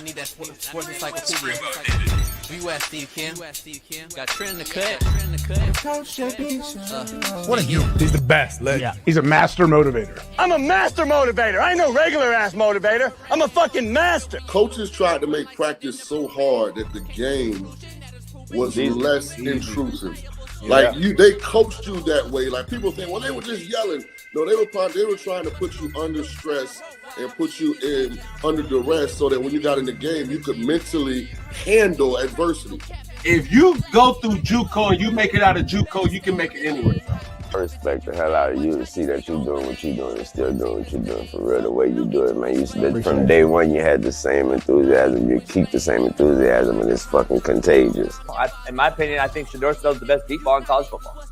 need that sports encyclopedia. U.S. Steve Kim. Got Trent in the cut. What are you? He's the best. Yeah. He's a master motivator. I'm a master motivator. I ain't no regular ass motivator. I'm a fucking master. Coaches tried to make practice so hard that the game was less intrusive. Like they coached you that way. Like people think, well, they were just yelling. No, they were trying to put you under stress and put you in under duress so that when you got in the game, you could mentally handle adversity. If you go through JUCO and you make it out of JUCO, you can make it anywhere. I respect the hell out of you to see that you're doing what you're doing and still doing what you're doing for real, the way you do it, man. You said from day one you had the same enthusiasm. You keep the same enthusiasm, and it's fucking contagious. In my opinion, I think Shadour Sanders is the best deep ball in college football.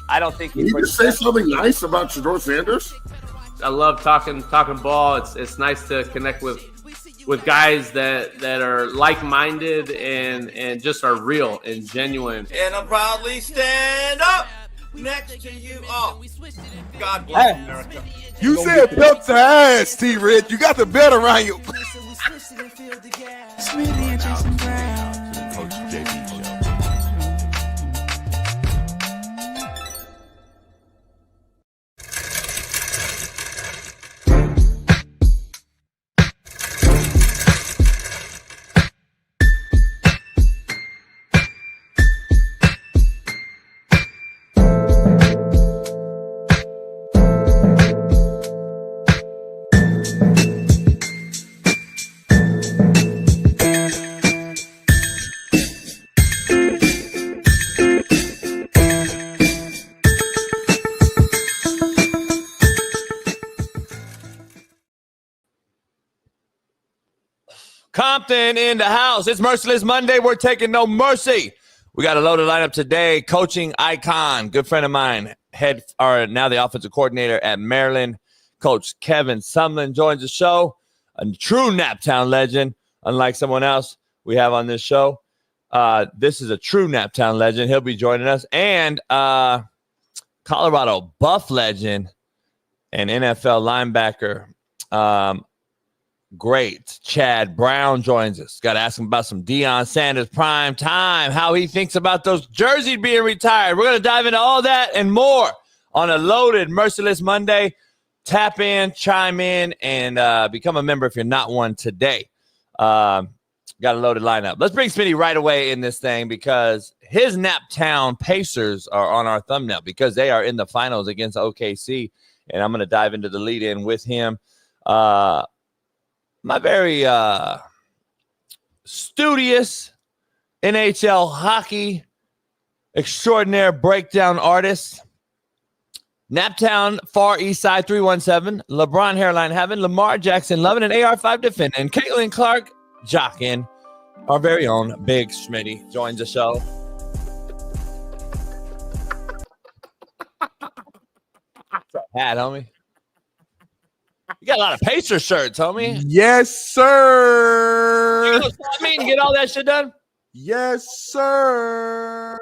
I don't think he's. Can you just say something nice about Shadour Sanders? I love talking ball. It's nice to connect with guys that are like-minded and just are real and genuine. And I proudly stand up next to you all. God bless America. You said belt to ass, T-Rich. You got the belt around you. Smitty and Jason Brown. Coach JB Show. Compton in the house. It's Merciless Monday. We're taking no mercy. We got a loaded lineup today. Coaching icon, good friend of mine, now the offensive coordinator at Maryland, Coach Kevin Sumlin joins the show. A true Naptown legend, unlike someone else we have on this show. This is a true Naptown legend. He'll be joining us. And Colorado Buff legend and NFL linebacker, great Chad Brown joins us. Got to ask him about some Dion Sanders prime time, how he thinks about those jerseys being retired. We're going to dive into all that and more on a loaded Merciless Monday. Tap in, chime in, and become a member if you're not one today. Got a loaded lineup. Let's bring Smitty right away in this thing because his Naptown Pacers are on our thumbnail because they are in the finals against OKC, and I'm going to dive into the lead-in with him. My very studious NHL hockey extraordinaire breakdown artist, Naptown Far East Side 317, LeBron Hairline Heaven, Lamar Jackson Lovin', and AR5 Defending, and Caitlin Clark Jockin, our very own Big Smitty, joins the show. What's up, hat, homie? You got a lot of Pacer shirts, homie. Yes, sir. You know what I mean? Get all that shit done? Yes, sir.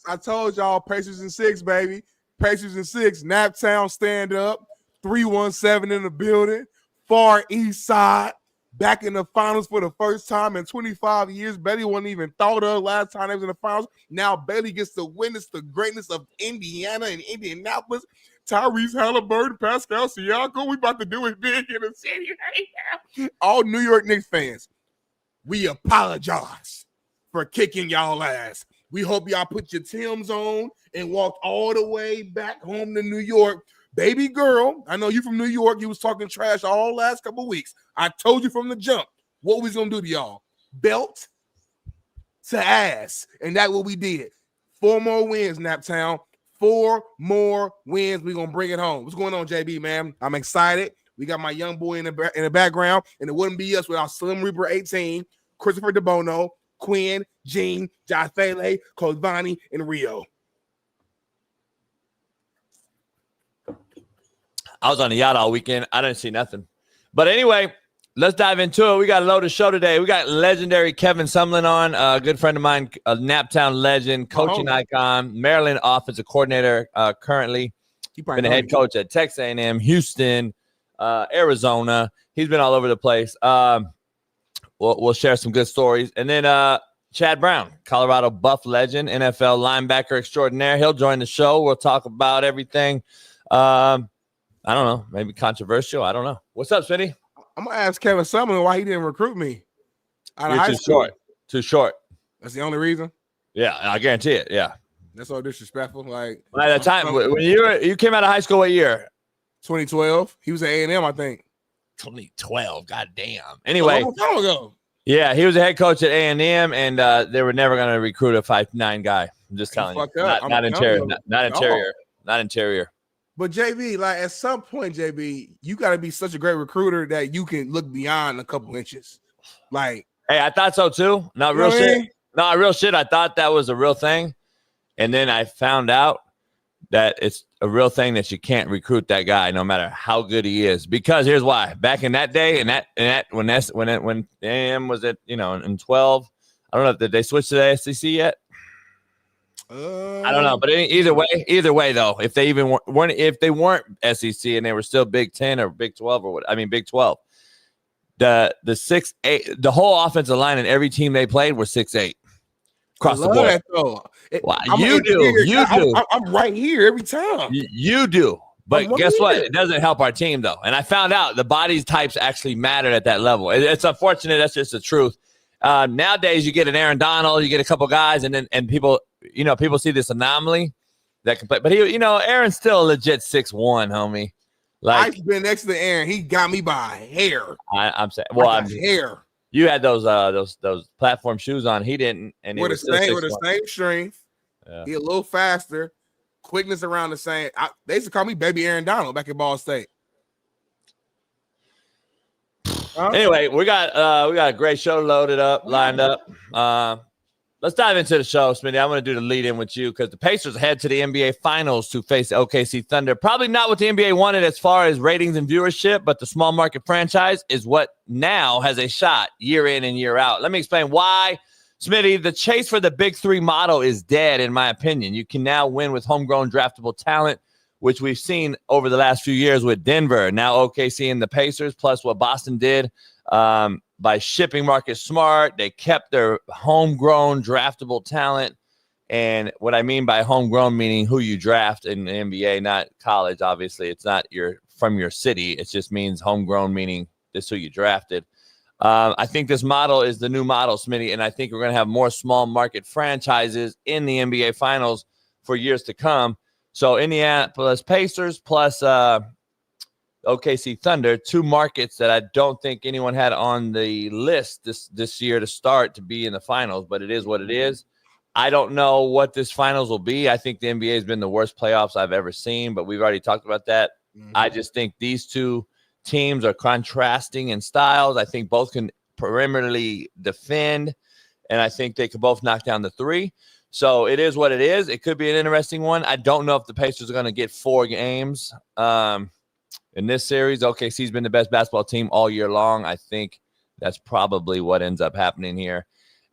I told y'all, Pacers in 6, baby. Pacers in 6. Naptown stand up. 317 in the building. Far East Side. Back in the finals for the first time in 25 years. Bailey wasn't even thought of last time they was in the finals. Now Bailey gets to witness the greatness of Indiana and Indianapolis. Tyrese Halliburton, Pascal Siakam, we about to do it big in the city right now. All New York Knicks fans, we apologize for kicking y'all ass. We hope y'all put your Timbs on and walked all the way back home to New York. Baby girl, I know you from New York. You was talking trash all last couple of weeks. I told you from the jump what we was going to do to y'all. Belt to ass. And that's what we did. 4 more wins, Naptown. 4 more wins. We're going to bring it home. What's going on, JB, man? I'm excited. We got my young boy in the background, and it wouldn't be us without Slim Reaper 18, Christopher DeBono, Quinn, Gene, Jafele, Codvani, and Rio. I was on the yacht all weekend. I didn't see nothing. But anyway, let's dive into it. We got a loaded show today. We got legendary Kevin Sumlin on, a good friend of mine, a Naptown legend, coaching icon, Maryland offensive coordinator currently. Been a head coach at Texas A&M, Houston, Arizona. He's been all over the place. we'll share some good stories. And then Chad Brown, Colorado Buff legend, NFL linebacker extraordinaire. He'll join the show. We'll talk about everything. I don't know, maybe controversial. I don't know. What's up, Smitty? I'm gonna ask Kevin Sumlin why he didn't recruit me. You're too short. Too short. That's the only reason. Yeah, I guarantee it. Yeah. That's all disrespectful. Like at the time when you came out of high school, what year? 2012. He was at A&M, I think. 2012. God damn. Anyway, a long time ago. Yeah, he was a head coach at A&M, and they were never going to recruit a 5'9" guy. I'm just telling you. Not interior. Not interior. Not interior. But JB, like at some point, JB, you got to be such a great recruiter that you can look beyond a couple inches. Like, hey, I thought so too. Not real shit. No, real shit. I thought that was a real thing, and then I found out that it's a real thing that you can't recruit that guy no matter how good he is. Because here's why. Back in that day, when AM was at in 12, I don't know if did they switch to the SEC yet. I don't know, but either way though, if they even weren't SEC and they were still Big 10 or Big 12 or what, I mean Big 12, the 6'8", the whole offensive line in every team they played were 6'8" across the board. Wow, you do. I'm right here every time. You do, but guess what? It doesn't help our team though. And I found out the body types actually mattered at that level. It's unfortunate. That's just the truth. Nowadays, you get an Aaron Donald, you get a couple guys, and people. People see this anomaly that can play, but Aaron's still a legit 6'1", homie. Like I've been next to Aaron, he got me by a hair. I'm saying, hair. You had those platform shoes on. He didn't, and with the same strength. Yeah. He a little faster, quickness around the same. They used to call me Baby Aaron Donald back at Ball State. Anyway, we got a great show lined up. Let's dive into the show, Smitty. I'm going to do the lead-in with you because the Pacers head to the NBA Finals to face OKC Thunder. Probably not what the NBA wanted as far as ratings and viewership, but the small market franchise is what now has a shot year in and year out. Let me explain why, Smitty. The chase for the Big Three model is dead, in my opinion. You can now win with homegrown draftable talent, which we've seen over the last few years with Denver, now OKC and the Pacers, plus what Boston did. By shipping Marcus Smart, they kept their homegrown draftable talent. And what I mean by homegrown, meaning who you draft in the NBA, not college, obviously. It's not from your city. It just means homegrown, meaning this is who you drafted. I think this model is the new model, Smitty, and I think we're going to have more small market franchises in the NBA Finals for years to come. So Indianapolis Pacers plus OKC Thunder, two markets that I don't think anyone had on the list this year to start to be in the finals, but it is what it is. I don't know what this finals will be. I think the NBA has been the worst playoffs I've ever seen, but we've already talked about that. Mm-hmm. I just think these two teams are contrasting in styles. I think both can perimeterly defend, and I think they could both knock down the three. So it is what it is. It could be an interesting one. I don't know if the Pacers are going to get 4 games. In this series, OKC's been the best basketball team all year long. I think that's probably what ends up happening here.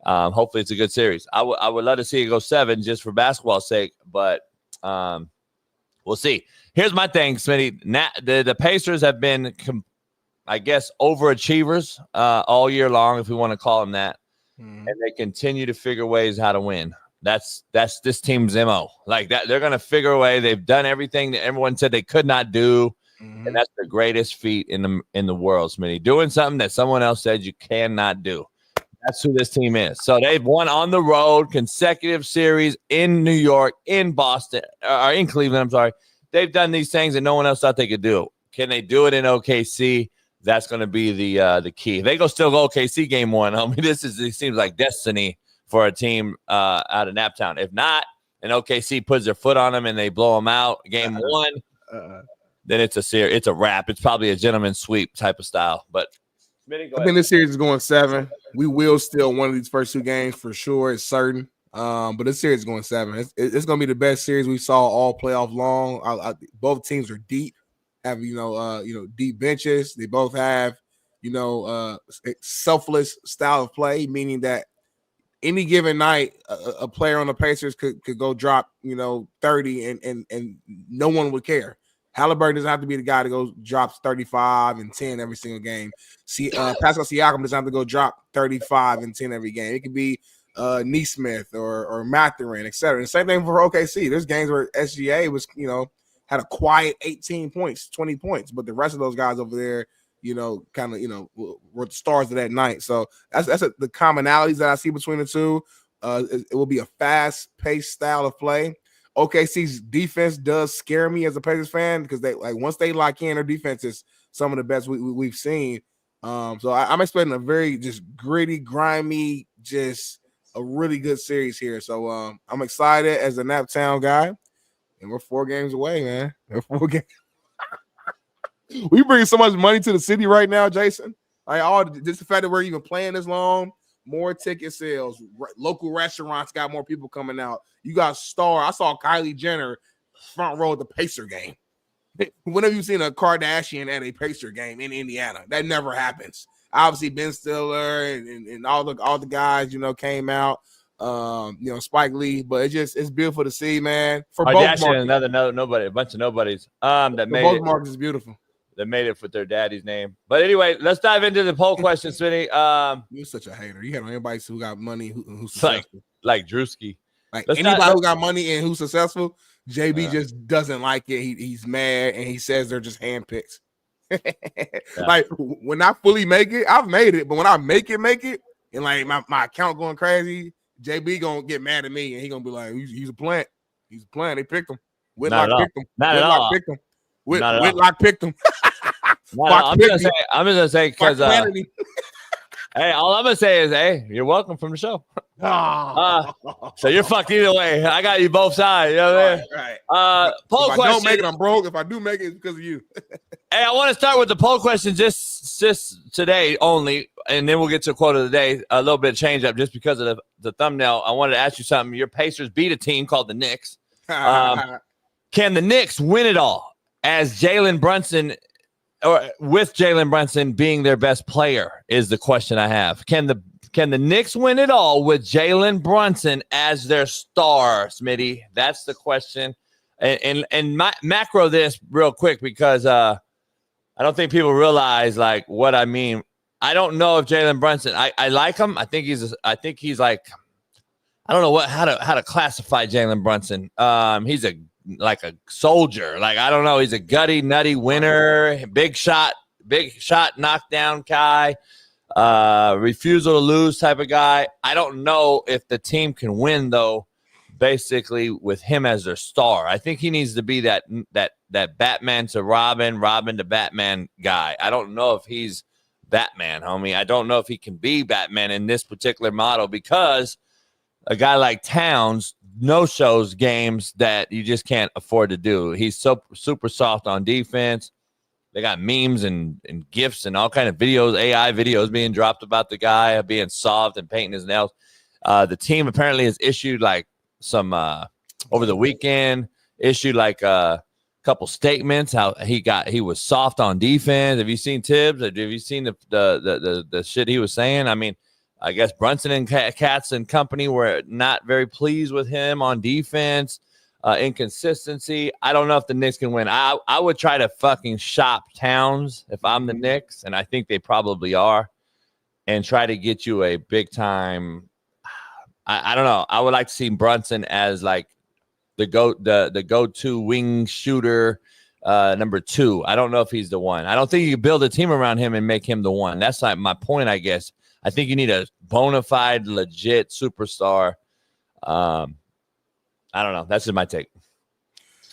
Hopefully it's a good series. I would love to see it go 7 just for basketball's sake, but we'll see. Here's my thing, Smitty. The Pacers have been, I guess, overachievers all year long, if we want to call them that, and they continue to figure ways how to win. That's this team's MO. Like that, they're going to figure a way. They've done everything that everyone said they could not do. Mm-hmm. And that's the greatest feat in the world, Smitty. Doing something that someone else said you cannot do. That's who this team is. So they've won on the road, consecutive series in New York, in Boston, or in Cleveland, I'm sorry. They've done these things that no one else thought they could do. Can they do it in OKC? That's going to be the key. They still go OKC game 1. I mean, it seems like destiny for a team out of Naptown. If not, and OKC puts their foot on them and they blow them out game 1, then it's a wrap. It's probably a gentleman's sweep type of style. But Smitty, go ahead. I think this series is going 7. We will steal one of these first 2 games for sure. It's certain. But this series is going 7. It's going to be the best series we saw all playoff long. Both teams are deep, have deep benches. They both have selfless style of play, meaning that any given night, a player on the Pacers could go drop 30 and no one would care. Halliburton doesn't have to be the guy that goes drops 35 and 10 every single game. Pascal Siakam doesn't have to go drop 35 and 10 every game. It could be Neesmith or Mathurin, etc. The same thing for OKC. There's games where SGA was, had a quiet 18 points, 20 points, but the rest of those guys over there, were the stars of that night. So that's the commonalities that I see between the two. It will be a fast-paced style of play. OKC's defense does scare me as a Pacers fan because they once they lock in, their defense is some of the best we've seen. So I'm expecting a very just gritty, grimy, just a really good series here. So I'm excited as a Naptown guy, and we're 4 games away, man. We're 4 games. We bring so much money to the city right now, Jason. Just the fact that we're even playing this long, more ticket sales. Local restaurants got more people coming out. You got Star. I saw Kylie Jenner front row at the Pacer game. When have you seen a Kardashian at a Pacer game in Indiana? That never happens. Obviously, Ben Stiller and all the guys, came out. Spike Lee, but it's beautiful to see, man. For both markets, a bunch of nobodies. That made both markets is beautiful. That made it with their daddy's name. But anyway, let's dive into the poll question, Smitty. You're such a hater. You had anybody who got money who's successful, like Drewski. Anybody who got money and who's successful, JB just doesn't like it. He's mad and he says they're just handpicked. Like when I fully make it, I've made it, but when I make it, and like my account going crazy, JB gonna get mad at me and he gonna be like, he's a plant. He's a plant. They picked him. Whitlock picked him. Whitlock picked him. Whitlock picked him. I'm just gonna say because hey, all I'm gonna say is, hey, you're welcome from the show. So you're fucked either way. I got you both sides. You know what I mean? Right. Poll if question. I don't make it, I'm broke. If I do make it, it's because of you. Hey, I want to start with the poll question just today only, and then we'll get to a quote of the day. A little bit of change up just because of the thumbnail. I wanted to ask you something. Your Pacers beat a team called the Knicks. Can the Knicks win it all as Jalen Brunson, or with Jalen Brunson being their best player, is the question I have. Can the Knicks win it all with Jalen Brunson as their star, Smitty? That's the question. And macro this real quick because I don't think people realize like what I mean. I don't know if Jalen Brunson. I like him. I think he's like, I don't know how to classify Jalen Brunson. He's like a soldier. Like, I don't know. He's a gutty, nutty winner, big shot knockdown guy, refusal to lose type of guy. I don't know if the team can win though, basically with him as their star. I think he needs to be that Batman to Robin to Batman guy. I don't know if he's Batman, homie. I don't know if he can be Batman in this particular model because a guy like Towns no-shows games that you just can't afford to do. He's so super soft on defense. They got memes and GIFs and all kind of videos, AI videos being dropped about the guy being soft and painting his nails. The team apparently has issued like some over the weekend, issued like a couple statements how he was soft on defense. Have you seen Tibbs? Have you seen the shit he was saying? I mean, I guess Brunson and Katz and company were not very pleased with him on defense, inconsistency. I don't know if the Knicks can win. I would try to fucking shop Towns if I'm the Knicks, and I think they probably are, and try to get you a big time. I don't know. I would like to see Brunson as like the go-to wing shooter, number 2. I don't know if he's the one. I don't think you can build a team around him and make him the one. That's like my point, I guess. I think you need a bona fide, legit superstar. I don't know. That's just my take.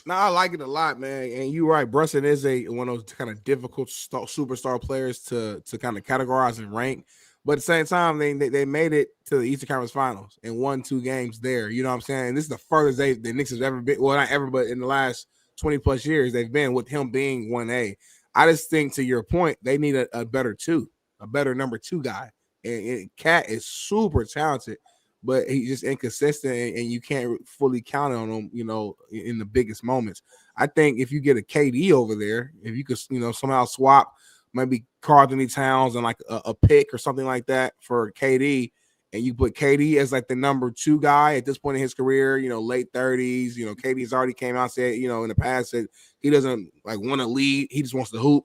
No, I like it a lot, man. And you're right. Brunson is one of those kind of difficult superstar players to kind of categorize and rank. But at the same time, they made it to the Eastern Conference Finals and won 2 games there. You know what I'm saying? And this is the furthest the Knicks have ever been. Well, not ever, but in the last 20 plus years, they've been with him being 1A. I just think, to your point, they need a better 2, a better number 2 guy. And Cat is super talented, but he's just inconsistent, and you can't fully count on him, in the biggest moments. I think if you get a KD over there, if you could, somehow swap maybe Karl Anthony Towns and like a pick or something like that for KD, and you put KD as like the number 2 guy at this point in his career, late 30s, KD's already came out and said, in the past that he doesn't like want to lead. He just wants to hoop.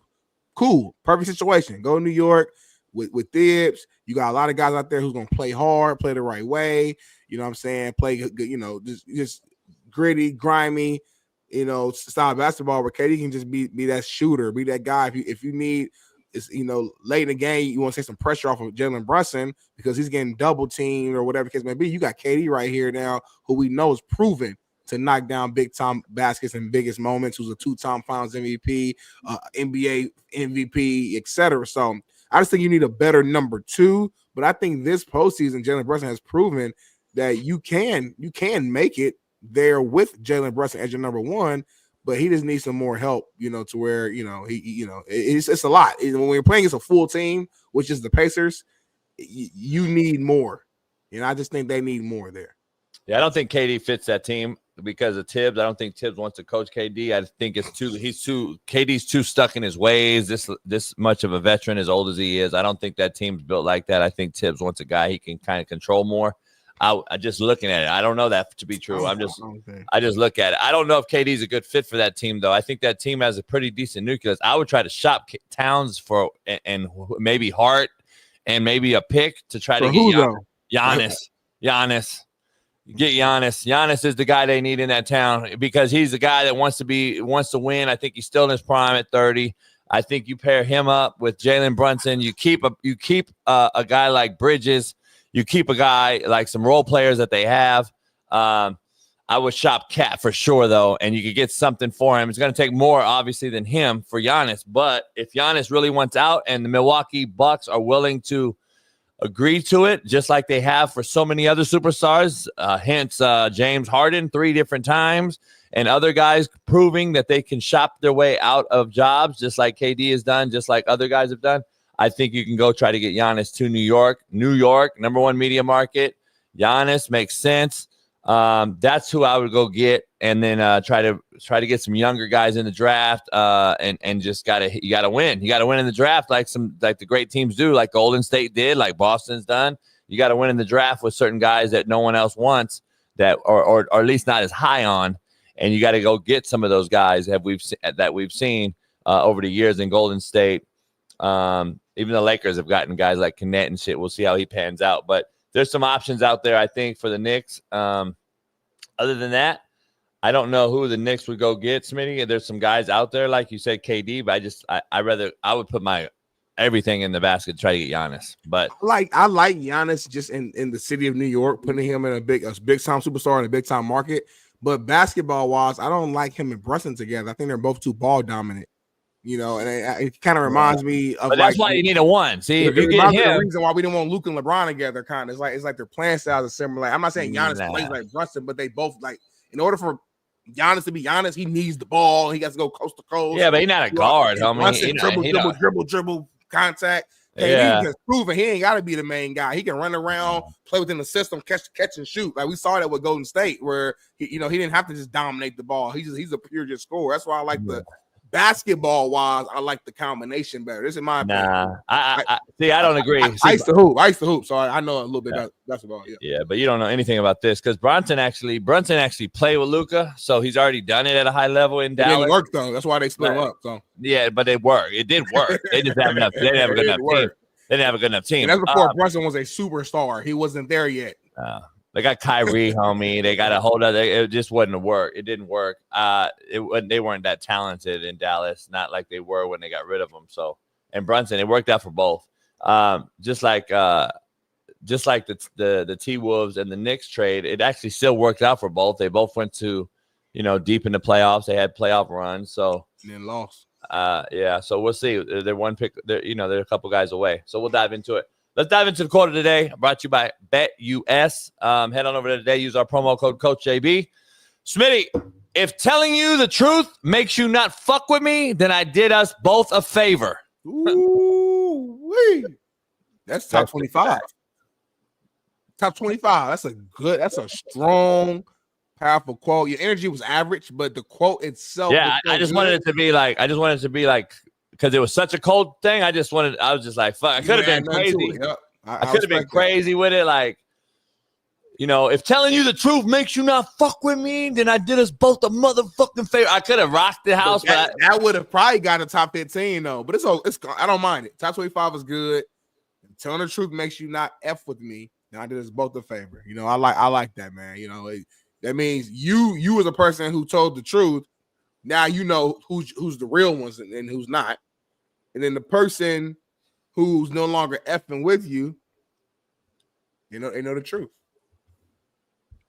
Cool. Perfect situation. Go to New York with Thibs. You got a lot of guys out there who's going to play hard, play the right way. You know what I'm saying? Play good, just gritty, grimy, style of basketball where KD can just be that shooter, be that guy. If you need, it's, late in the game, you want to take some pressure off of Jalen Brunson because he's getting double teamed or whatever the case may be. You got KD right here now, who we know is proven to knock down big time baskets in biggest moments, who's a 2-time Finals MVP, NBA MVP, etc. So I just think you need a better number 2. But I think this postseason, Jalen Brunson has proven that you can make it there with Jalen Brunson as your number 1, but he just needs some more help, to where it's a lot. When you're playing against a full team, which is the Pacers, you need more. I just think they need more there. Yeah, I don't think KD fits that team because of Tibbs. I don't think Tibbs wants to coach KD. I think KD's too stuck in his ways. This much of a veteran, as old as he is. I don't think that team's built like that. I think Tibbs wants a guy he can kind of control more. I just looking at it. I don't know that to be true. I just look at it. I don't know if KD's a good fit for that team, though. I think that team has a pretty decent nucleus. I would try to shop Towns and maybe Hart and maybe a pick to try to get Giannis. Get Giannis. Giannis is the guy they need in that town because he's the guy that wants to win. I think he's still in his prime at 30. I think you pair him up with Jalen Brunson. You keep a guy like Bridges. You keep a guy like some role players that they have. I would shop Cat for sure, though, and you could get something for him. It's going to take more, obviously, than him for Giannis. But if Giannis really wants out and the Milwaukee Bucks are willing to agree to it, just like they have for so many other superstars, hence James Harden 3 different times, and other guys proving that they can shop their way out of jobs, just like KD has done, just like other guys have done. I think you can go try to get Giannis to New York. New York, number 1 media market. Giannis makes sense. That's who I would go get, and then try to get some younger guys in the draft. And just you gotta win. You gotta win in the draft, like the great teams do, like Golden State did, like Boston's done. You gotta win in the draft with certain guys that no one else wants, that or at least not as high on. And you got to go get some of those guys that we've seen over the years in Golden State. Even the Lakers have gotten guys like Knet and shit. We'll see how he pans out. But there's some options out there, I think, for the Knicks. Other than that, I don't know who the Knicks would go get, Smitty. There's some guys out there, like you said, KD, but I would put my everything in the basket to try to get Giannis. But I like Giannis just in the city of New York, putting him in a big time superstar in a big time market. But basketball wise, I don't like him and Brunson together. I think they're both too ball dominant. And it kind of reminds me of. But that's why you need a 1. See, if you get him, the reason why we didn't want Luke and LeBron together, kind of it's like their playing styles are similar. I'm not saying Giannis plays like Brunson, but they both in order for Giannis to be Giannis, he needs the ball. He got to go coast to coast. Yeah, but he's not a guard, homie. Dribble, contact. Yeah. He's proven he ain't got to be the main guy. He can run around, play within the system, catch and shoot. Like we saw that with Golden State, where he didn't have to just dominate the ball. He's a pure just scorer. That's why I like the basketball wise. I like the combination better. This is my opinion. I don't agree. I used to hoop, so I know a little bit about basketball. Yeah, but you don't know anything about this because Brunson actually played with Luka, so he's already done it at a high level in Dallas. It didn't work though. That's why they split him up. So yeah, but it worked. It did work. They just have enough. They didn't have a good enough team. They didn't have a good enough team. And that's before Brunson was a superstar. He wasn't there yet. They got Kyrie, homie. They got a whole other. It just wasn't work. It didn't work. They weren't that talented in Dallas, not like they were when they got rid of them. So, and Brunson, it worked out for both. Just like the T-Wolves and the Knicks trade, it actually still worked out for both. They both went to, deep in the playoffs. They had playoff runs. So and then lost. Yeah. So we'll see. They're one pick. They're a couple guys away. So we'll dive into it. Let's dive into the quote of the day, brought to you by BetUS. Head on over there today. Use our promo code CoachJB. Smitty, if telling you the truth makes you not fuck with me, then I did us both a favor. Ooh-wee. That's top 25. Top 25. That's a strong, powerful quote. Your energy was average, but the quote itself. Yeah, I just wanted it to be like, because it was such a cold thing. I was just like, fuck. I could have been crazy. I could have been crazy with it. Like, if telling you the truth makes you not fuck with me, then I did us both a motherfucking favor. I could have rocked the house, but that would have probably got a top 15 though. But it's I don't mind it. Top 25 is good. Telling the truth makes you not F with me. Then I did us both a favor. I like that, man. That means you as a person who told the truth. Now you know who's the real ones and who's not. And then the person who's no longer effing with you, they know the truth.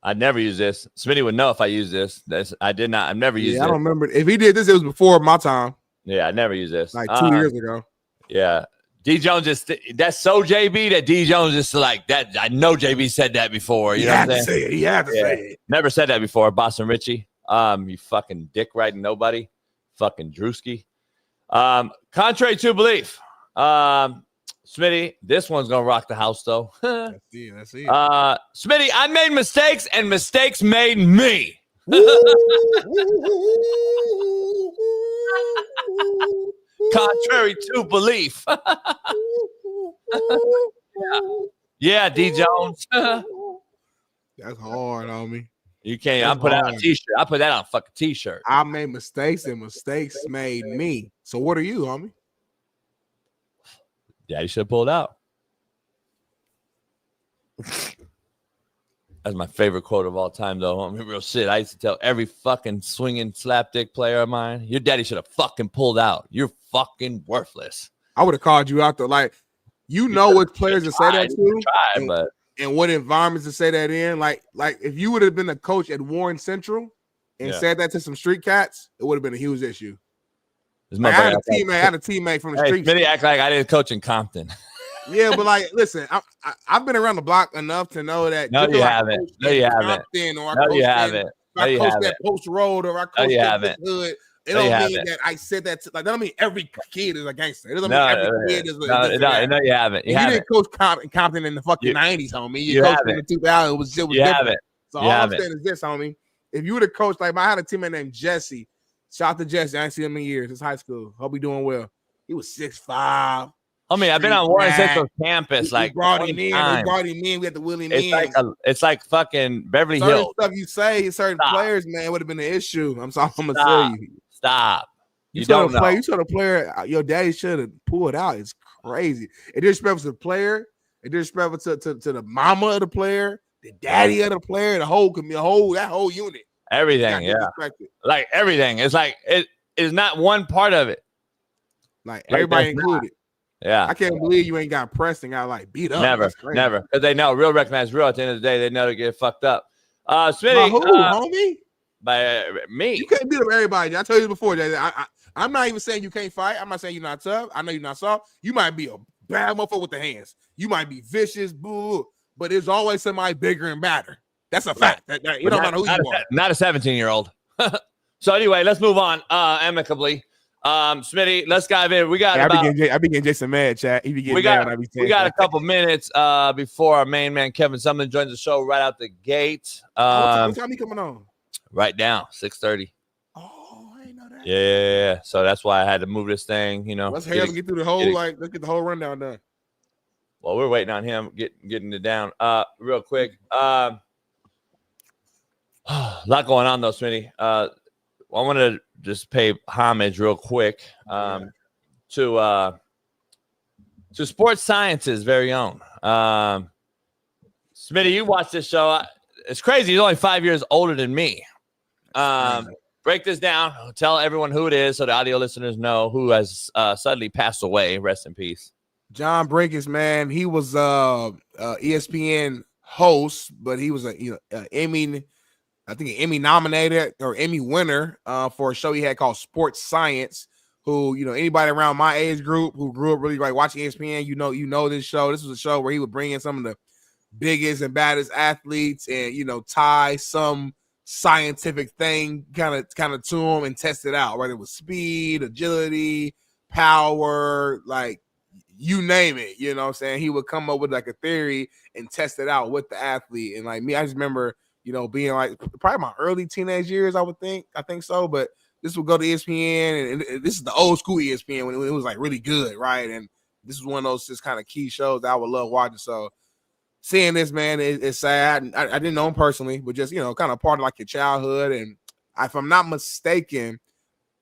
I'd never use this. Smitty would know if I use this. I did not. I've never used it. I don't remember. If he did this, it was before my time. Yeah, I never used this. Like 2 years ago. Yeah. D. Jones that's so JB that D. Jones just like that. I know JB said that before. You know what I'm saying? He had to say it. Never said that before. Boston Richie. You fucking dick riding nobody. Fucking Drewski. Contrary to belief. Smitty, this one's gonna rock the house though. Let's see. Smitty, I made mistakes and mistakes made me. Contrary to belief. Yeah, D. Jones. That's hard, homie. You can't. I put that on a t-shirt. I put that on a fucking t-shirt. I made mistakes and mistakes made me. So what are you, homie? Yeah, you should have pulled out. That's my favorite quote of all time, though. I mean, real shit. I used to tell every fucking swinging slapdick player of mine, your daddy should have fucking pulled out. You're fucking worthless. I would have called you out, though. Like, what players to say that to, and what environments to say that in. Like if you would have been a coach at Warren Central and said that to some street cats, it would have been a huge issue. I had a teammate from the street. Smitty act like I didn't coach in Compton. Yeah, but like, listen, I've been around the block enough to know that. No, you haven't. No, you haven't. No, you haven't. I coached that Post Road or I coached that Hood. It don't mean that I said that. That don't mean every kid is a gangster. It doesn't mean every kid is a No, you haven't. You didn't coach Compton in the fucking 90s, homie. You coached in the 2000s. It was different. So all I'm saying is this, homie. If you would have coached, like, I had a teammate named Jesse. Shout out to Jesse. I ain't seen him in years. It's high school. Hope he doing well. He was 6'5". I mean, I've been on Warren Central campus. We brought him in. We brought him in. We had to wheel him in. It's like fucking Beverly Certain Hills. Stuff you say, certain players, man, would have been an issue. I'm sorry. I'm gonna tell you. Stop. You told the player your daddy should have pulled out. It's crazy. It disrespectful to the player. It disrespectful to the mama of the player, the daddy of the player, the whole unit. Everything, yeah. Like everything. It's like it is not one part of it. Like everybody included. Yeah. I can't believe you ain't got pressed and got like beat up. Never. Because they know real recognize real at the end of the day. They know to get fucked up. Smitty. Who, homie? By me. You can't beat up everybody. I told you before that I'm not even saying you can't fight. I'm not saying you're not tough. I know you're not soft. You might be a bad motherfucker with the hands. You might be vicious, boo. But there's always somebody bigger and badder. That's a fact. You don't know who you are. Not a 17-year-old. So anyway, let's move on amicably. Smitty, let's dive in. We got I be getting Jason mad, chat. He be getting mad. We got a couple minutes before our main man Kevin Sumlin joins the show right out the gate. What time he coming on? Right now, 6:30. Oh, I didn't know that. Yeah. So that's why I had to move this thing. Let's hurry up and get through the whole let's get the whole rundown done. Well, we're waiting on him getting it down. Real quick. A lot going on though, Smitty. I want to just pay homage real quick to sports science's very own. Smitty, you watch this show. It's crazy. He's only 5 years older than me. Break this down. Tell everyone who it is so the audio listeners know who has suddenly passed away. Rest in peace. John Brenkus, man. He was ESPN host, but he was Emmy. I think an Emmy nominated or Emmy winner for a show he had called Sports Science. Who, anybody around my age group who grew up really like watching ESPN, you know this show. This was a show where he would bring in some of the biggest and baddest athletes and tie some scientific thing kind of to them and test it out. Right, it was speed, agility, power, like you name it. You know what I'm saying? He would come up with like a theory and test it out with the athlete. And like me, I just remember. Being like probably my early teenage years, I think so. But this would go to ESPN, and this is the old school ESPN when it was like really good, right? And this is one of those just kind of key shows that I would love watching. So seeing this, man, it's sad. I didn't know him personally, but just, kind of part of like your childhood. And if I'm not mistaken,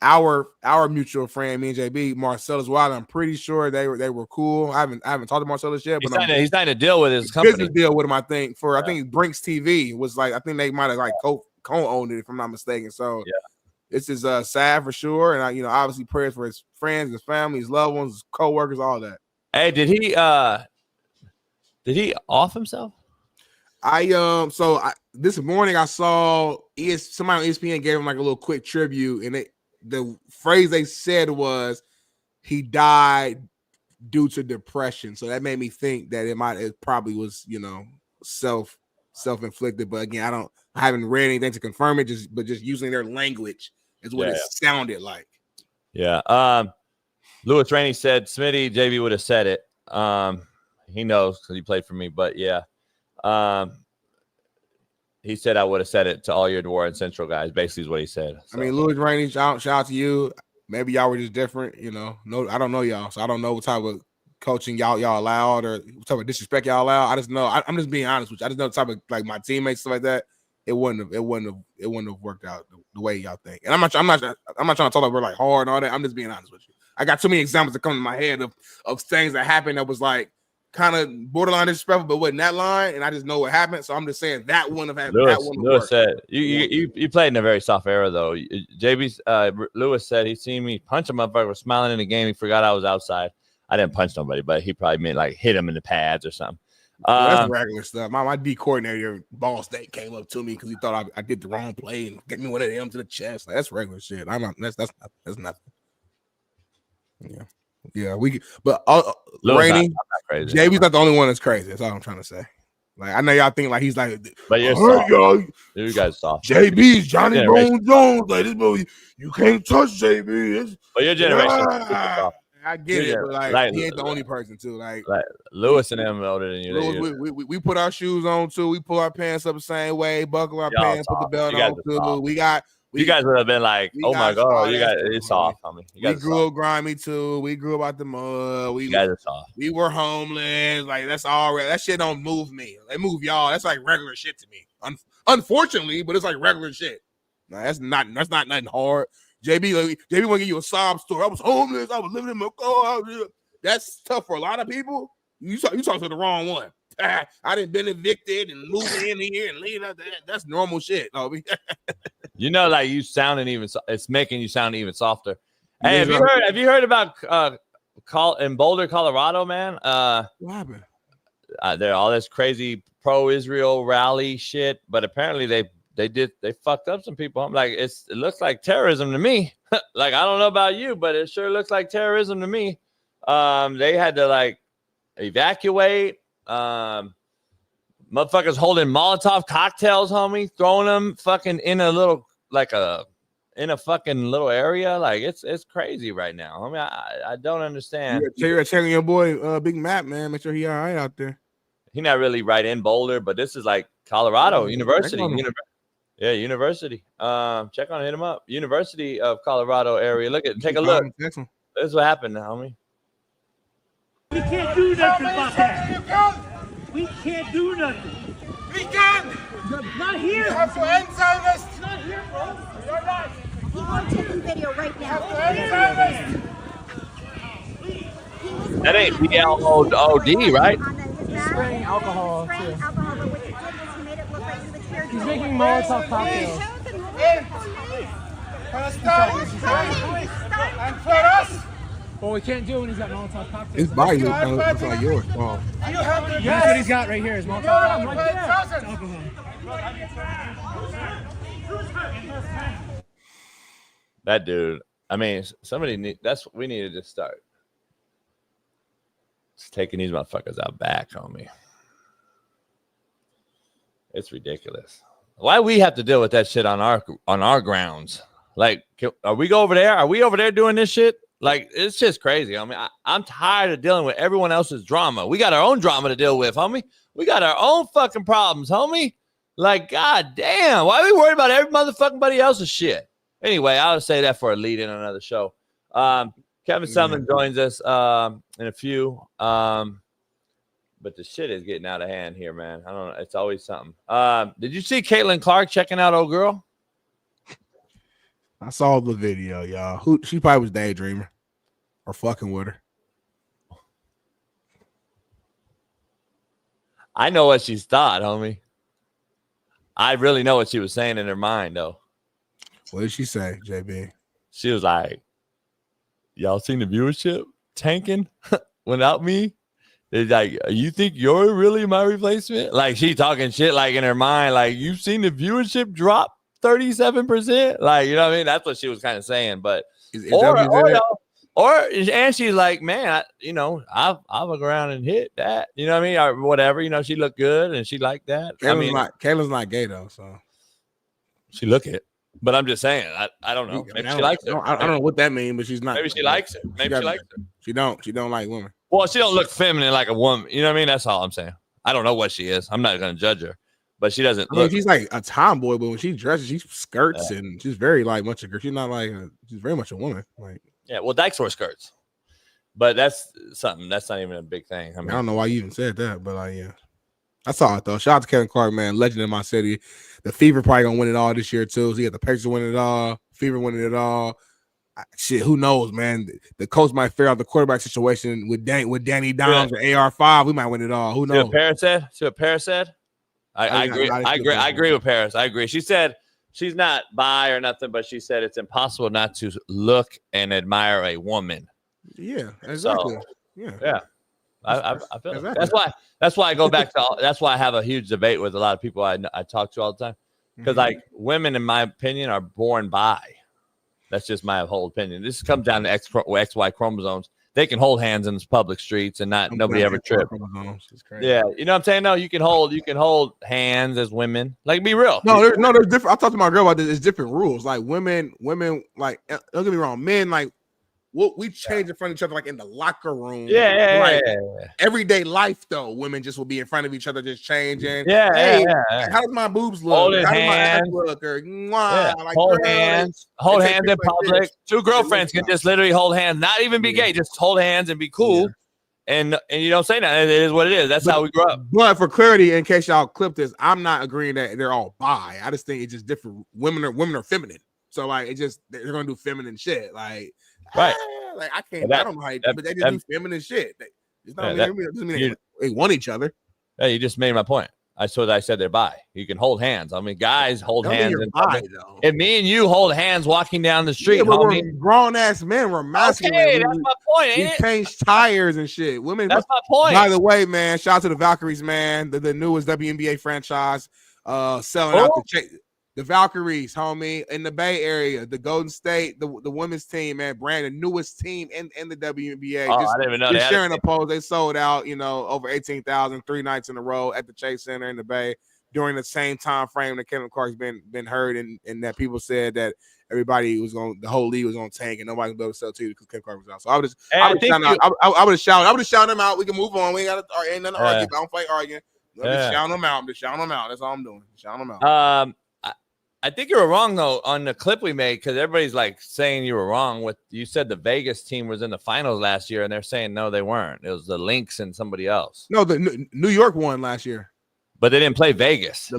our mutual friend, me and JB, Marcellus Wilder, I'm pretty sure they were cool. I haven't talked to Marcellus yet, but he's trying to deal with his company. Business deal with him, I think. I think Brinks TV was like, I think they might have like co-owned it, if I'm not mistaken. So this is sad for sure. And obviously prayers for his friends, his family, his loved ones, his co-workers, all that. Hey, did he off himself? This morning I saw somebody on ESPN gave him like a little quick tribute, and the phrase they said was he died due to depression. So that made me think that it probably was, self-inflicted. But again, I haven't read anything to confirm it, but just using their language is what it sounded like. Yeah. Louis Rainey said Smitty, JB would have said it. He knows because he played for me, but yeah. He said I would have said it to all your Dwarf and Central guys. Basically, is what he said. So. I mean, Louis Rainey, shout out to you. Maybe y'all were just different, No, I don't know y'all, so I don't know what type of coaching y'all allowed or what type of disrespect y'all allowed. I just know. I'm just being honest with you. I just know the type of like my teammates, stuff like that. It wouldn't have worked out the way y'all think. And I'm not trying to talk like we're like hard and all that. I'm just being honest with you. I got too many examples that come to my head of things that happened that was like kind of borderline disrespectful, but wasn't that line, and I just know what happened. So I'm just saying that wouldn't have happened. Lewis said you played in a very soft era though. JB's Lewis said he seen me punch a motherfucker, was smiling in the game. He forgot I was outside. I didn't punch nobody, but he probably meant like hit him in the pads or something. That's regular stuff. My D coordinator, Ball State, came up to me because he thought I did the wrong play and get me one of them to the chest. Like, that's regular shit. That's nothing. Yeah. But Rainey, JB's not the only one that's crazy. That's all I'm trying to say. Like, I know y'all think like he's like, but you're soft. You guys soft. JB's Johnny Bone Jones. Like this movie, you can't touch JB. But your generation. I get it, but like he ain't the only person too. Like Lewis and them older than you. We put our shoes on too. We pull our pants up the same way, buckle our pants, put the belt on too. You guys would have been like, oh my god, you guys, it's soft, homie. We grew up grimy too. We grew up out the mud. You guys are soft. We were homeless. Like that's all. That shit don't move me. They move y'all. That's like regular shit to me. Unfortunately, but it's like regular shit. Nah, that's not nothing hard. JB want to give you a sob story. I was homeless. I was living in my car. That's tough for a lot of people. You talk to the wrong one. I done been evicted and moving in here and leaving out. That's normal shit, homie. Like you sounding even. It's making you sound even softer. Hey, have you heard about in Boulder, Colorado, man? What happened? There all this crazy pro-Israel rally shit, but apparently they fucked up some people. I'm like, it looks like terrorism to me. Like, I don't know about you, but it sure looks like terrorism to me. They had to like evacuate. Motherfuckers holding Molotov cocktails, homie, throwing them fucking in a little in a fucking little area. Like it's crazy right now. I mean, I don't understand. You're checking your boy Big Matt, man. Make sure he all right out there. He not really right in Boulder, but this is like Colorado University. Yeah, University. Check on hit him up. University of Colorado area. Take a look. This is what happened, homie. We can't do nothing about that. We can't do nothing. We can. Not here. You have to answer this. Not here, bro. You're not. People are taking video right now. That ain't PLOD, right? Spraying alcohol. But what he did was he made it look like he was here. He's making Molotov cocktails. And for us. Well, we can't do it when he's got Molotov cocktails. His body looks like yours. Oh. That's what he's got right here is Molotov cocktails. That dude. I mean, that's what we needed to start. Just taking these motherfuckers out back, homie. It's ridiculous. Why we have to deal with that shit on our grounds? Like, are we over there? Are we over there doing this shit? Like, it's just crazy. I mean, I'm tired of dealing with everyone else's drama. We got our own drama to deal with, homie. We got our own fucking problems, homie. Like, god damn. Why are we worried about every motherfucking buddy else's shit? Anyway, I'll say that for a lead in another show. Kevin Sumlin joins us in a few. But the shit is getting out of hand here, man. I don't know. It's always something. Did you see Caitlin Clark checking out old girl? I saw the video, y'all. She probably was daydreaming or fucking with her. I know what she's thought, homie. I really know what she was saying in her mind, though. What did she say, JB? She was like, y'all seen the viewership tanking without me? It's like, you think you're really my replacement? Like, she talking shit like in her mind, like, you've seen the viewership drop 37%? Like, you know what I mean? That's what she was kind of saying. But and she's like, man, I'll look around and hit that. You know what I mean? Or whatever. You know, she looked good and she liked that. Caitlin's not gay though, so she look it. But I'm just saying, I don't know. Maybe she likes it. I don't know what that means, but she's not. Maybe she likes it. Maybe she likes it. She don't like women. Well, she don't look feminine like a woman. You know what I mean? That's all I'm saying. I don't know what she is. I'm not going to judge her, but she doesn't look. She's like a tomboy, but when she dresses, she skirts and she's very like much a girl. She's not like she's very much a woman. Like well, Dykes wear skirts, but that's something. That's not even a big thing. I don't know why you even said that, but I saw it though. Shout out to Kevin Clark, man, legend in my city. The Fever probably gonna win it all this year too. So you got the Pacers winning it all, Fever winning it all. Shit, who knows, man? The coach might figure out the quarterback situation with Danny Dimes or AR5. We might win it all. Who knows? See what Paris said? I agree. I agree with Paris. I agree. She said she's not bi or nothing, but she said it's impossible not to look and admire a woman. Yeah, exactly. So, yeah. I feel exactly. That's why I go back to. That's why I have a huge debate with a lot of people I talk to all the time, because like women, in my opinion, are born bi. That's just my whole opinion. This comes down to XY chromosomes. They can hold hands in the public streets and nobody ever trip. Yeah, you know what I'm saying? No, you can hold hands as women. Like, be real. No, there's different. I talked to my girl about this. There's different rules. Like women, like, don't get me wrong, men, like, we change in front of each other, like in the locker room. Yeah. Everyday life, though, women just will be in front of each other, just changing. Yeah. How does my boobs look? Holding How hands. does my ass look? Or, like, hold hands in public. Like two girlfriends can just literally hold hands, not even be gay, just hold hands and be cool. And you don't say that. It is what it is. That's how we grew up. But for clarity, in case y'all clip this, I'm not agreeing that they're all bi. I just think it's just different. Women are feminine, so like it just they're gonna do feminine shit. Like right. Like I can't. I don't know how, but they just do feminine shit. It's not doesn't mean they want each other. Yeah, you just made my point. I said they're bi. You can hold hands. I mean, guys hold hands. If me and you hold hands walking down the street, we're grown ass men. We're masculine. Okay, that's my point. We change tires and shit. Women. That's my point. By the way, man, shout out to the Valkyries, man. The newest WNBA franchise, selling out the Valkyries, homie, in the Bay Area, the Golden State, the women's team, man, the newest team in the WNBA. I didn't even know just sharing a post. They sold out, over 18,000 3 nights in a row at the Chase Center in the Bay during the same time frame that Kevin Clark's been hurt, and that people said that everybody the whole league was on tank and nobody was able to sell to you because Kevin Clark was out. So I would have shouted him out. We can move on. We ain't got to ain't nothing to argue. I don't play arguing. I'm just shouting them out. That's all I'm doing. Shouting them out. I think you were wrong though on the clip we made, because everybody's like saying you were wrong. You said the Vegas team was in the finals last year, and they're saying no, they weren't. It was the Lynx and somebody else. No, the New York won last year, but they didn't play Vegas. The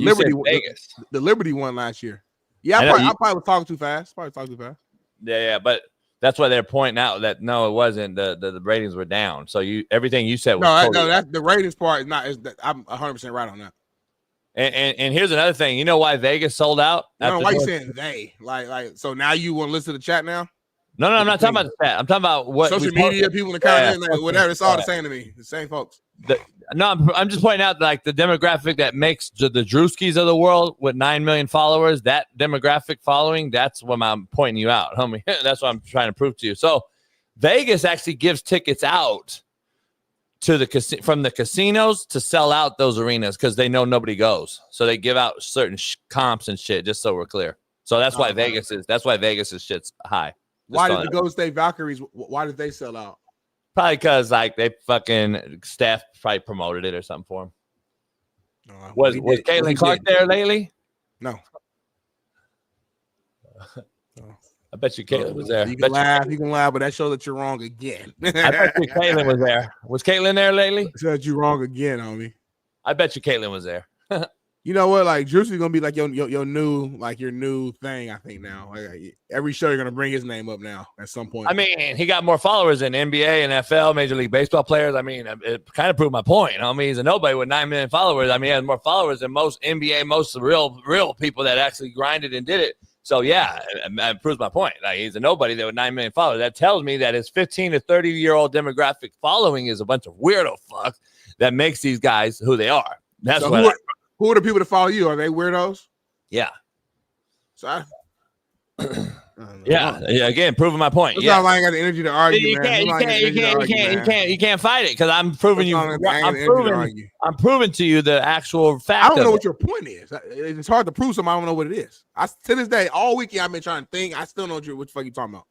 Liberty won last year. Yeah, I probably was talking too fast. Yeah, but that's why they're pointing out that no, it wasn't. The ratings were down. So everything you said was that's the ratings part is not. I'm 100% right on that. And here's another thing. You know why Vegas sold out? No, why you saying they? Like so now you want to listen to the chat now? No, I'm not talking about the chat. I'm talking about what social media, people in the comments, whatever. It's all the same to me. The same folks. I'm just pointing out like the demographic that makes the Drewskis of the world with 9 million followers, that demographic following, that's what I'm pointing you out, homie. That's what I'm trying to prove to you. So Vegas actually gives tickets out to from the casinos to sell out those arenas because they know nobody goes. So they give out certain comps and shit, just so we're clear. So that's why Vegas is shit's high. Why did the Golden State Valkyries? Why did they sell out? Probably because like they fucking staff probably promoted it or something for them. Was Caitlin Clark there lately? No. bet you Caitlin was there. You can laugh, but that shows that you're wrong again. I bet you Caitlin was there. Was Caitlin there lately? Said you're wrong again, homie. I bet you Caitlin was there. You know what? Like Drew's gonna be like your new thing. I think now. Like, every show you're gonna bring his name up now at some point. I mean, he got more followers than NBA, NFL, Major League Baseball players. I mean, it kind of proved my point. I mean, he's a nobody with 9 million followers. I mean, he has more followers than most NBA, most real people that actually grinded and did it. So yeah, it proves my point. Like, he's a nobody that with 9 million followers. That tells me that his 15 to 30-year-old demographic following is a bunch of weirdo fucks that makes these guys who they are. That's so what. Who are the people that follow you? Are they weirdos? Yeah. So yeah. Again, proving my point. Yeah. I ain't got the energy to argue. You can't fight it because I'm proving you. I'm proving to you the actual fact. I don't know what your point is. It's hard to prove something. I don't know what it is. To this day, all weekend I've been trying to think. I still don't know what the fuck you talking about.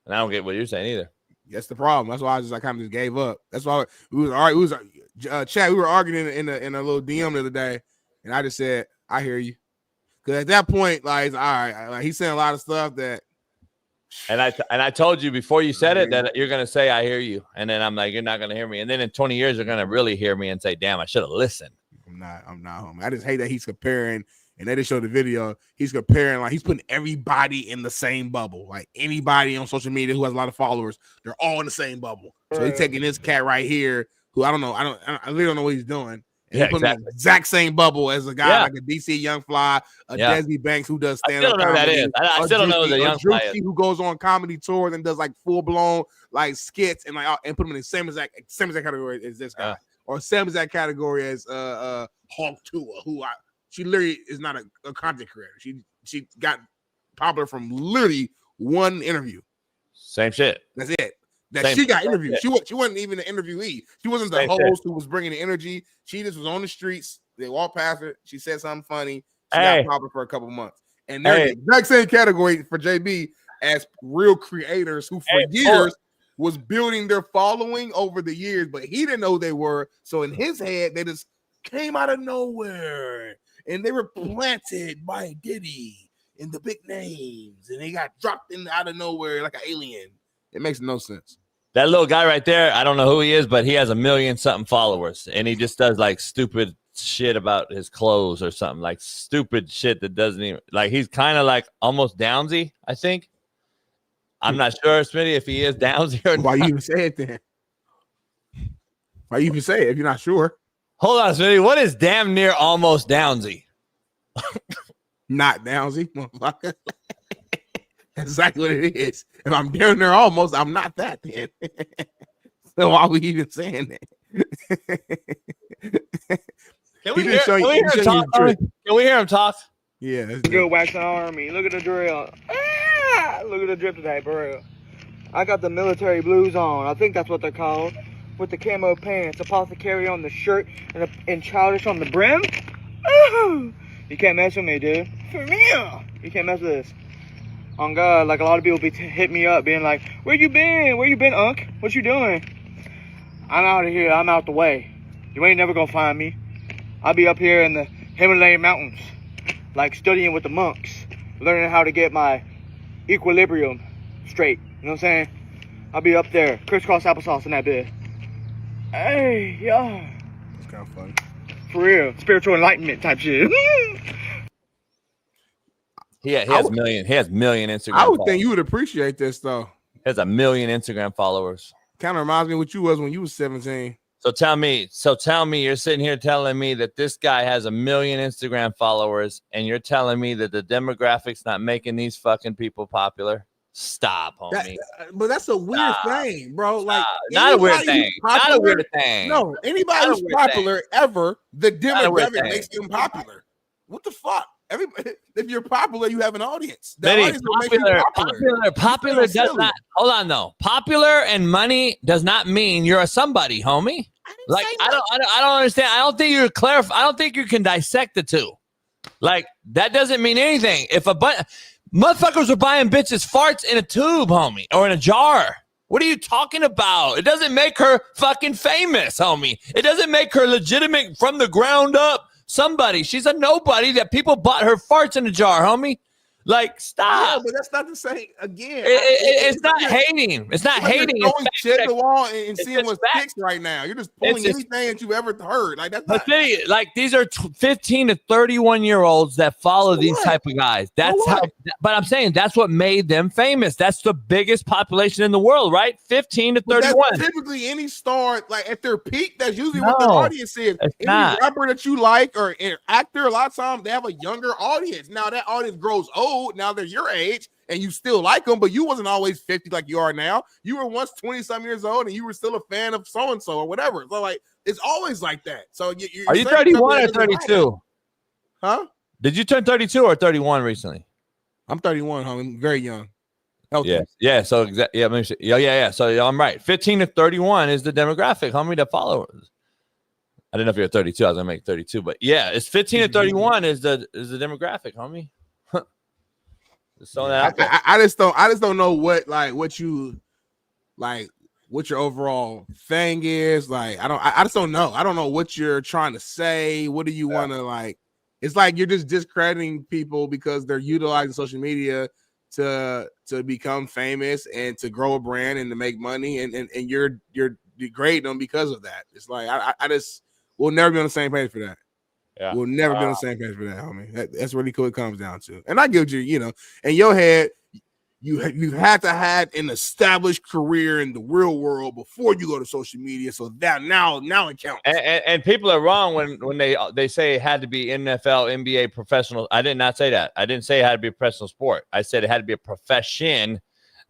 And I don't get what you're saying either. That's the problem. That's why I kind of just gave up. That's why we was chat. We were arguing in a little DM the other day, and I just said, "I hear you," because at that point, like, all right, like, he's saying a lot of stuff that. And I told you before you said it that you're gonna say, "I hear you," and then I'm like, "You're not gonna hear me," and then in 20 years you're gonna really hear me and say, "Damn, I should have listened." I'm not, homie. I just hate that he's comparing. And they just showed the video. He's comparing, like, he's putting everybody in the same bubble. Like, anybody on social media who has a lot of followers, they're all in the same bubble. So he's taking this cat right here, who I don't know. I really don't know what he's doing. And he's putting him in the exact same bubble as a guy like a DC Young Fly, a Desi Banks who does stand up. I still don't know who that is. I still don't know who the Young Fly is. Who goes on comedy tours and does like full blown like skits and put him in the same exact category as this guy, or same exact category as Hawk Tua, who she literally is not a content creator. She got popular from literally one interview. Same shit. That's it. She got interviewed. She wasn't even an interviewee. She wasn't the host who was bringing the energy. She just was on the streets. They walked past her. She said something funny. She got popular for a couple months. And they're the exact same category for JB as real creators who for years was building their following over the years, but he didn't know who they were. So in his head, they just came out of nowhere. And they were planted by Diddy in the big names, and they got dropped in out of nowhere like an alien. It makes no sense. That little guy right there, I don't know who he is, but he has 1 million something followers, and he just does like stupid shit about his clothes or something, like stupid shit that doesn't even like. He's kind of like almost Downsy, I think. I'm not sure, Smitty, if he is Downsy or not. Why you even say it then? Why you even say it if you're not sure? Hold on, Smitty. What is damn near almost Downsy? Not Downsy, motherfucker. That's exactly what it is. If I'm damn near almost, I'm not that then. So why are we even saying that? Can we hear him talk? Can we hear him talk? Yeah. Good waxing army. Look at the drill. Look at the drip today, bro. I got the military blues on. I think that's what they're called. With the camo pants, apothecary on the shirt, and childish on the brim. You can't mess with me, dude. For real. You can't mess with this. On God, like a lot of people hit me up being like, where you been? Where you been, Unc? What you doing? I'm out of here. I'm out the way. You ain't never gonna find me. I'll be up here in the Himalayan mountains, like studying with the monks, learning how to get my equilibrium straight. You know what I'm saying? I'll be up there, crisscross applesauce in that bit. Hey, yeah. It's kind of funny. For real. Spiritual enlightenment type shit. He has million Instagram I would followers. think you would appreciate this, though. He has 1 million Instagram followers. Kind of reminds me of what you was when you was 17. So tell me, you're sitting here telling me that this guy has 1 million Instagram followers, and you're telling me that the demographics not making these fucking people popular? Stop, homie. But that's a weird thing, bro. Like, not a weird thing. Not a weird thing. No, anybody who's popular ever, the demographic makes them popular. What the fuck? Everybody, if you're popular, you have an audience. Popular does not. Hold on, though. Popular and money does not mean you're a somebody, homie. Like I don't understand. I don't think you're I don't think you can dissect the two. Like that doesn't mean anything. If motherfuckers were buying bitches farts in a tube, homie, or in a jar. What are you talking about? It doesn't make her fucking famous, homie. It doesn't make her legitimate from the ground up. Somebody. She's a nobody that people bought her farts in a jar, homie. Like, stop. Yeah, but that's not the same. Again, It's not hating. It's not hating. You're throwing shit at the wall and It's seeing just what's fact. fixed right now. You're just pulling anything that you've ever heard. Like that's But not. like these are 15 to 31-year-olds that follow these type of guys. That's how. But I'm saying that's what made them famous. That's the biggest population in the world, right? 15 to 31. That's typically any star, like at their peak, that's usually what their audience is. It's Any not. rapper that you like or an actor, a lot of times they have a younger audience. Now that audience grows old. Now they're your age and you still like them, but you wasn't always 50 like you are now. You were once 20-some years old and you were still a fan of so-and-so or whatever. So like, it's always like that. So Are you 31 or 32? Huh? Did you turn 32 or 31 recently? I'm 31, homie. I'm very young. Yeah, yeah. So yeah. So I'm right. 15 to 31 is the demographic, homie, that followers. I didn't know if you're 32. I was gonna make 32, but yeah, it's 15 to 31 is the demographic, homie. So I just don't know what your overall thing is. Like I just don't know. I don't know what you're trying to say. What do you want to like? It's like you're just discrediting people because they're utilizing social media to become famous and to grow a brand and to make money, and you're degrading them because of that. It's like we'll never be on the same page for that. Yeah. We'll never be on the same page for that, homie. That's really cool. It comes down to, and I give you, in your head, you had to have an established career in the real world before you go to social media. So that now it counts. And people are wrong when they say it had to be NFL, NBA, professional. I did not say that. I didn't say it had to be a professional sport. I said it had to be a profession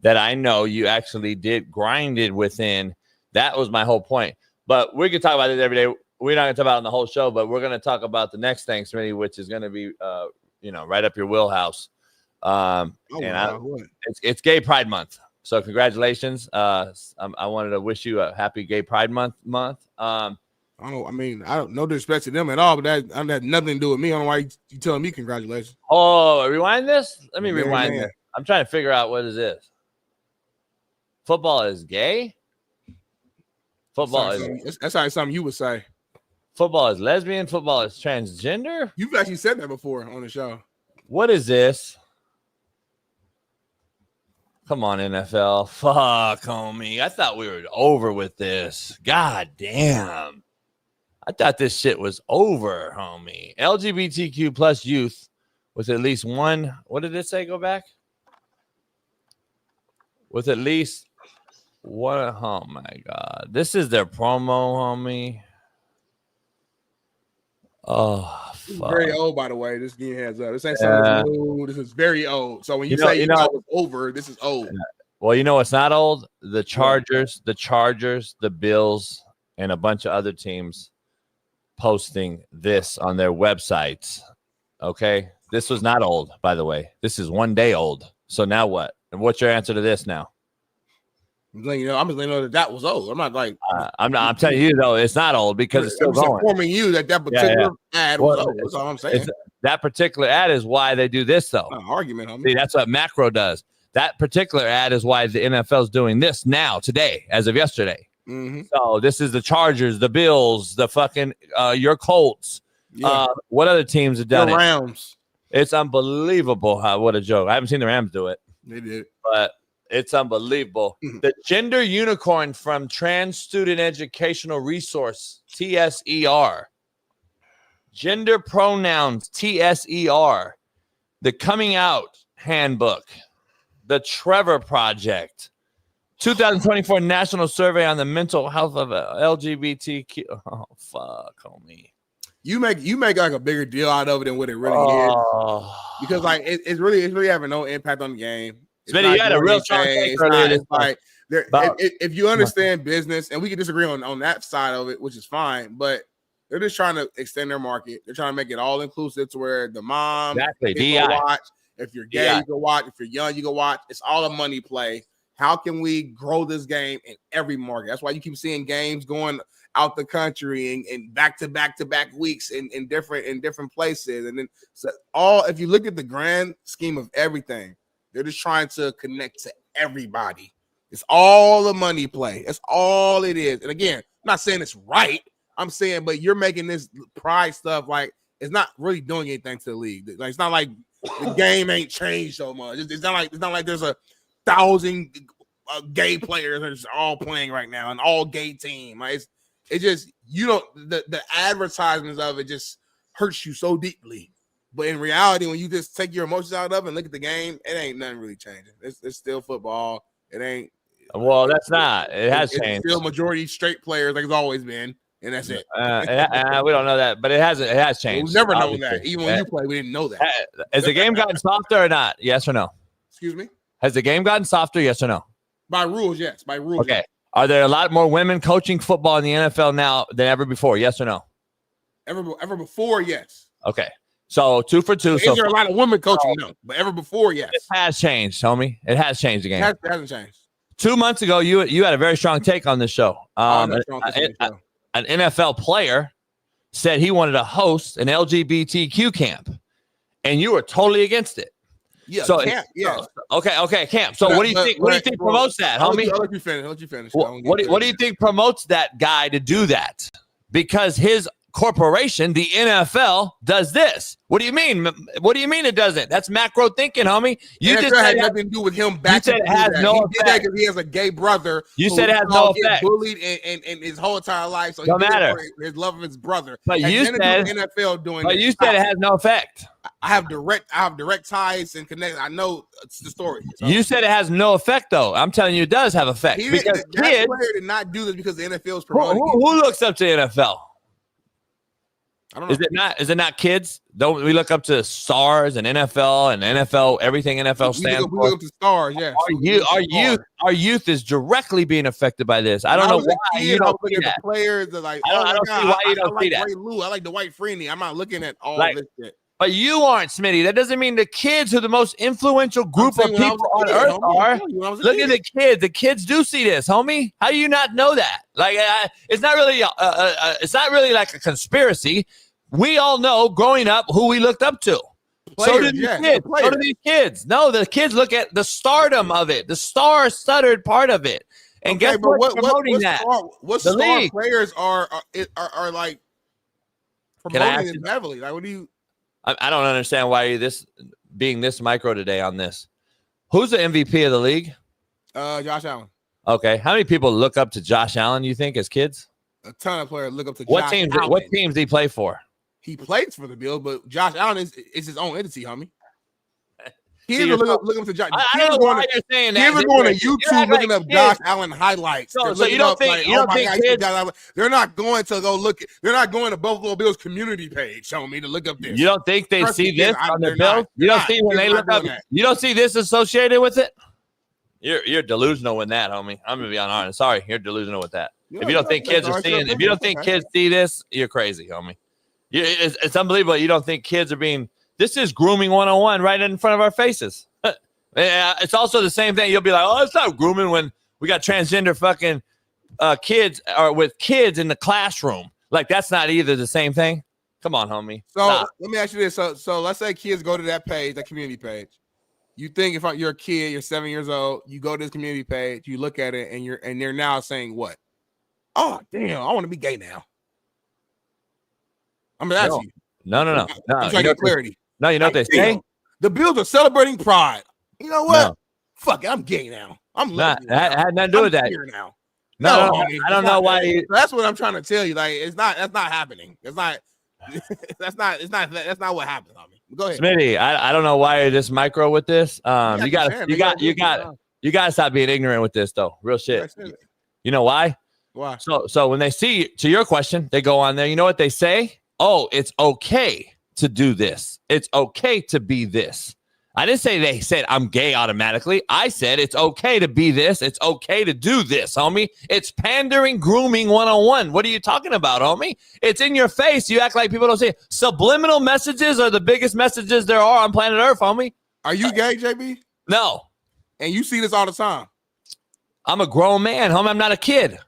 that I know you actually did grinded within. That was my whole point. But we could talk about it every day. We're not going to talk about it on the whole show, but we're going to talk about the next thing, Smitty, which is going to be, right up your wheelhouse. It's Gay Pride Month, so congratulations. I wanted to wish you a happy Gay Pride Month. I don't no disrespect to them at all, but that had nothing to do with me. I don't know why you telling me congratulations. Oh, rewind this. Let me rewind this. I'm trying to figure out what is this. Football is gay. Football That's not something you would say. Football is lesbian. Football is transgender. You've actually said that before on the show. What is this? Come on, NFL. Fuck, homie. I thought we were over with this. God damn. I thought this shit was over, homie. LGBTQ plus youth with at least one. What did it say? Go back. With at least one. Oh, my God. This is their promo, homie. Oh, this is very old, by the way. This game heads up. This ain't something new. This is very old. So when you say it was over, this is old. Well, you know what's not old? The Chargers, the Bills, and a bunch of other teams posting this on their websites. Okay, this was not old, by the way. This is 1 day old. So now what? And what's your answer to this now? I'm just letting you know that was old. I'm not like I'm telling you though, it's not old because it's still going. Informing you that particular ad was old. That's all I'm saying. That particular ad is why they do this though. Argument, homie. See, that's what macro does. That particular ad is why the NFL is doing this now, today, as of yesterday. Mm-hmm. So this is the Chargers, the Bills, the fucking your Colts. Yeah. What other teams have done the Rams. It's unbelievable what a joke. I haven't seen the Rams do it. They did. But it's unbelievable. The gender unicorn from Trans Student Educational Resource, TSER. Gender pronouns, TSER. The Coming Out Handbook. The Trevor Project. 2024 National Survey on the Mental Health of LGBTQ. Oh, fuck, homie. You make like a bigger deal out of it than what it really is. Because like it's really having no impact on the game. Smitty, you had a real strong take earlier. It's like if you understand business, and we can disagree on that side of it, which is fine, but they're just trying to extend their market. They're trying to make it all inclusive to where the mom can watch. If you're gay, you can watch. If you're young, you can watch. It's all a money play. How can we grow this game in every market? That's why you keep seeing games going out the country and back to back weeks in different places. And then if you look at the grand scheme of everything, they're just trying to connect to everybody. It's all a money play. That's all it is. And again, I'm not saying it's right. I'm saying, but you're making this pride stuff like it's not really doing anything to the league. Like it's not like the game ain't changed so much. It's not like there's 1,000 gay players that's all playing right now, an all gay team. Like it just the advertisements of it just hurts you so deeply. But in reality, when you just take your emotions out of it and look at the game, it ain't nothing really changing. It's still football. It ain't. Well, that's not. It has it's changed. Still majority straight players like it's always been, and that's it. We don't know that, but it has changed. We've never known that. Even when you play, we didn't know that. Has the game gotten softer or not? Yes or no? Excuse me? Has the game gotten softer? Yes or no? By rules, yes. By rules. Okay. Are there a lot more women coaching football in the NFL now than ever before? Yes or no? Ever before, yes. Okay. So 2 for 2. Is there a lot of women coaching? No. But ever before, yes. It has changed, homie. It has changed the game. It hasn't changed. 2 months ago, you had a very strong take on this show. An NFL player said he wanted to host an LGBTQ camp, and you were totally against it. Yeah, so camp, yeah. Okay, camp. So what do you think? What do you think promotes that, homie? I'll let you finish. What do you think promotes that guy to do that? Because his corporation, the NFL, does this. What do you mean? What do you mean it doesn't? That's macro thinking, homie. You just had nothing to do with him back. You said it has no effect. He did that because he has a gay brother. You said it has no effect. Bullied and his whole entire life. So don't matter. His love of his brother. But you said NFL doing. But you said it has no effect. I have direct ties and connect. I know it's the story. So. You said it has no effect, though. I'm telling you, it does have effect. Because that player did not do this because the NFL is promoting. Who looks up to the NFL? I don't know. Is it not kids? Don't we look up to stars and NFL, everything NFL stands for? We look up to stars, yeah. Our youth is directly being affected by this. I don't know why you don't see that. The players are like, I don't see why you don't see that. I like Dwight Freeney. I'm not looking at all this shit. But you aren't, Smitty. That doesn't mean the kids, who are the most influential group of people on earth, are. Look at the kids. The kids do see this, homie. How do you not know that? Like, it's not really. It's not really like a conspiracy. We all know growing up who we looked up to. So do these kids. So do these kids. No, the kids look at the stardom of it, the star-studded part of it. And guess what's promoting that? What the star league. Players are like promoting it heavily? Like, what do you? I don't understand why you're being this micro today on this. Who's the MVP of the league? Josh Allen. Okay. How many people look up to Josh Allen, you think, as kids? A ton of players look up to Josh Allen. What teams do he play for? He plays for the Bills, but Josh Allen is his own entity, homie. Kids are looking up to Josh. I don't know why you're saying that. Kids are going to YouTube looking up Josh Allen highlights. So you don't think kids? They're not going to go look. They're not going to Buffalo Bills community page showing me to look up this. You don't think they see this on their Bills? You don't see when they look up. You don't see this associated with it. You're delusional with that, homie. I'm gonna be honest. Sorry, you're delusional with that. If you don't think kids are seeing, if you don't think kids see this, you're crazy, homie. It's unbelievable. You don't think kids are being. This is grooming 101 right in front of our faces. It's also the same thing. You'll be like, oh, it's not grooming when we got transgender fucking kids or with kids in the classroom. Like, that's not either the same thing. Come on, homie. So let me ask you this. So let's say kids go to that page, that community page. You think if you're a kid, you're 7 years old, you go to this community page, you look at it, and they're now saying what? Oh, damn, I want to be gay now. I'm gonna ask you. No. I'm trying to get clarity. No, you know what they say? The Bills are celebrating pride. You know what? No. Fuck it, I'm gay now. I'm that had nothing to do with that. Now. No, I don't know why. That's what I'm trying to tell you. Like, that's not happening. It's not. That's not what happens. I mean, go ahead, Smitty. I don't know why you're this micro with this. You gotta stop being ignorant with this though. Real shit. You know why? Why? So when they see, to your question, they go on there. You know what they say? Oh, it's okay to do this. It's okay to be this. I didn't say they said I'm gay automatically. I said it's okay to be this. It's okay to do this, homie. It's pandering, grooming 101. What are you talking about, homie? It's in your face. You act like people don't see it. Subliminal messages are the biggest messages there are on planet Earth, homie. Are you gay, JB? No. And you see this all the time? I'm a grown man, homie. I'm not a kid.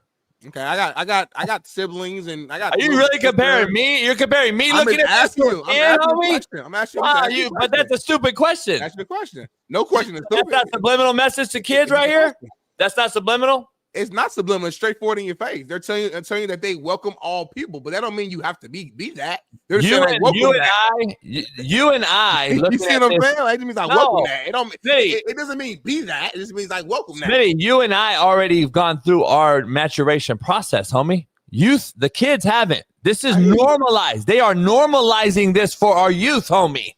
Okay, I got siblings, and I got. Are you really comparing me? You're comparing me looking at you. I'm asking you. But that's a stupid question. That's the question. No question is stupid. That's not subliminal message to kids right here. That's not subliminal. It's not subliminal. It's straightforward in your face. They're telling you that they welcome all people, but that don't mean you have to be that. They're You saying, like, and I. You see what I'm saying? Like, it means like welcome that. It doesn't mean be that. It just means like welcome that. Smitty, you and I already have gone through our maturation process, homie. Youth, the kids haven't. This is normalized. They are normalizing this for our youth, homie.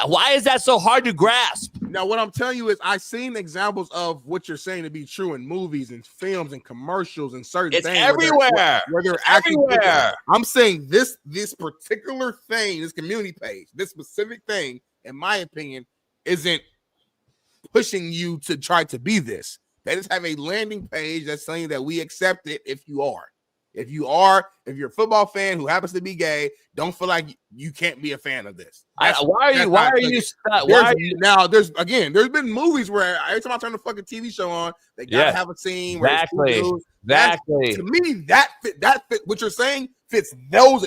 Why is that so hard to grasp? Now, what I'm telling you is I've seen examples of what you're saying to be true in movies and films and commercials and certain It's things. everywhere. Where they're everywhere. I'm saying this particular thing, this community page, this specific thing, in my opinion, isn't pushing you to try to be this. They just have a landing page that's saying that we accept it if you are. If you're a football fan who happens to be gay, don't feel like you can't be a fan of this. Why are you? Now, there's been movies where every time I turn the fucking TV show on, they gotta have a scene. Exactly. To me, that fit what you're saying fits those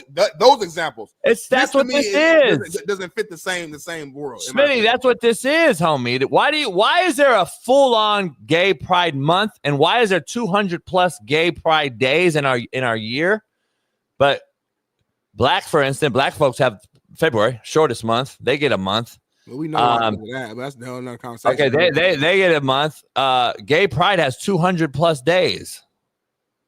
examples. That's what this is. It doesn't fit the same world. Smitty, that's what this is, homie. Why is there a full-on gay pride month, and why is there 200+ gay pride days in our year? But black folks have February, shortest month. They get a month. Well, we know that, but that's another conversation. Okay, they get a month. Gay pride has 200+ days.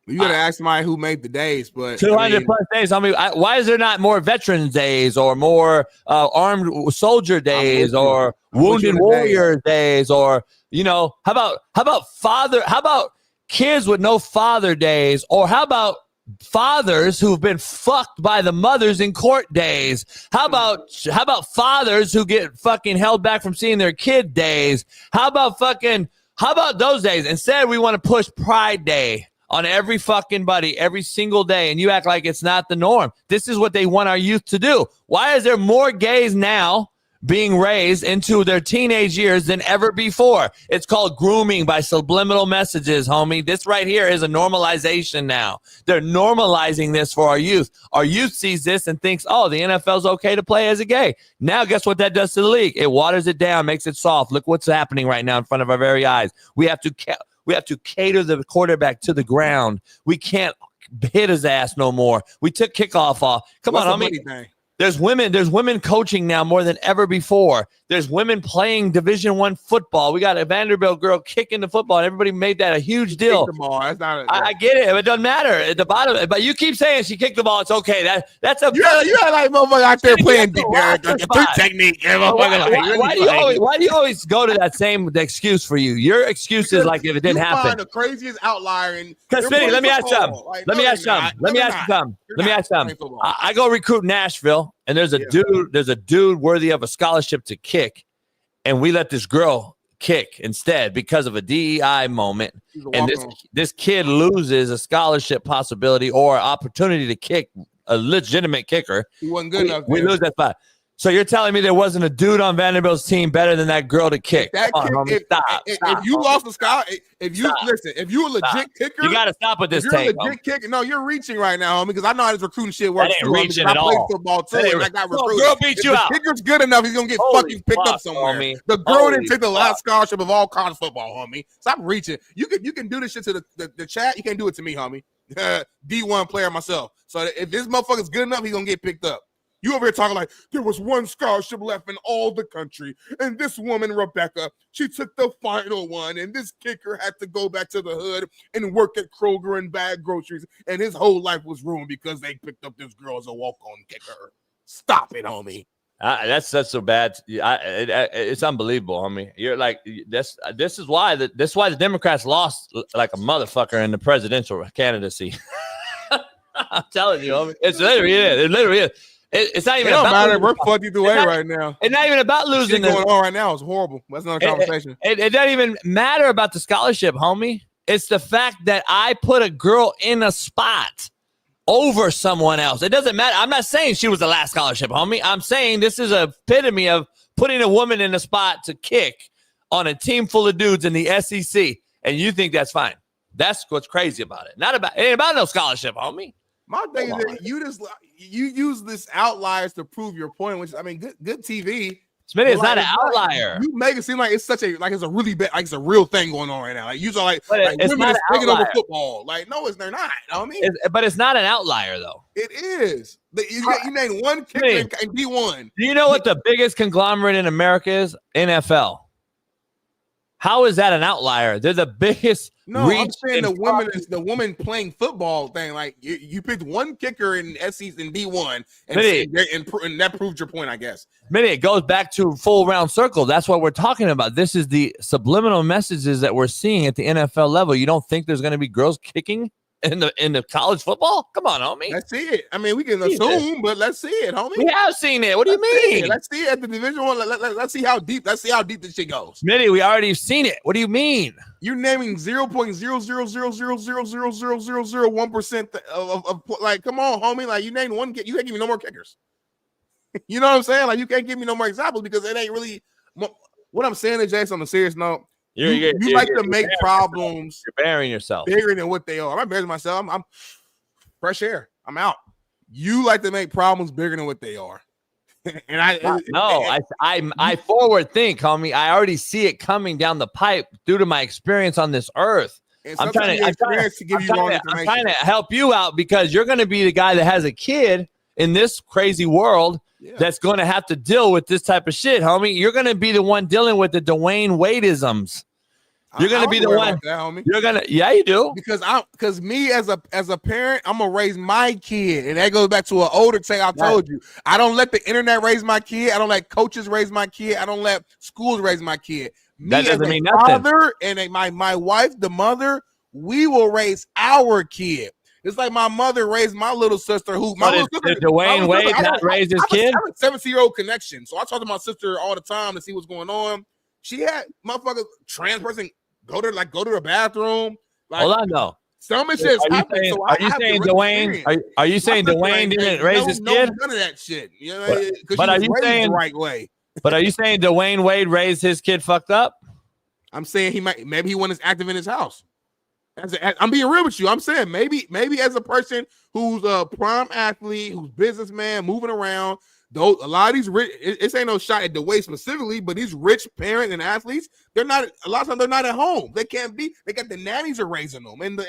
You gotta ask somebody who made the days, but 200+ days. I mean, why is there not more Veterans Days or more Armed Soldier Days or Wounded Warrior Days? Or how about kids with no father days? Or how about fathers who've been fucked by the mothers in court days? How about fathers who get fucking held back from seeing their kid days? How about those days? Instead, we want to push Pride Day on every fucking buddy, every single day, and you act like it's not the norm. This is what they want our youth to do. Why is there more gays now being raised into their teenage years than ever before? It's called grooming by subliminal messages, homie. This right here is a normalization now. They're normalizing this for our youth. Our youth sees this and thinks, oh, the NFL's okay to play as a gay. Now, guess what that does to the league? It waters it down, makes it soft. Look what's happening right now in front of our very eyes. We have to cater the quarterback to the ground. We can't hit his ass no more. We took kickoff off. Come on, homie. There's women coaching now more than ever before. There's women playing Division I football. We got a Vanderbilt girl kicking the football, and everybody made that a huge deal. I get it. It doesn't matter at the bottom. But you keep saying she kicked the ball. It's okay. That's a you had like motherfucker out there playing the technique. Why do you always go to that same excuse for you? Your excuse is like if it didn't happen. Find the craziest outlier. Because Smitty, let me ask you something. I go recruit Nashville. And there's a dude worthy of a scholarship to kick, and we let this girl kick instead because of a DEI moment. And this kid loses a scholarship possibility or opportunity to kick a legitimate kicker. He wasn't good enough. We lose that spot. So you're telling me there wasn't a dude on Vanderbilt's team better than that girl to kick? If you lost a scholarship, if you a legit kicker, you got to stop with this. If you're a legit kicker, no, you're reaching right now, homie. Because I know how this recruiting shit works. That ain't reaching at all. I played football too, and I got recruited. Girl beat you out. If the kicker's good enough, he's gonna get fucking picked up somewhere. Homie. The girl didn't take the last scholarship of all college football, homie. Stop reaching. You can do this shit to the chat. You can't do it to me, homie. D1 player myself. So if this motherfucker's good enough, he's gonna get picked up. You over here talking like there was one scholarship left in all the country, and this woman, Rebecca, she took the final one, and this kicker had to go back to the hood and work at Kroger and bag groceries, and his whole life was ruined because they picked up this girl as a walk-on kicker. Stop it, homie. That's so bad. It's unbelievable, homie. You're like this is why the Democrats lost like a motherfucker in the presidential candidacy. I'm telling you, homie. It's literally it. It literally is. It's not even about matter. We're fucked either way right now. It's not even about losing. What's going on right now is horrible. That's another conversation. It doesn't even matter about the scholarship, homie. It's the fact that I put a girl in a spot over someone else. It doesn't matter. I'm not saying she was the last scholarship, homie. I'm saying this is an epitome of putting a woman in a spot to kick on a team full of dudes in the SEC, and you think that's fine. That's what's crazy about it. It ain't about no scholarship, homie. My thing is that you use this outliers to prove your point, which I mean, good TV. Smitty, it's not an outlier. You make it seem like it's such a it's a really bad, like it's a real thing going on right now. Like you saw like it's women not is taking over football. Like no, they're not. You know what I mean? But it's not an outlier though. It is. You named one kicker in D1. Do you know what the biggest conglomerate in America is? NFL. How is that an outlier? They're the biggest. No, I'm saying the woman playing football thing. Like you picked one kicker in SEC in D1, and that proved your point, I guess. It goes back to full round circle. That's what we're talking about. This is the subliminal messages that we're seeing at the NFL level. You don't think there's going to be girls kicking in the college football? Come on, homie. Let's see it. I mean, we can assume, but let's see it, homie. We have seen it. What do you mean? Let's see it at the Division I. Let's see how deep. Let's see how deep this shit goes. Smitty, we already seen it. What do you mean? You're naming 0.000000001% of like. Come on, homie. Like you named one. You can't give me no more kickers. You know what I'm saying? Like you can't give me no more examples because it ain't really. What I'm saying is, Jason, on a serious note. You like to make problems. You're burying yourself bigger than what they are. I'm not burying myself. I'm fresh air. I'm out. You like to make problems bigger than what they are. And I forward think, homie. I already see it coming down the pipe due to my experience on this earth. I'm trying to help you out because you're going to be the guy that has a kid in this crazy world that's going to have to deal with this type of shit, homie. You're going to be the one dealing with the Dwayne Wade-isms. You're going to be the one. You're going to, yeah, you do. Because me as a parent, I'm going to raise my kid. And that goes back to an older thing I told you. I don't let the internet raise my kid. I don't let coaches raise my kid. I don't let schools raise my kid. That doesn't mean nothing. Father and my wife, the mother, we will raise our kid. It's like my mother raised my little sister. Did Dwayne Wade not raise his kid? I have a 17-year-old connection. So I talk to my sister all the time to see what's going on. She had motherfuckers, trans person, go to the bathroom. Like, hold on, though. Some of shit's happening. Are you saying Dwayne? Are you saying Dwayne didn't raise his kid? None of that shit. You know, but are you saying the right way? But are you saying Dwayne Wade raised his kid fucked up? I'm saying maybe he wasn't active in his house. I'm being real with you. I'm saying maybe as a person who's a prime athlete, who's businessman, moving around, a lot of these rich, it ain't no shot at the way specifically, but these rich parents and athletes, a lot of times they're not at home. They can't be. They got the nannies are raising them, and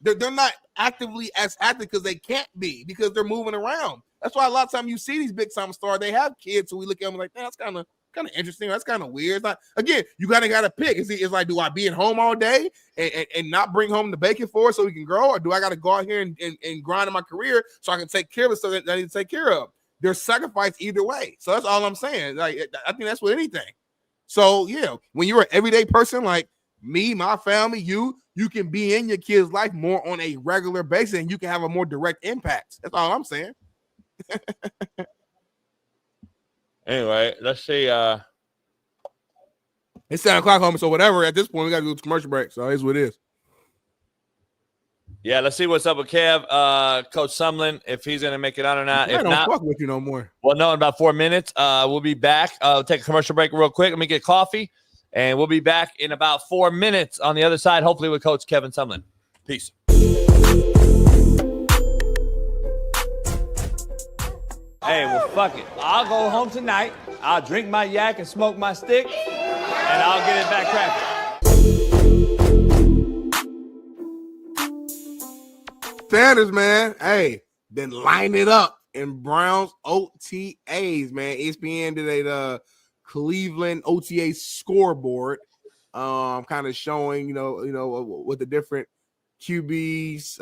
they're not actively as active because they can't be because they're moving around. That's why a lot of times you see these big time stars, they have kids, so we look at them like that's kind of interesting. That's kind of weird. It's like, again, you gotta pick. It's like, do I be at home all day and not bring home the bacon for it so we can grow, or do I gotta go out here and grind in my career so I can take care of it so that I need to take care of? There's sacrifice either way. So that's all I'm saying. Like I think that's with anything. So yeah, when you're an everyday person like me, my family, you can be in your kid's life more on a regular basis and you can have a more direct impact. That's all I'm saying. Anyway, let's see. It's 7 o'clock, homie. So whatever. At this point, we got to do a commercial break. So it's what it is. Yeah, let's see what's up with Kev, Coach Sumlin, if he's going to make it on or not. I don't fuck with you no more. Well, no, in about 4 minutes. We'll be back. We'll take a commercial break real quick. Let me get coffee, and we'll be back in about 4 minutes on the other side, hopefully with Coach Kevin Sumlin. Peace. Hey, well, fuck it. I'll go home tonight. I'll drink my yak and smoke my stick, and I'll get it back cracking. Sanders, man. Hey, then line it up in Browns OTAs, man. ESPN did a Cleveland OTA scoreboard, kind of showing, you know what the different QBs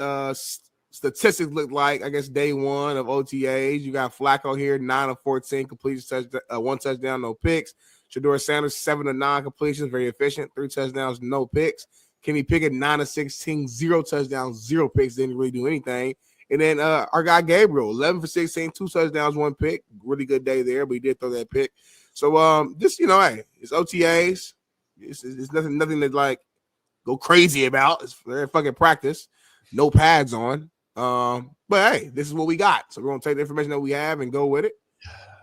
statistics look like. I guess day one of OTAs. You got Flacco here, 9 of 14 completions, 1 touchdown, no picks. Shadour Sanders, 7 of 9 completions, very efficient, 3 touchdowns, no picks. Kenny Pickett, 9 of 16, 0 touchdowns, 0 picks, didn't really do anything. And then our guy Gabriel, 11 for 16, 2 touchdowns, 1 pick. Really good day there, but he did throw that pick. So just, hey, it's OTAs. It's nothing to like go crazy about. It's their fucking practice. No pads on. But hey, this is what we got. So we're gonna take the information that we have and go with it.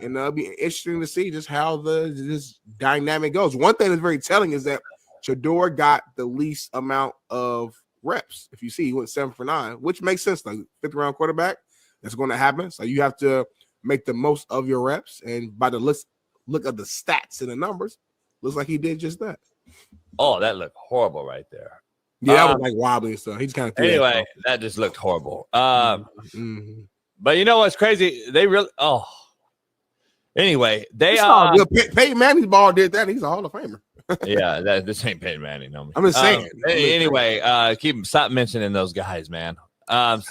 And it'll be interesting to see just how this dynamic goes. One thing that's very telling is that Shadour got the least amount of reps. If you see, he went 7 for 9, which makes sense. Like 5th round quarterback, that's going to happen. So you have to make the most of your reps. And by the look at the stats and the numbers, looks like he did just that. Oh, that looked horrible right there. Yeah, that was like wobbly and stuff. He just kind of anyway. That just looked horrible. But you know what's crazy? They really. Oh. Anyway, they Peyton Manning's ball did that. He's a Hall of Famer. Yeah, this ain't Peyton Manning. No, I'm just saying. Anyway, stop mentioning those guys, man. No,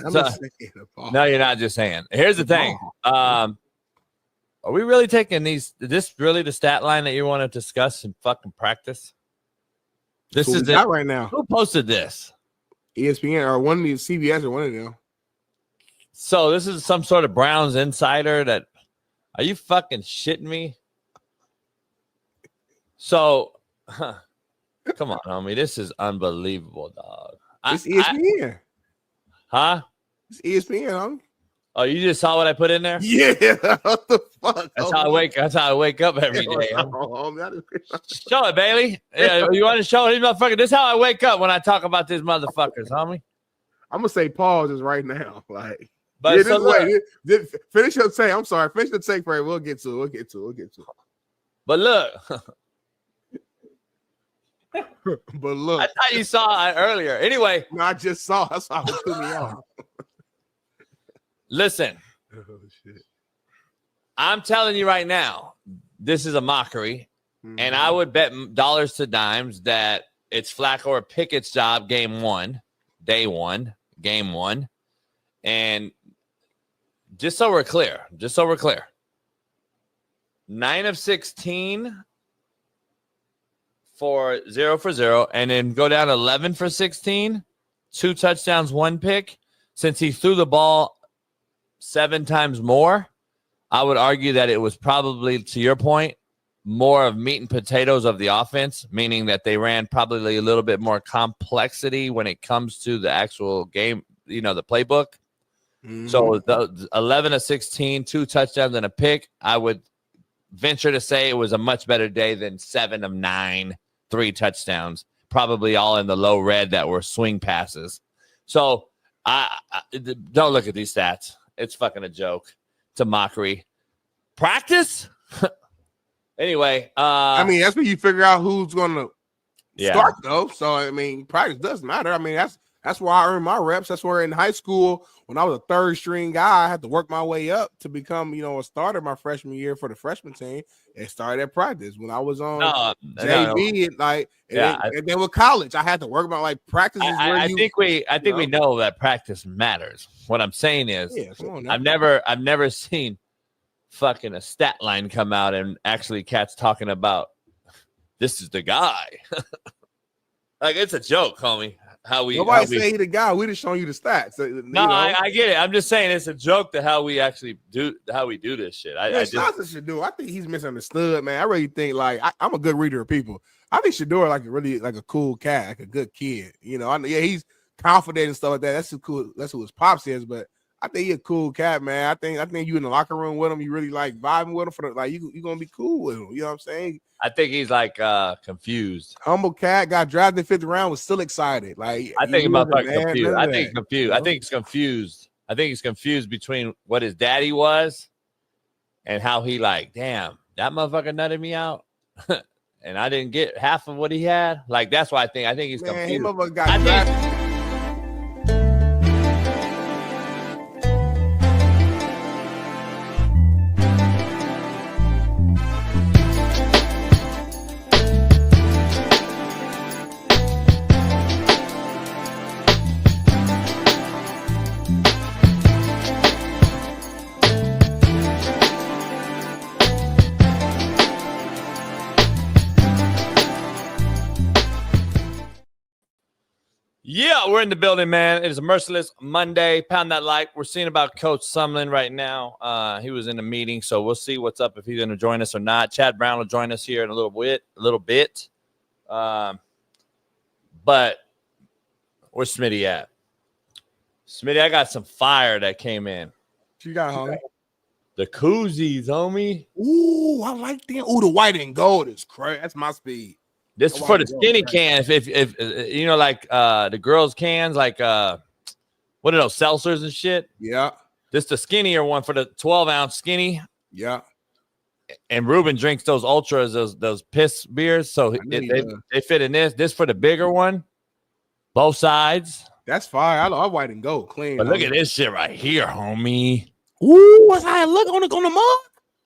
you're not just saying. Here's the thing. Are we really taking these? Is this really the stat line that you want to discuss in fucking practice? This is it right now. Who posted this? ESPN or one of these CBS or one of them. So this is some sort of Browns insider that. Are you fucking shitting me? So, come on, homie. This is unbelievable, dog. It's ESPN. It's ESPN, homie. Oh, you just saw what I put in there? Yeah. What the fuck? That's how I wake up every day. Show it, Bailey. Yeah, you want to show these motherfuckers? This is how I wake up when I talk about these motherfuckers, homie. I'm gonna say pause just right now. Like, but yeah, finish your take. I'm sorry. Finish the take, Fred. We'll get to it. But look. But look. I thought you saw it earlier. Anyway. No, I just saw. That's how it threw me off. Listen. Oh, shit. I'm telling you right now, this is a mockery. Mm-hmm. And I would bet dollars to dimes that it's Flacco or Pickett's job day one. And just so we're clear, 9 of 16 for 0, and then go down 11 for 16, 2 touchdowns, 1 pick. Since he threw the ball 7 times more, I would argue that it was probably, to your point, more of meat and potatoes of the offense, meaning that they ran probably a little bit more complexity when it comes to the actual game, the playbook. Mm-hmm. So the 11 of 16, 2 touchdowns and a pick, I would venture to say it was a much better day than 7 of 9, 3 touchdowns, probably all in the low red that were swing passes. So I don't look at these stats. It's fucking a joke. It's a mockery. Practice? Anyway. I mean, that's when you figure out who's going to start, though. So, I mean, practice does matter. I mean, that's where I earned my reps. That's where in high school, when I was a third string guy, I had to work my way up to become, a starter my freshman year for the freshman team. It started at practice. When I was on JV, and then with college, I had to work my practice. I think we know that practice matters. What I'm saying is, I've never seen fucking a stat line come out and actually cats talking about this is the guy. It's a joke, homie. Nobody say he the guy. We just showing you the stats. I get it. I'm just saying it's a joke to how we actually do this shit. Johnson should do. I think he's misunderstood, man. I really think I'm a good reader of people. I think Shadour a cool cat, a good kid. He's confident and stuff like that. That's cool. That's what his pop says. But I think he's a cool cat, man. I think you in the locker room with him. You really vibing with him you gonna be cool with him. You know what I'm saying? I think he's confused. Humble cat, got drafted 5th round, was still excited. I think about confused. I think confused. I think he's confused. I think he's confused between what his daddy was and how he damn, that motherfucker nutted me out. And I didn't get half of what he had. That's why I think he's confused. Yeah, we're in the building, man. It is a Merciless Monday. Pound that like. We're seeing about Coach Sumlin right now. He was in a meeting, so we'll see what's up if he's going to join us or not. Chad Brown will join us here in a little bit. But where's Smitty at? Smitty, I got some fire that came in. What you got, homie? The koozies, homie. Ooh, I like them. Ooh, the white and gold is crazy. That's my speed. This is for the skinny cans. If the girls' cans, what are those, seltzers and shit? Yeah. This the skinnier one for the 12-ounce skinny. Yeah. And Ruben drinks those ultras, those piss beers. So they fit in this. This for the bigger one. Both sides. That's fire. I white and gold clean. But look at this shit right here, homie. Ooh, what's how it look on the mug?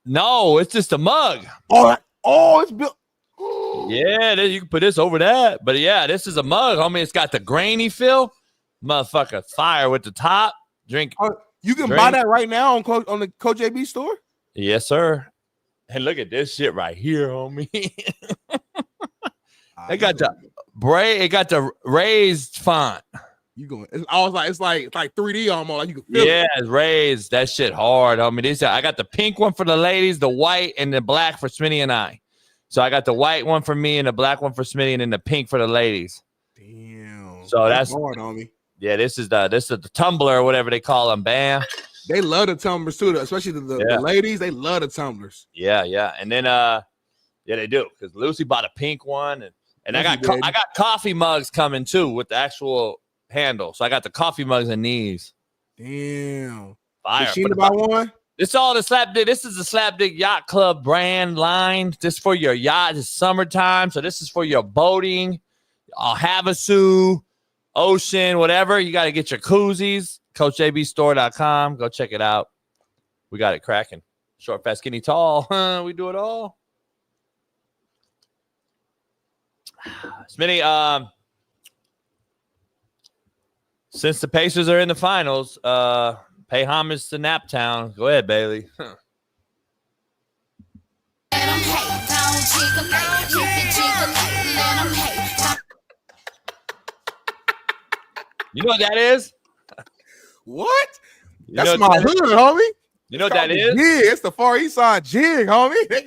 No, it's just a mug. Oh, it's built. Yeah, you can put this over that. But yeah, this is a mug, homie. It's got the grainy feel. Motherfucker, fire with the top. Drink. You can buy that right now on the Coach JB store? Yes, sir. And look at this shit right here, homie. It got the raised font. You going? It's like 3D almost. Like you can feel it. It's raised. That shit hard, homie. I got the pink one for the ladies, the white, and the black for Smitty and I. So I got the white one for me and the black one for Smitty, and then the pink for the ladies. Damn. So that's hard, homie. Yeah, this is the tumbler or whatever they call them. Bam. They love the tumblers too, especially the ladies. They love the tumblers. Yeah. And then they do, because Lucy bought a pink one, and I got coffee mugs coming too with the actual handle. So I got the coffee mugs and these. Damn. Fire. Did she buy one? This all the Slapdick. This is the Slapdick Yacht Club brand line. This for your yacht. It's summertime, so this is for your boating, Havasu, ocean, whatever. You got to get your koozies. CoachJBStore.com. Go check it out. We got it cracking. Short, fast, skinny, tall. We do it all. Smitty, since the Pacers are in the finals, pay homage to Naptown. Go ahead, Bailey. You know what that is? What? That's my hood, homie. You know what that is? Yeah, it's the Far East Side jig, homie. They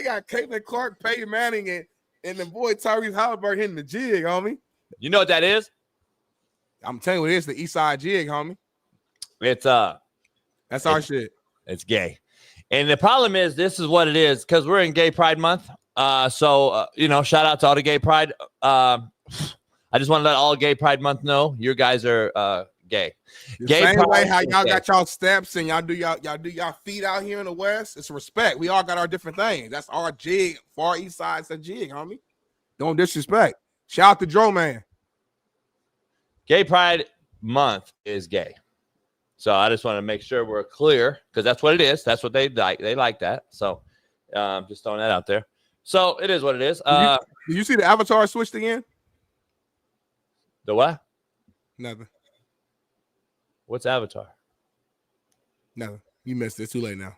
got Caitlin Clark, Peyton Manning, and the boy Tyrese Halliburton hitting the jig, homie. You know what that is? I'm telling you what it is, the East Side jig, homie. It's that's our shit. It's gay. And the problem is, this is what it is, because we're in Gay Pride Month. So shout out to all the Gay Pride. I just want to let all Gay Pride Month know you guys are gay. Gay same Pride way how y'all gay. got y'all steps and y'all do y'all feet out here in the West. It's respect. We all got our different things. That's our jig. Far East Side's a jig, homie. Don't disrespect. Shout out to Dro Man. Gay Pride Month is gay. So I just want to make sure we're clear, because that's what it is. That's what they like. They like that. So just throwing that out there. So it is what it is. Did you see the avatar switched again? The what? Nothing. What's Avatar? Nothing. You missed it. It's too late now.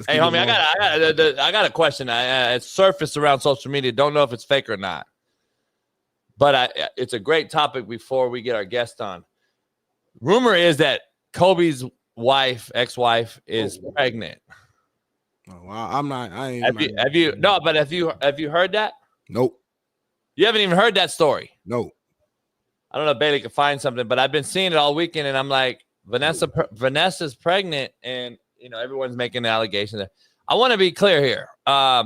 Hey, homie, I got a question. It's surfaced around social media. Don't know if it's fake or not. But it's a great topic before we get our guest on. Rumor is that Kobe's ex-wife, is pregnant. Oh, well, I'm not. I ain't. Have you heard that? Nope. You haven't even heard that story? No. I don't know if Bailey can find something, but I've been seeing it all weekend, and I'm like, Vanessa's pregnant, and everyone's making allegations. I want to be clear here. I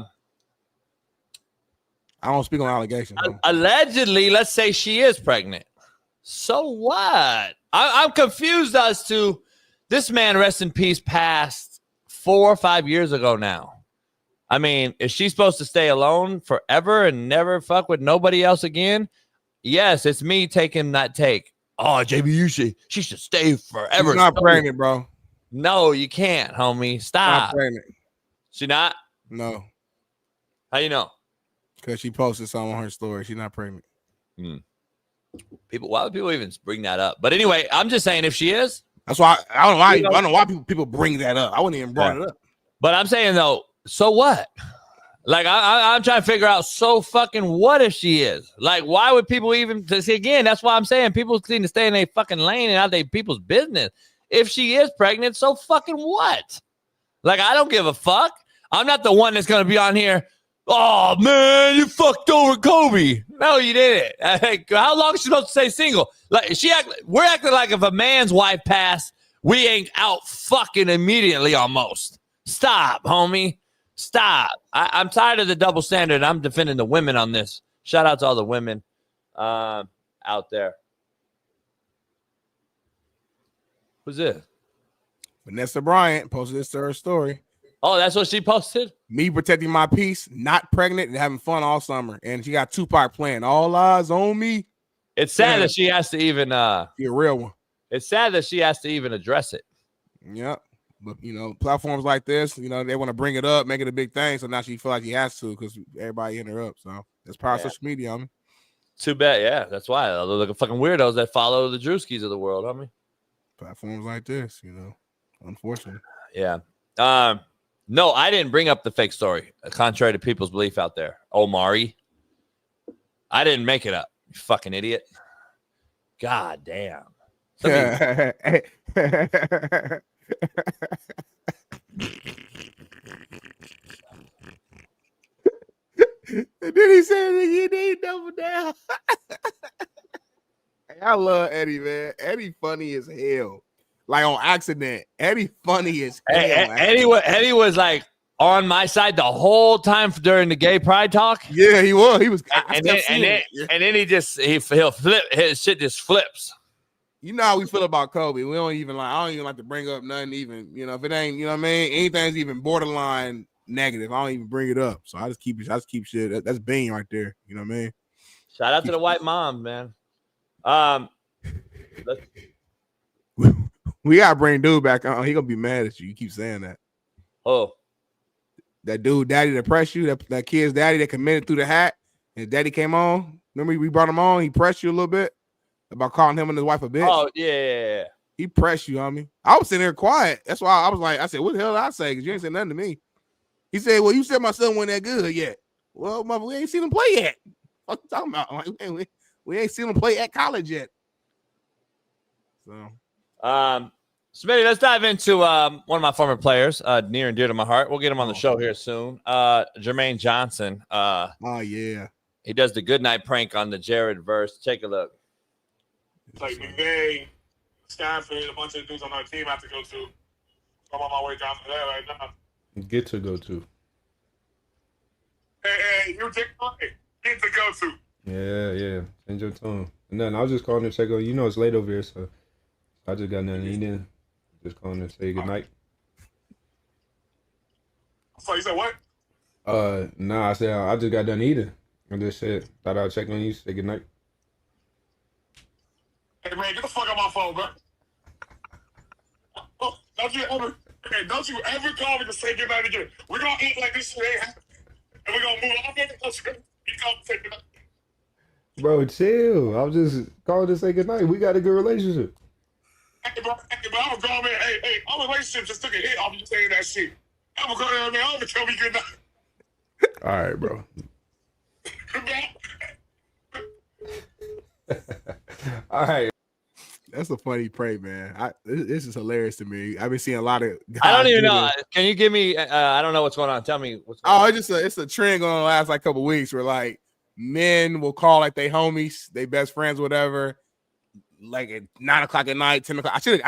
don't speak on allegations. Allegedly, let's say she is pregnant. So what? I'm confused as to this man, rest in peace, passed 4 or 5 years ago now. I mean, is she supposed to stay alone forever and never fuck with nobody else again? Yes, it's me taking that take. Oh, JB, she should stay forever. She's not pregnant, bro. No, you can't, homie. Stop. Not pregnant. She not? No. How you know? Because she posted something on her story. She's not pregnant. Why would people even bring that up? But anyway, I'm just saying if she is. That's why I don't know why people bring that up. I wouldn't even brought it up. But I'm saying though, so what? Like I'm trying to figure out. So fucking what if she is? Like, why would people even? See, again, that's why I'm saying people need to stay in their fucking lane and out their people's business. If she is pregnant, so fucking what? Like, I don't give a fuck. I'm not the one that's gonna be on here. Oh man, you fucked over Kobe. No, you didn't. How long is she supposed to stay single? Like we're acting like if a man's wife passed, we ain't out fucking immediately almost. Stop, homie. Stop. I'm tired of the double standard. I'm defending the women on this. Shout out to all the women out there. Who's this? Vanessa Bryant posted this to her story. Oh, that's what she posted? Me protecting my peace, not pregnant, and having fun all summer. And she got Tupac playing All Eyes on Me. It's sad that she has to even be a real one. It's sad that she has to even address it. Yep. But platforms like this, they want to bring it up, make it a big thing. So now she feel like she has to because everybody hitting her up. So that's power of social media, homie. Too bad, yeah. That's why. They're like fucking weirdos that follow the Drewskis of the world, homie. Platforms like this, unfortunately. Yeah. No, I didn't bring up the fake story, contrary to people's belief out there. Omari. I didn't make it up, you fucking idiot. God damn. And then he said you need double down. I love Eddie, man. Eddie funny as hell. Like on accident. Eddie funny as hell. Eddie was like on my side the whole time during the gay pride talk. Yeah, he was. He was. And then he'll flip. His shit just flips. You know how we feel about Kobe. We don't even I don't even like to bring up nothing even, if it ain't, what I mean? Anything's even borderline negative, I don't even bring it up. So I just keep shit. That's Bean right there. You know what I mean? Shout out to the white mom, man. We gotta bring dude back on. He gonna be mad at you. You keep saying that. Oh. That dude, daddy that pressed you, that kid's daddy that committed through the hat, and daddy came on. Remember we brought him on, he pressed you a little bit about calling him and his wife a bitch. Oh, yeah. He pressed you, homie. I was sitting there quiet. That's why I was like, I said, what the hell did I say? Because you ain't said nothing to me. He said, well, you said my son wasn't that good yet. Well, mother, we ain't seen him play yet. What you talking about? Like, we ain't seen him play at college yet. So, Smitty, let's dive into one of my former players, near and dear to my heart. We'll get him on the show here soon. Jermaine Johnson. Oh, yeah. He does the goodnight prank on the Jared verse. Take a look. Like McVay, Stanford, a bunch of dudes on our team have to go to. I'm on my way down to that right now. Get to go to. Hey, you take get to go to. Yeah. Change your tone. Nothing. I was just calling to check on you. It's late over here, so I just got nothing to eat in. Just calling to say goodnight. So you said what? Nah, I said I just got done eating. I just said thought I'd check on you, say goodnight. Hey man, get the fuck out my phone, bro. Oh, don't you ever call me to say goodnight again. We're gonna eat like this shit ain't happening. And we're gonna move on. You call me to say goodnight. Bro, chill. I was just calling to say goodnight. We got a good relationship. Hey, bro, I'm a grown man. Hey, our relationship just took a hit off you saying that shit. I'm a grown man. I'm gonna tell me goodnight. All right, bro. All right. That's a funny prank, man. This is hilarious to me. I've been seeing a lot of guys. I don't even know. Can you give me? I don't know what's going on. Tell me what's going on. It's a trend going on the last couple of weeks where like men will call like they homies, they best friends, whatever. Like at 9 o'clock at night, 10 o'clock. I should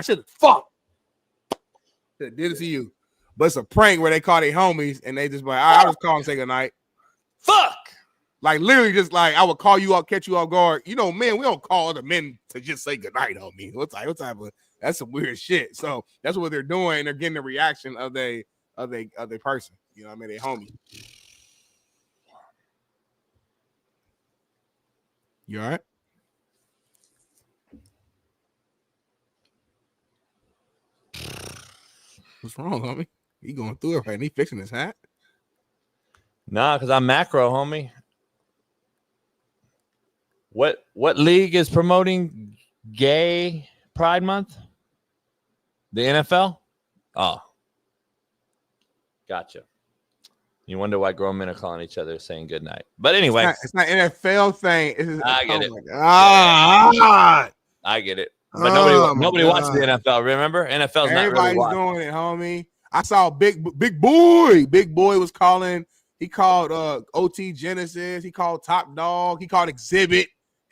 did it to you. But it's a prank where they call their homies and they just like, I'll just call and say goodnight. Fuck. Like literally just like I would call you up, catch you off guard. Men, we don't call other men to just say goodnight on me. What type of that's some weird shit. So that's what they're doing. They're getting the reaction of they person. You know what I mean? They homie. You all right? What's wrong, homie? He going through it right and he fixing his hat. Nah, because I'm macro, homie. What league is promoting gay Pride Month? The NFL? Oh. Gotcha. You wonder why grown men are calling each other saying good night. But anyway. It's not NFL thing. I get it. God. I get it. But nobody watches the NFL, remember? NFL's not really watching. Everybody's doing it, homie. I saw Big Boy. Big Boy was calling. He called OT Genesis. He called Top Dog. He called Exhibit.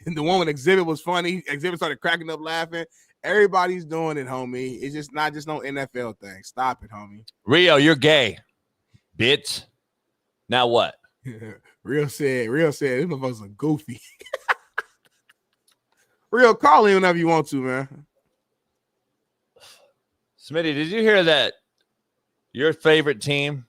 And the one with Exhibit was funny. Exhibit started cracking up laughing. Everybody's doing it, homie. It's just not just no NFL thing. Stop it, homie. Rio, you're gay, bitch. Now what? Rio said, this motherfucker's a goofy. Rio, call in whenever you want to, man. Smitty, did you hear that Your favorite team?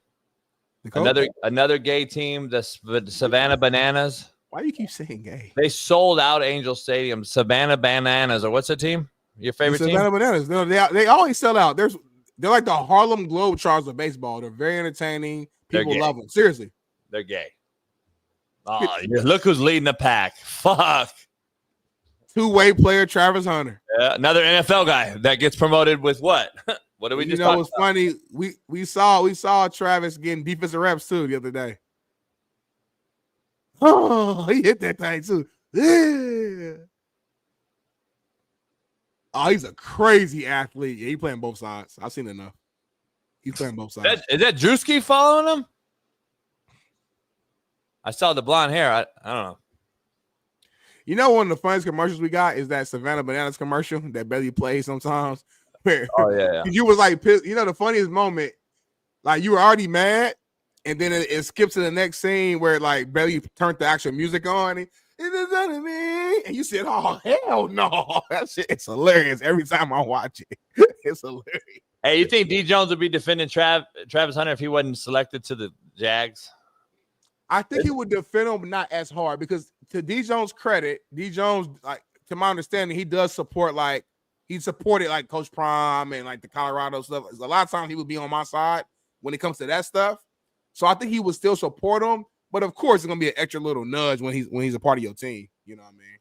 Another gay team, the Savannah Bananas. Why do you keep saying gay? They sold out Angel Stadium. Savannah Bananas, or what's the team? Your favorite team? Savannah Bananas. No, they always sell out. They're like the Harlem Globetrotters of baseball. They're very entertaining. People love them. Seriously. They're gay. Oh, look who's leading the pack. Fuck. Two-way player Travis Hunter. Yeah, another NFL guy that gets promoted with what? What did we just talk about? What's funny? We saw Travis getting defensive reps too the other day. Oh, he hit that thing too. Yeah. Oh, he's a crazy athlete. Yeah, he playing both sides. I've seen enough. He's playing both sides. Is that Drewski following him? I saw the blonde hair. I don't know. You know, one of the funniest commercials we got is that Savannah Bananas commercial that Belly plays sometimes. Oh yeah. You was like pissed. You know, the funniest moment, like you were already mad, and then it skips to the next scene where like Belly turned the actual music on, and and you said, "Oh hell no!" That shit, it's hilarious every time I watch it. It's hilarious. Hey, you think D Jones would be defending Travis Hunter if he wasn't selected to the Jags? I think he would defend him, but not as hard, because to D Jones' credit, D Jones, like to my understanding, he does support he supported like Coach Prime and like the Colorado stuff. A lot of times he would be on my side when it comes to that stuff. So I think he would still support him, but of course it's gonna be an extra little nudge when he's a part of your team. You know what I mean?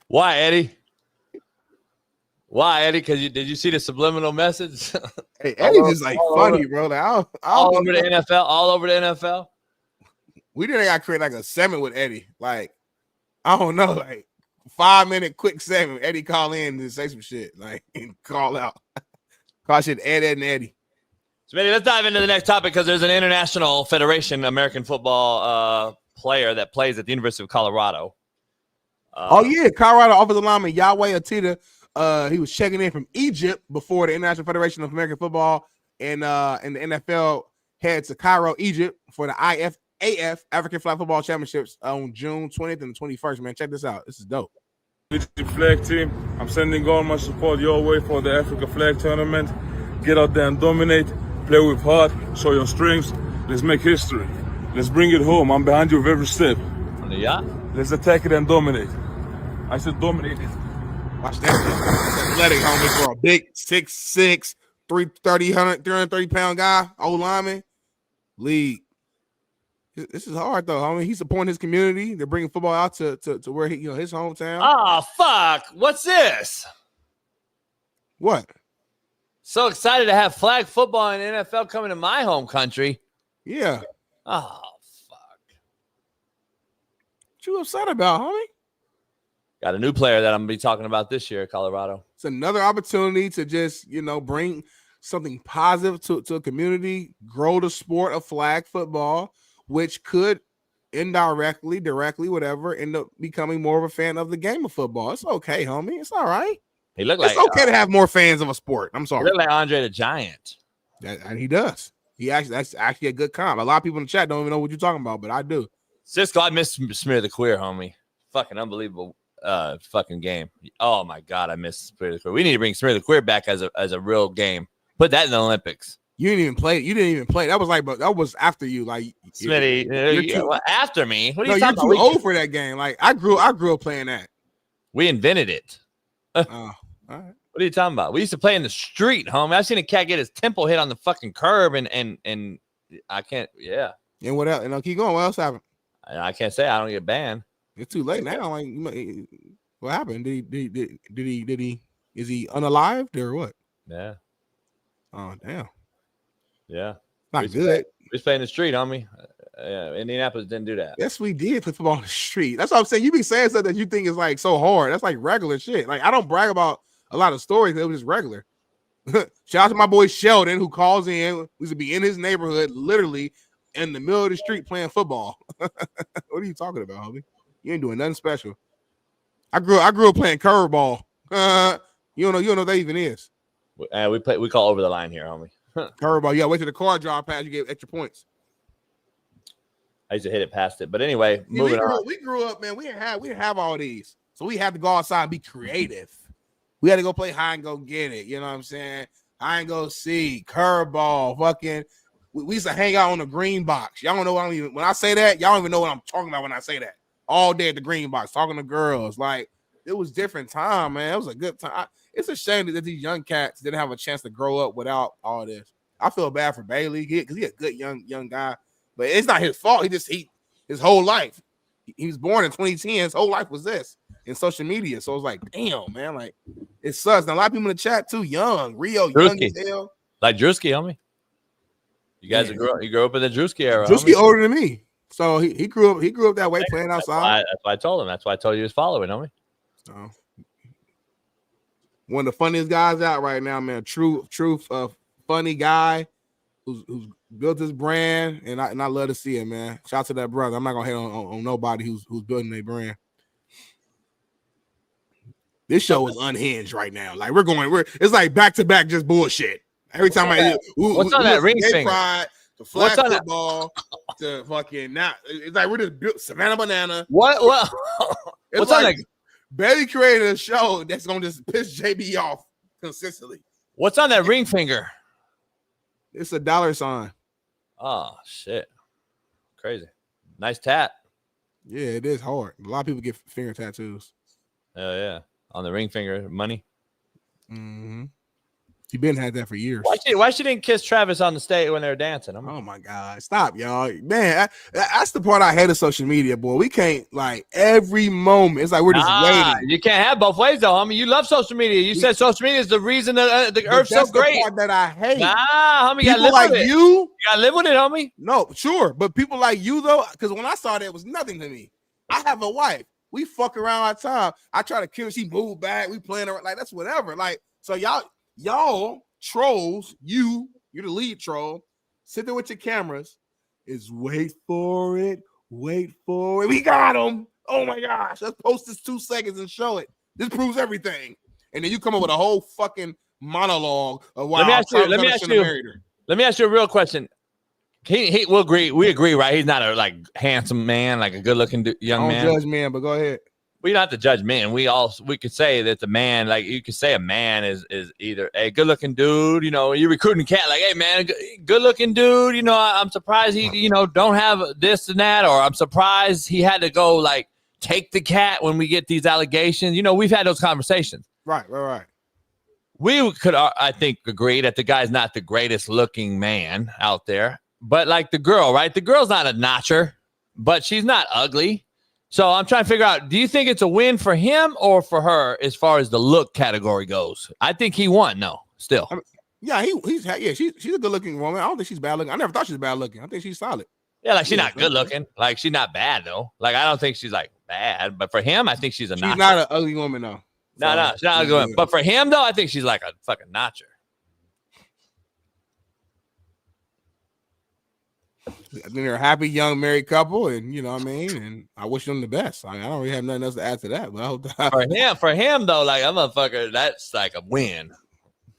Why, Eddie? Why, Eddie? Because did you see the subliminal message? Hey, Eddie's just like funny, bro. Like, all over the NFL. All over the NFL. We didn't got to create like a segment with Eddie. Like, I don't know, like 5-minute quick segment. Eddie call in and say some shit, like and call out. Call shit Ed and Eddie. Smitty, let's dive into the next topic because there's an International Federation American football player that plays at the University of Colorado. Colorado offensive lineman Yahweh Atita. He was checking in from Egypt before the International Federation of American Football and the NFL head to Cairo, Egypt for the AF African Flag Football Championships on June 20th and 21st. Man, check this out. This is dope. Egypt flag team, I'm sending all my support your way for the Africa Flag Tournament. Get out there and dominate. Play with heart. Show your strengths. Let's make history. Let's bring it home. I'm behind you with every step. Yeah. Let's attack it and dominate. I said dominate it. Watch that shit. Athletic, homie, for a big 6'6", 330-pound guy, old lineman. League. This is hard though, homie. He's supporting his community. They're bringing football out to where his hometown. Oh fuck! What's this? What? So excited to have flag football in the NFL coming to my home country. Yeah. Oh fuck! What you upset about, homie? Got a new player that I'm gonna be talking about this year at Colorado. It's another opportunity to just, bring something positive to a community, grow the sport of flag football, which could indirectly, directly, whatever, end up becoming more of a fan of the game of football. It's okay, homie. It's all right. It's okay to have more fans of a sport. I'm sorry. He looked like Andre the Giant. And he does. That's actually a good comp. A lot of people in the chat don't even know what you're talking about, but I do. Cisco, I miss Smear the Queer, homie. Fucking unbelievable fucking game. Oh my god, I miss Smear the Queer. We need to bring Smear the Queer back as a real game. Put that in the Olympics. You didn't even play. That was after you. Like Smitty, after me. What are you you're talking too about? old for that game. Like I grew up playing that. We invented it. Oh, all right. What are you talking about? We used to play in the street, homie. I've seen a cat get his temple hit on the fucking curb, and I can't. Yeah. And what else? And keep going. What else happened? I can't say I don't get banned. It's too late now. Like, what happened? Did he? Is he unalived or what? Yeah. Oh damn. Yeah. Not good. We just play in the street, homie. Indianapolis didn't do that. Yes, we did play football on the street. That's what I'm saying. You be saying stuff that you think is like so hard. That's like regular shit. Like I don't brag about a lot of stories. It was just regular. Shout out to my boy Sheldon who calls in. We used to be in his neighborhood, literally in the middle of the street playing football. What are you talking about, homie? You ain't doing nothing special. I grew up playing curveball. You don't know what that even is. We call over the line here, homie. Curveball. Yeah, wait till the car drive past. You get extra points. I used to hit it past it. But anyway, moving on. We grew up, man. We didn't have all these. So we had to go outside and be creative. We had to go play high and go get it. You know what I'm saying? High and go seek, curveball, fucking. We used to hang out on the green box. Y'all don't know when I say that, y'all don't even know what I'm talking about when I say that. All day at the green box, talking to girls. Like, it was different time, man. It was a good time. It's a shame that these young cats didn't have a chance to grow up without all this. I feel bad for Bailey because he's a good young guy. But it's not his fault. His whole life. He was born in 2010. His whole life was this in social media. So it's like, damn, man, like it sucks. Now, a lot of people in the chat too, young, Rio, young as hell. Like Drewski, homie. You guys grew up in the Drewski era. Drewski older than me. So he grew up that way, playing outside. That's why I told him. That's why I told you he was following, homie. So one of the funniest guys out right now, man. Truth, funny guy who's built his brand, and I love to see it, man. Shout out to that brother. I'm not gonna hate on nobody who's building their brand. This show is unhinged right now. Like it's like back to back, just bullshit. Every time what's on that ring finger? Pride, to flag football, to fucking now. It's like we're just built Savannah Banana. What? What's like on that? Bailey created a show that's gonna just piss JB off consistently. What's on that ring finger? It's a dollar sign. Oh shit! Crazy. Nice tat. Yeah, it is hard. A lot of people get finger tattoos. Oh yeah, on the ring finger, money. Mm-hmm. She been had that for years. Why she didn't kiss Travis on the stage when they were dancing? Oh my God. Stop, y'all. Man, that's the part I hate of social media, boy. We can't, like, every moment. It's like we're just waiting. You can't have both ways, though, homie. You love social media. You said social media is the reason the Earth's so great. That's the part that I hate. Nah, homie, you gotta live like with it. You gotta live with it, homie. No, sure. But people like you, though, because when I saw that, it was nothing to me. I have a wife. We fuck around all the time. I try to kill her. She moved back. We playing around. Like, that's whatever. Like, so y'all trolls, you're the lead troll, sit there with your cameras, is wait for it. We got him. Oh my gosh, let's post this 2 seconds and show it. This proves everything. And then you come up with a whole fucking monologue of why. Let me ask you a real question. We agree, right? He's not a like handsome man, like a good-looking young man. I don't judge men, but go ahead. We don't have to judge men. We could say that the man, like you could say a man is either a good looking dude, you're recruiting a cat, like, hey man, good looking dude, I'm surprised he, don't have this and that, or I'm surprised he had to go like take the cat when we get these allegations. We've had those conversations. Right. We could, I think, agree that the guy's not the greatest looking man out there, but like the girl, right? The girl's not a notcher, but she's not ugly. So I'm trying to figure out, do you think it's a win for him or for her as far as the look category goes? I think he won, no, still. I mean, she's a good-looking woman. I don't think she's bad looking. I never thought she was bad looking. I think she's solid. Yeah, like she's not good looking. Like she's not bad though. Like I don't think she's like bad, but for him, I think she's She's not an ugly woman though. No, she's not a good woman. But for him though, I think she's like a fucking notcher. I think they're a happy young married couple, and you know what I mean. And I wish them the best. I don't really have nothing else to add to that. But I hope that for him though, like I'm a fucker. That's like a win.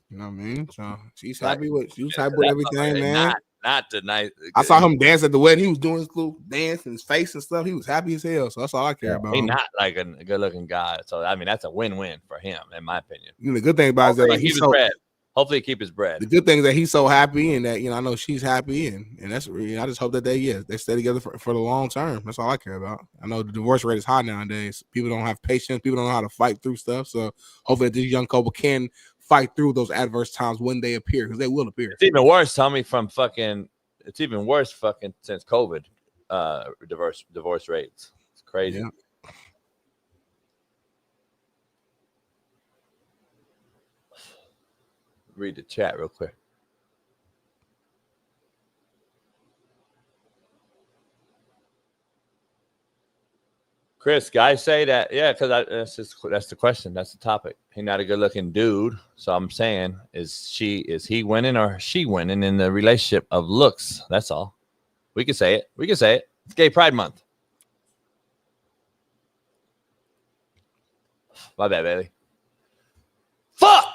You know what I mean? So she's happy with everything, man. Not tonight. I saw him dance at the wedding. He was doing his little dance and his face and stuff. He was happy as hell. So that's all I care about. He's not like a good-looking guy. So I mean, that's a win-win for him, in my opinion. The good thing about it is that he's so bread. Hopefully he keep his bread. The good thing is that he's so happy, and that I know she's happy, and that's really, I just hope that they stay together for the long term. That's all I care about. I know the divorce rate is high nowadays. People don't have patience. People don't know how to fight through stuff. So hopefully this young couple can fight through those adverse times when they appear, because they will appear. It's even worse, Tommy, it's even worse since COVID. Divorce rates. It's crazy. Yeah. Read the chat real quick. Chris, guys say that, yeah, because that's the question. That's the topic. He's not a good-looking dude. So I'm saying, is he winning or she winning in the relationship of looks? That's all. We can say it. It's Gay Pride Month. My bad, baby. Fuck!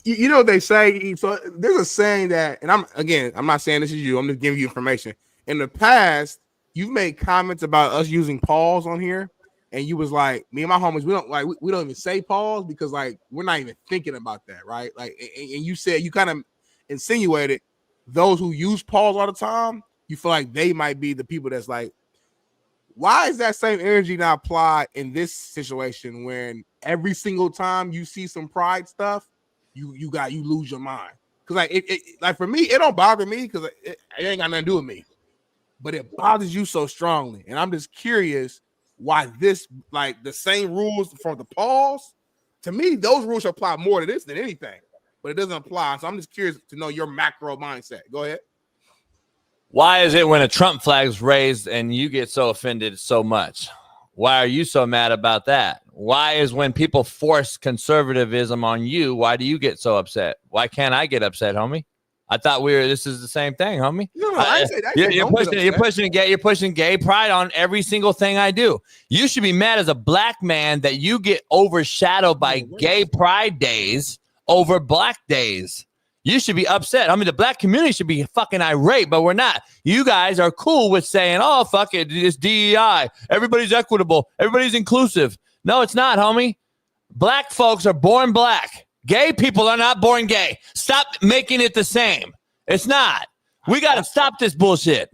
You know what they say? So there's a saying that, and I'm not saying this is you. I'm just giving you information. In the past, you've made comments about us using pause on here, and you was like, me and my homies, we don't even say pause because like we're not even thinking about that, right? Like, and you said you kind of insinuated those who use pause all the time, you feel like they might be the people that's like, why is that same energy not applied in this situation when every single time you see some pride stuff, you lose your mind? Because like for me, it don't bother me because it ain't got nothing to do with me, but it bothers you so strongly, and I'm just curious why this, like the same rules from the pause, to me those rules apply more to this than anything, but it doesn't apply. So I'm just curious to know your macro mindset. Go ahead. Why is it when a Trump flag's raised and you get so offended so much? Why are you so mad about that? Why is when people force conservatism on you, why do you get so upset? Why can't I get upset, homie? I thought this is the same thing, homie. No, I didn't say that. You're pushing gay pride on every single thing I do. You should be mad as a black man that you get overshadowed by gay pride days over black days. You should be upset. I mean, the black community should be fucking irate, but we're not. You guys are cool with saying, oh, fuck it, it's DEI. Everybody's equitable. Everybody's inclusive. No, it's not, homie. Black folks are born black. Gay people are not born gay. Stop making it the same. It's not. We got to stop this bullshit.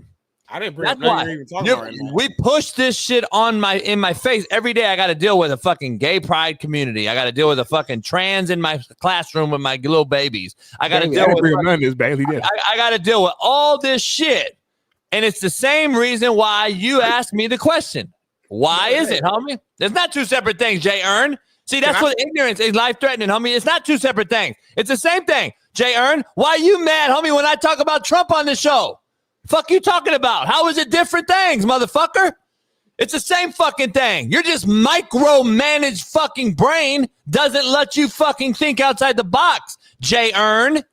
I didn't bring up nothing you're even talking about right now. We push this shit in my face every day. I got to deal with a fucking gay pride community. I got to deal with a fucking trans in my classroom with my little babies. I got to deal with I got to deal with all this shit, and it's the same reason why you asked me the question. Why is it, homie? There's not two separate things, Jay Earn. See, that's what ignorance is, life-threatening, homie. It's not two separate things. It's the same thing, Jay Earn. Why are you mad, homie, when I talk about Trump on the show? Fuck you talking about? How is it different things, motherfucker? It's the same fucking thing. You're just micromanaged fucking brain doesn't let you fucking think outside the box, Jay Earn.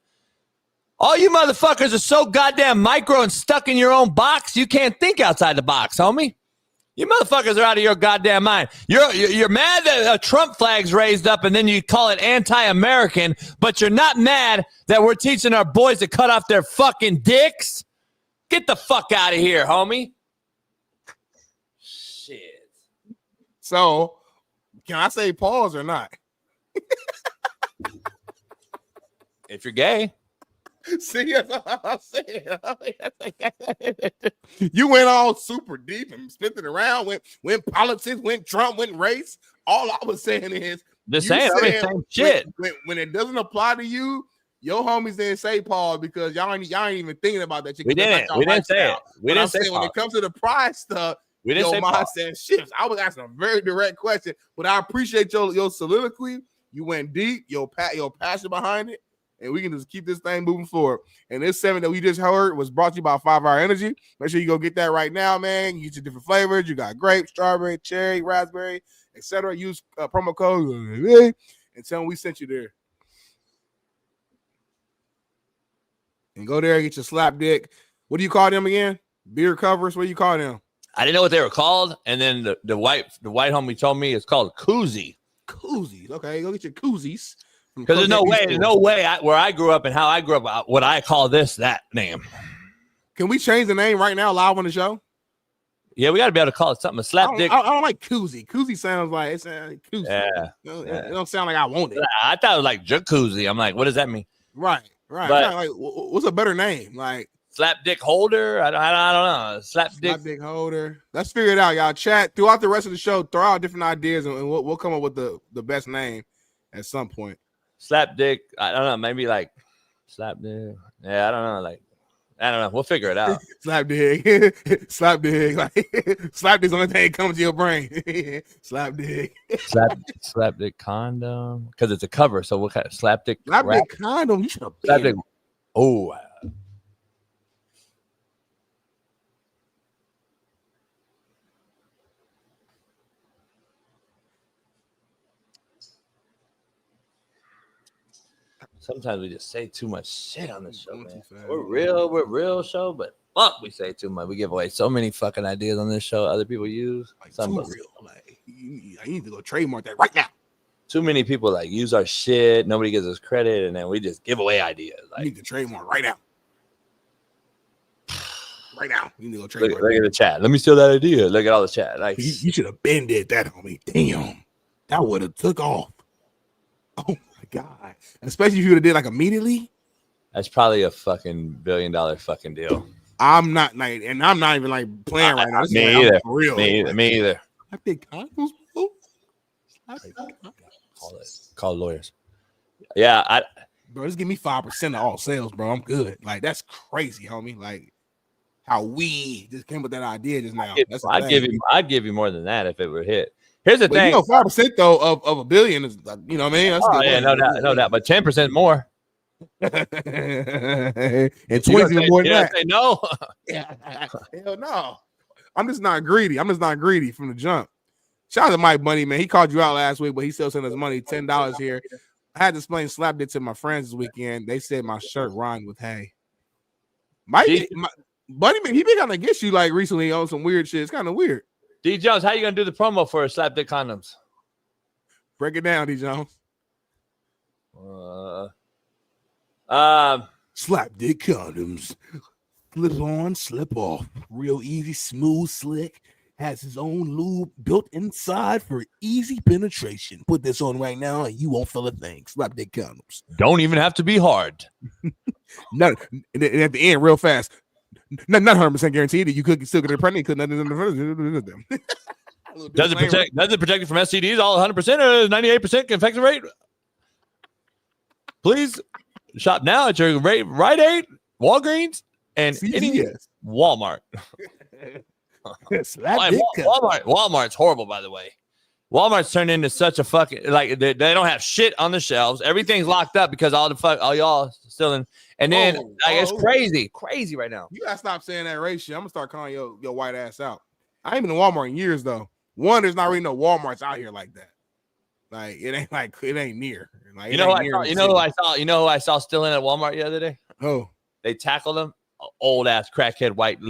All you motherfuckers are so goddamn micro and stuck in your own box, you can't think outside the box, homie. You motherfuckers are out of your goddamn mind. You're mad that a Trump flag's raised up and then you call it anti-American, but you're not mad that we're teaching our boys to cut off their fucking dicks? Get the fuck out of here, homie. Shit. So, can I say pause or not? If you're gay. See, that's what I'm saying. You went all super deep and spent it around, went politics, went Trump, went race. All I was saying is same shit. When it doesn't apply to you, your homies didn't say pause because y'all ain't even thinking about that shit. We didn't say it. We didn't say when it comes to the pride stuff, we didn't say mindset shifts. I was asking a very direct question, but I appreciate your soliloquy. You went deep, your passion behind it, and we can just keep this thing moving forward. And this 7 that we just heard was brought to you by 5 Hour Energy. Make sure you go get that right now, man. You get your different flavors. You got grape, strawberry, cherry, raspberry, etc. Use promo code and tell them we sent you there. And go there and get your slap dick. What do you call them again? Beer covers? What do you call them? I didn't know what they were called. And then the white homie told me it's called koozie. Koozies. Okay, go get your koozies. Because there's no way where I grew up and how I grew up, would I call that name. Can we change the name right now live on the show? Yeah, we got to be able to call it something. A slap dick. I don't like koozie. Koozie sounds like koozie. Yeah. It don't sound like I want it. I thought it was like jacuzzi. I'm like, what does that mean? Right. But, like, what's a better name? Like slap dick holder? I don't know. Slap dick holder. Let's figure it out, y'all. Chat throughout the rest of the show. Throw out different ideas, and we'll come up with the best name at some point. Slap dick. I don't know. Maybe like slap dick. Yeah, I don't know. Like I don't know. We'll figure it out. Slap dick. Slap dick. Like slap dick's the only thing that comes to your brain. Slap dick. Slap dick condom. Because it's a cover. So what kind of slap dick? Slap dick condom. You should have slap dick. Oh. Sometimes we just say too much shit on the show, man. We're real show, but fuck, we say too much. We give away so many fucking ideas on this show other people use. Like too real. Like, I need to go trademark that right now. Too many people like use our shit. Nobody gives us credit, and then we just give away ideas. Like, you need to trademark right now. Right now, you need to go look trademark. at the chat. Let me steal that idea. Look at all the chat. Like, you should have been did that, homie. Damn, that would have took off. Oh my god! Especially if you would have did like immediately. that's probably a fucking $1 billion fucking deal. I'm not like, and I'm not even like playing right now. This is Me like, either. I'm for real. Me either. I think condoms, bro. Call lawyers. Yeah, Bro, just give me 5% of all sales, bro. I'm good. Like, that's crazy, homie. Like, how we just came with that idea just now. I'd give you more than that if it were hit. Here's the thing. You know, 5% though of $1 billion is, you know what I mean? That's good. Yeah, no doubt. But 10% more. And 20 even more than that. Say no. Hell no. I'm just not greedy. I'm just not greedy from the jump. Shout out to Mike Bunny, man. He called you out last week, but he still sent us money, $10 here. I had to explain slap dick to my friends this weekend. They said my shirt rhymed with hey. Bunny, man, he been kind of get you like recently on some weird shit. It's kind of weird. D Jones, how you gonna do the promo for slap dick condoms? Break it down, D Jones. Slap dick condoms. Slip on, slip off. Real easy, smooth, slick. Has his own lube built inside for easy penetration. Put this on right now and you won't feel a thing. Slap dick condoms. Don't even have to be hard. No, and at the end, real fast. Not 100% guaranteed that you could still get pregnant because nothing in the Does it protect you from STDs? All 100% or 98% infection rate? Please shop now at your Rite Aid, Walgreens, and any Walmart. Walmart's horrible, by the way. Walmart's turned into such a fucking like they don't have shit on the shelves. Everything's locked up because all y'all still in. And then it's crazy right now. You gotta stop saying that ratio. I'm gonna start calling your white ass out. I ain't been to Walmart in years though. One, there's not really no Walmarts out here like that. Like it ain't near. Like you know who I saw still in at Walmart the other day? Oh, they tackled him. Old ass crackhead white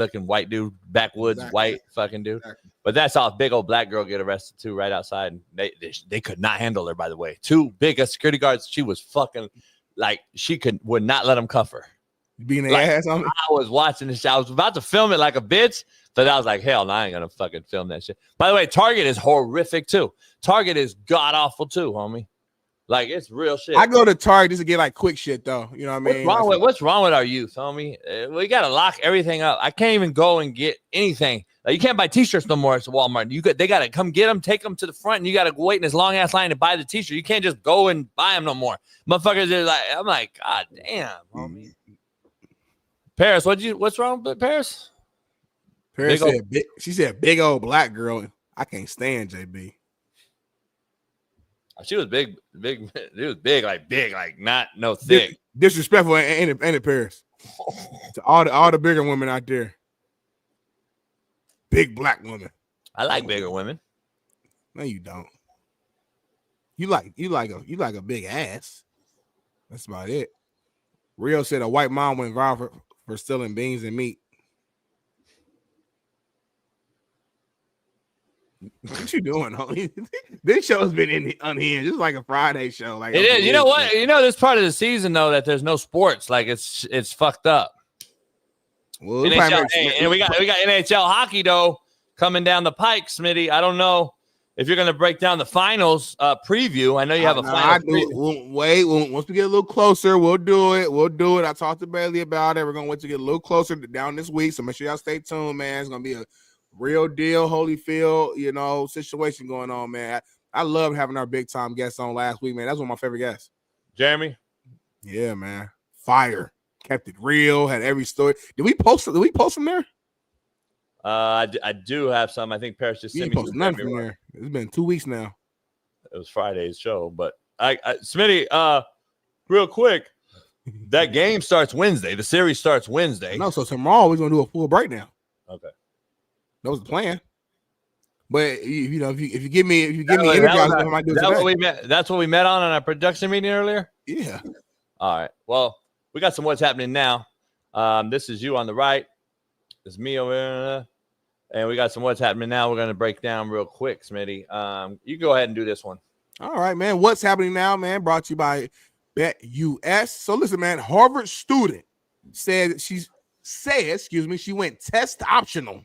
dude, backwoods white fucking dude. Exactly. But that's all. Big old black girl get arrested too right outside. And they could not handle her, by the way. Two big security guards. She was fucking like would not let them cuff her. Being their ass on me. I was watching this shit. I was about to film it like a bitch, but I was like, hell no, I ain't gonna fucking film that shit. By the way, Target is horrific too. Target is god awful too, homie. Like, it's real shit. I go to Target just to get like quick shit though. You know what I mean? What's wrong with our youth, homie? We gotta lock everything up. I can't even go and get anything. Like, you can't buy t-shirts no more at Walmart. They gotta come get them, take them to the front, and you gotta wait in this long ass line to buy the t-shirt. You can't just go and buy them no more. Motherfuckers are like, I'm like, god damn, homie. Paris, what's wrong with Paris? Paris she said big old black girl. I can't stand JB. She was big. She was big, like not no thick. Disrespectful, ain't it, Paris? To all the bigger women out there. Big black women. I like bigger women. No, you don't. You like a big ass. That's about it. Rio said a white mom went viral for stealing beans and meat. What you doing, homie? This show's been unhinged. It's like a Friday show. Like it is. You know what? You know this part of the season though that there's no sports. Like it's fucked up. Well, NHL, and we got NHL hockey though coming down the pike, Smitty. I don't know if you're gonna break down the finals preview. I know you have a final. Wait, once we get a little closer, we'll do it. I talked to Bailey about it. We're gonna wait to get a little closer down this week. So make sure y'all stay tuned, man. It's gonna be a real deal, Holyfield, situation going on, man. I love having our big time guests on last week, man. That's one of my favorite guests. Jeremy? Yeah, man. Fire. Kept it real, had every story. Did we post them there? I do have some. I think Paris just sent me some nothing from there. It's been 2 weeks now. It was Friday's show, but Smitty, real quick, that game starts Wednesday. The series starts Wednesday. No, so tomorrow we're gonna do a full breakdown. Okay. That was the plan. But if you give me energized, I might do it today. That's what we met on our production meeting earlier? Yeah. All right. Well, we got some what's happening now. This is you on the right. This is me over here. And we got some what's happening now. We're going to break down real quick, Smitty. You go ahead and do this one. All right, man. What's happening now, man? Brought to you by BetUS. So listen, man. Harvard student said she went test optional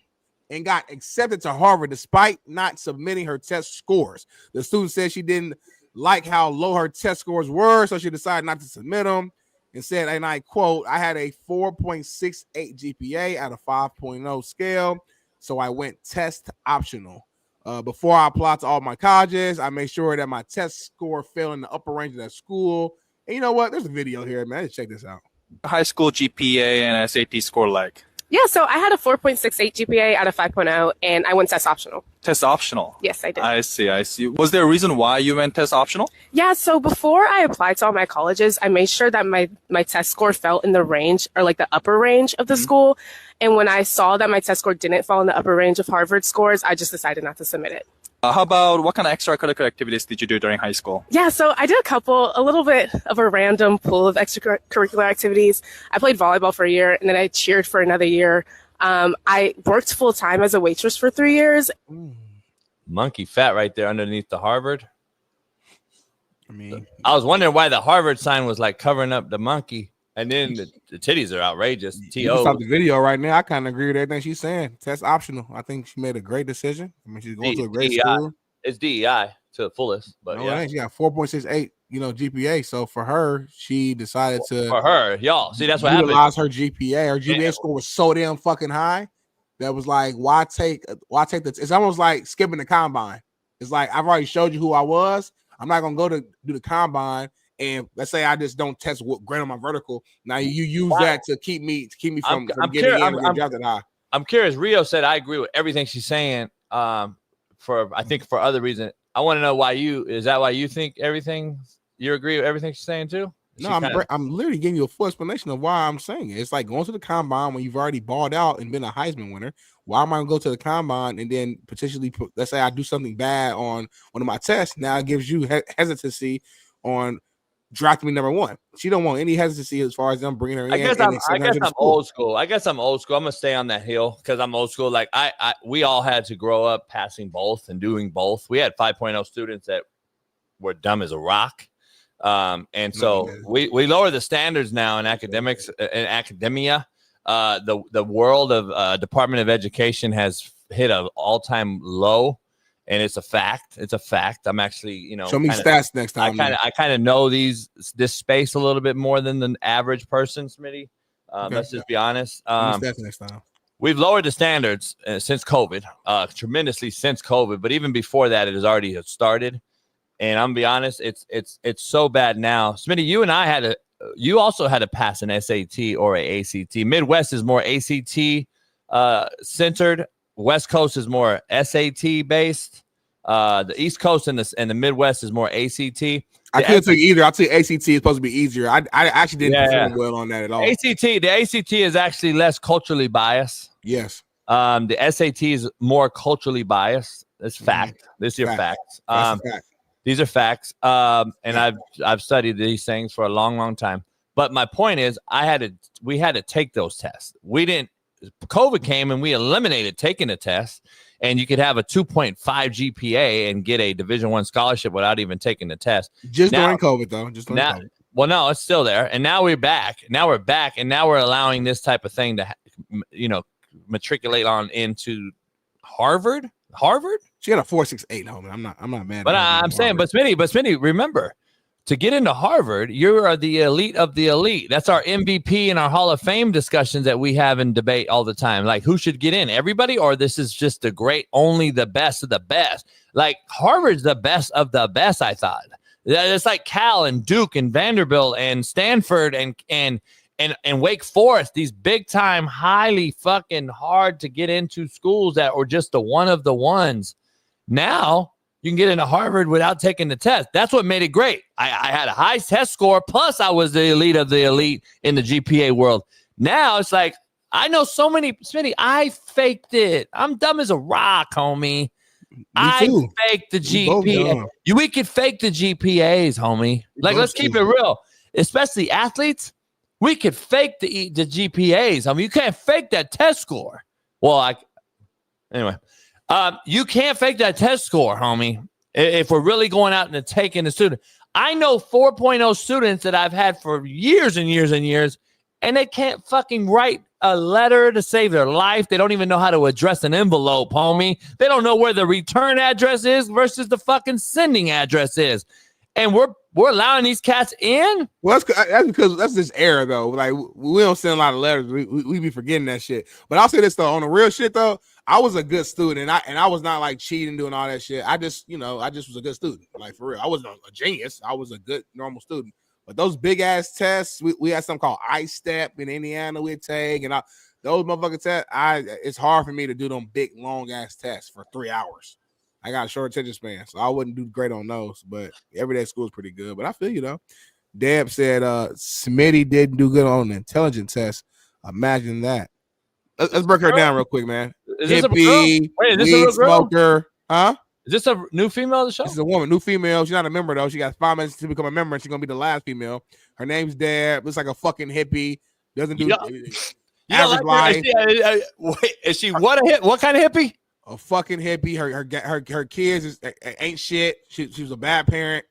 and got accepted to Harvard despite not submitting her test scores. The student said she didn't like how low her test scores were, so she decided not to submit them and said, and I quote, "I had a 4.68 GPA out of 5.0 scale, so I went test optional. Before I applied to all my colleges, I made sure that my test score fell in the upper range of that school." And you know what? There's a video here, man. Let's check this out. High school GPA and SAT score like? Yeah, so I had a 4.68 GPA out of 5.0, and I went test optional. Test optional? Yes, I did. I see. Was there a reason why you went test optional? Yeah, so before I applied to all my colleges, I made sure that my test score fell in the range, or like the upper range of the school. And when I saw that my test score didn't fall in the upper range of Harvard scores, I just decided not to submit it. How about what kind of extracurricular activities did you do during high school? Yeah, so I did a little bit of a random pool of extracurricular activities. I played volleyball for a year, and then I cheered for another year. I worked full time as a waitress for 3 years. Monkey fat right there underneath the Harvard. I mean, I was wondering why the Harvard sign was like covering up the monkey, and then the titties are outrageous. You can stop the video right now. I kind of agree with everything she's saying. Test optional. I think she made a great decision. I mean, she's going to a great school. It's DEI to the fullest, but yeah, she got 4.68. GPA. So for her, she decided to y'all see that's what happened. Utilize her GPA. Her GPA score was so damn fucking high that was like, why take the? It's almost like skipping the combine. It's like I've already showed you who I was. I'm not gonna go to do the combine. And let's say I just don't test what grade on my vertical. Now you use that to keep me from getting in and drafted high. I'm curious. Rio said I agree with everything she's saying. For other reasons. I want to know why you think everything. You agree with everything she's saying too? No, I'm literally giving you a full explanation of why I'm saying it. It's like going to the combine when you've already balled out and been a Heisman winner. Why am I going to go to the combine and then potentially, let's say I do something bad on one of my tests. Now it gives you hesitancy on drafting me number one. She don't want any hesitancy as far as them bringing her in. I guess I'm old school. I'm gonna stay on that hill because I'm old school. Like we all had to grow up passing both and doing both. We had 5.0 students that were dumb as a rock. And so we lower the standards now in academics and academia. The world of Department of Education has hit an all-time low, and it's a fact. I'm actually, show me stats next time. I kind of know this space a little bit more than the average person, Smitty. Let's just be honest. Stats next time. We've lowered the standards since COVID, tremendously since COVID, but even before that, it has already started. And I'm gonna be honest, it's so bad now. Smitty, you and I you also had to pass an SAT or a ACT. Midwest is more ACT centered. West Coast is more SAT based. The East Coast and the Midwest is more ACT. I couldn't take either. I'll take ACT. It's supposed to be easier. I actually didn't perform well on that at all. The ACT is actually less culturally biased. Yes. The SAT is more culturally biased. That's fact. This is your facts. These are facts. And I've studied these things for a long, long time. But my point is, we had to take those tests. COVID came and we eliminated taking a test, and you could have a 2.5 GPA and get a Division I scholarship without even taking the test. During COVID, though. COVID. Well, no, it's still there. And now we're back. And now we're allowing this type of thing to, matriculate on into Harvard. She got a 4.68, homie. I'm not mad. But I'm saying, but Smitty, remember, to get into Harvard, you are the elite of the elite. That's our MVP and our Hall of Fame discussions that we have in debate all the time. Like, who should get in? Everybody, or this is just only the best of the best. Like, Harvard's the best of the best, I thought. It's like Cal and Duke and Vanderbilt and Stanford and Wake Forest, these big time, highly fucking hard to get into schools that were just the one of the ones. Now you can get into Harvard without taking the test. That's what made it great. I had a high test score, plus I was the elite of the elite in the GPA world. Now it's like, I know so many, Smitty, I faked it. I'm dumb as a rock, homie. I faked the GPA. We could fake the GPAs, homie. Like, let's keep it real. Especially athletes, we could fake the GPAs. I mean, you can't fake that test score. Well, anyway. You can't fake that test score, homie. If we're really going out and taking the student. I know 4.0 students that I've had for years and years and years, and they can't fucking write a letter to save their life. They don't even know how to address an envelope, homie. They don't know where the return address is versus the fucking sending address is. And we're allowing these cats in? Well, that's because that's this era, though. Like, we don't send a lot of letters. We be forgetting that shit. But I'll say this, though. On the real shit, though, I was a good student. And I was not, like, cheating, doing all that shit. I just was a good student. Like, for real. I wasn't a genius. I was a good, normal student. But those big-ass tests, we had something called I-STEP in Indiana we'd take. And those motherfucking tests, it's hard for me to do them big, long-ass tests for 3 hours. I got a short attention span, so I wouldn't do great on those. But everyday school is pretty good. But I feel you, though. Deb said Smitty didn't do good on the intelligence test. Imagine that. Let's break her down real quick, man. Is this Hippie, weed smoker. Huh? Is this a new female of the show? This is a woman, new female. She's not a member, though. She got 5 minutes to become a member, and she's going to be the last female. Her name's Deb. Looks like a fucking hippie. Doesn't do average life. Is she what kind of hippie? A fucking hippie. Her kids ain't shit. She was a bad parent.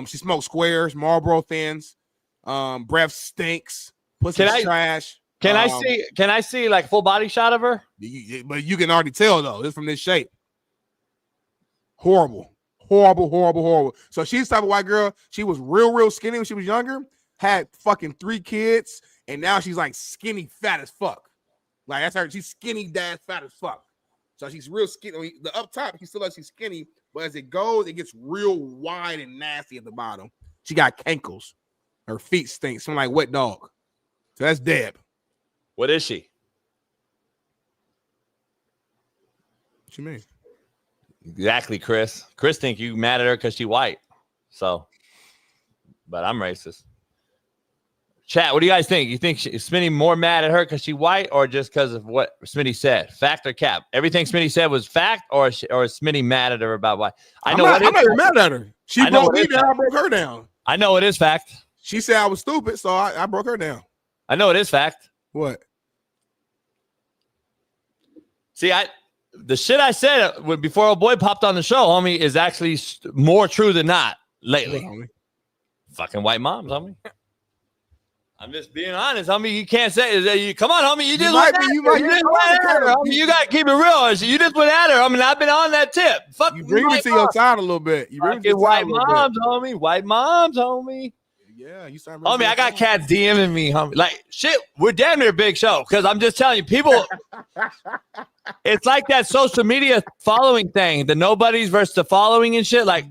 She smoked squares, Marlboro thins. Breath stinks. Pussy's trash. Can I see like full body shot of her? But you can already tell though. It's from this shape. Horrible. So she's the type of white girl. She was real skinny when she was younger. Had fucking 3 kids, and now she's like skinny fat as fuck. Like that's her. She's skinny dad fat as fuck. So she's real skinny. I mean, the up top, she's skinny, but as it goes, it gets real wide and nasty at the bottom. She got cankles. Her feet stink. Smell like wet dog. So that's Deb. What is she? What you mean? Exactly, Chris. Chris think you mad at her because she white. So, but I'm racist. Chat, what do you guys think? You think is Smitty more mad at her because she white or just because of what Smitty said? Fact or cap? Everything Smitty said was fact or is Smitty mad at her about why? I'm not even mad at her. She broke me down. I broke her down. I know it is fact. She said I was stupid, so I broke her down. I know it is fact. What? See, the shit I said before old boy popped on the show, homie, is actually more true than not lately. Homie. Fucking white moms, homie. I'm just being honest, homie. You can't say, come on, homie. You just went at her. Homie, you got to keep it real. You just went at her. I mean, I've been on that tip. Fuck you bring it to your side a little bit. You bring it to white moms, homie. White moms, homie. Yeah, you sound homie, I got cats DMing me, homie. Like, shit, we're damn near Big Show. Because I'm just telling you, people, it's like that social media following thing. The nobodies versus the following and shit. Like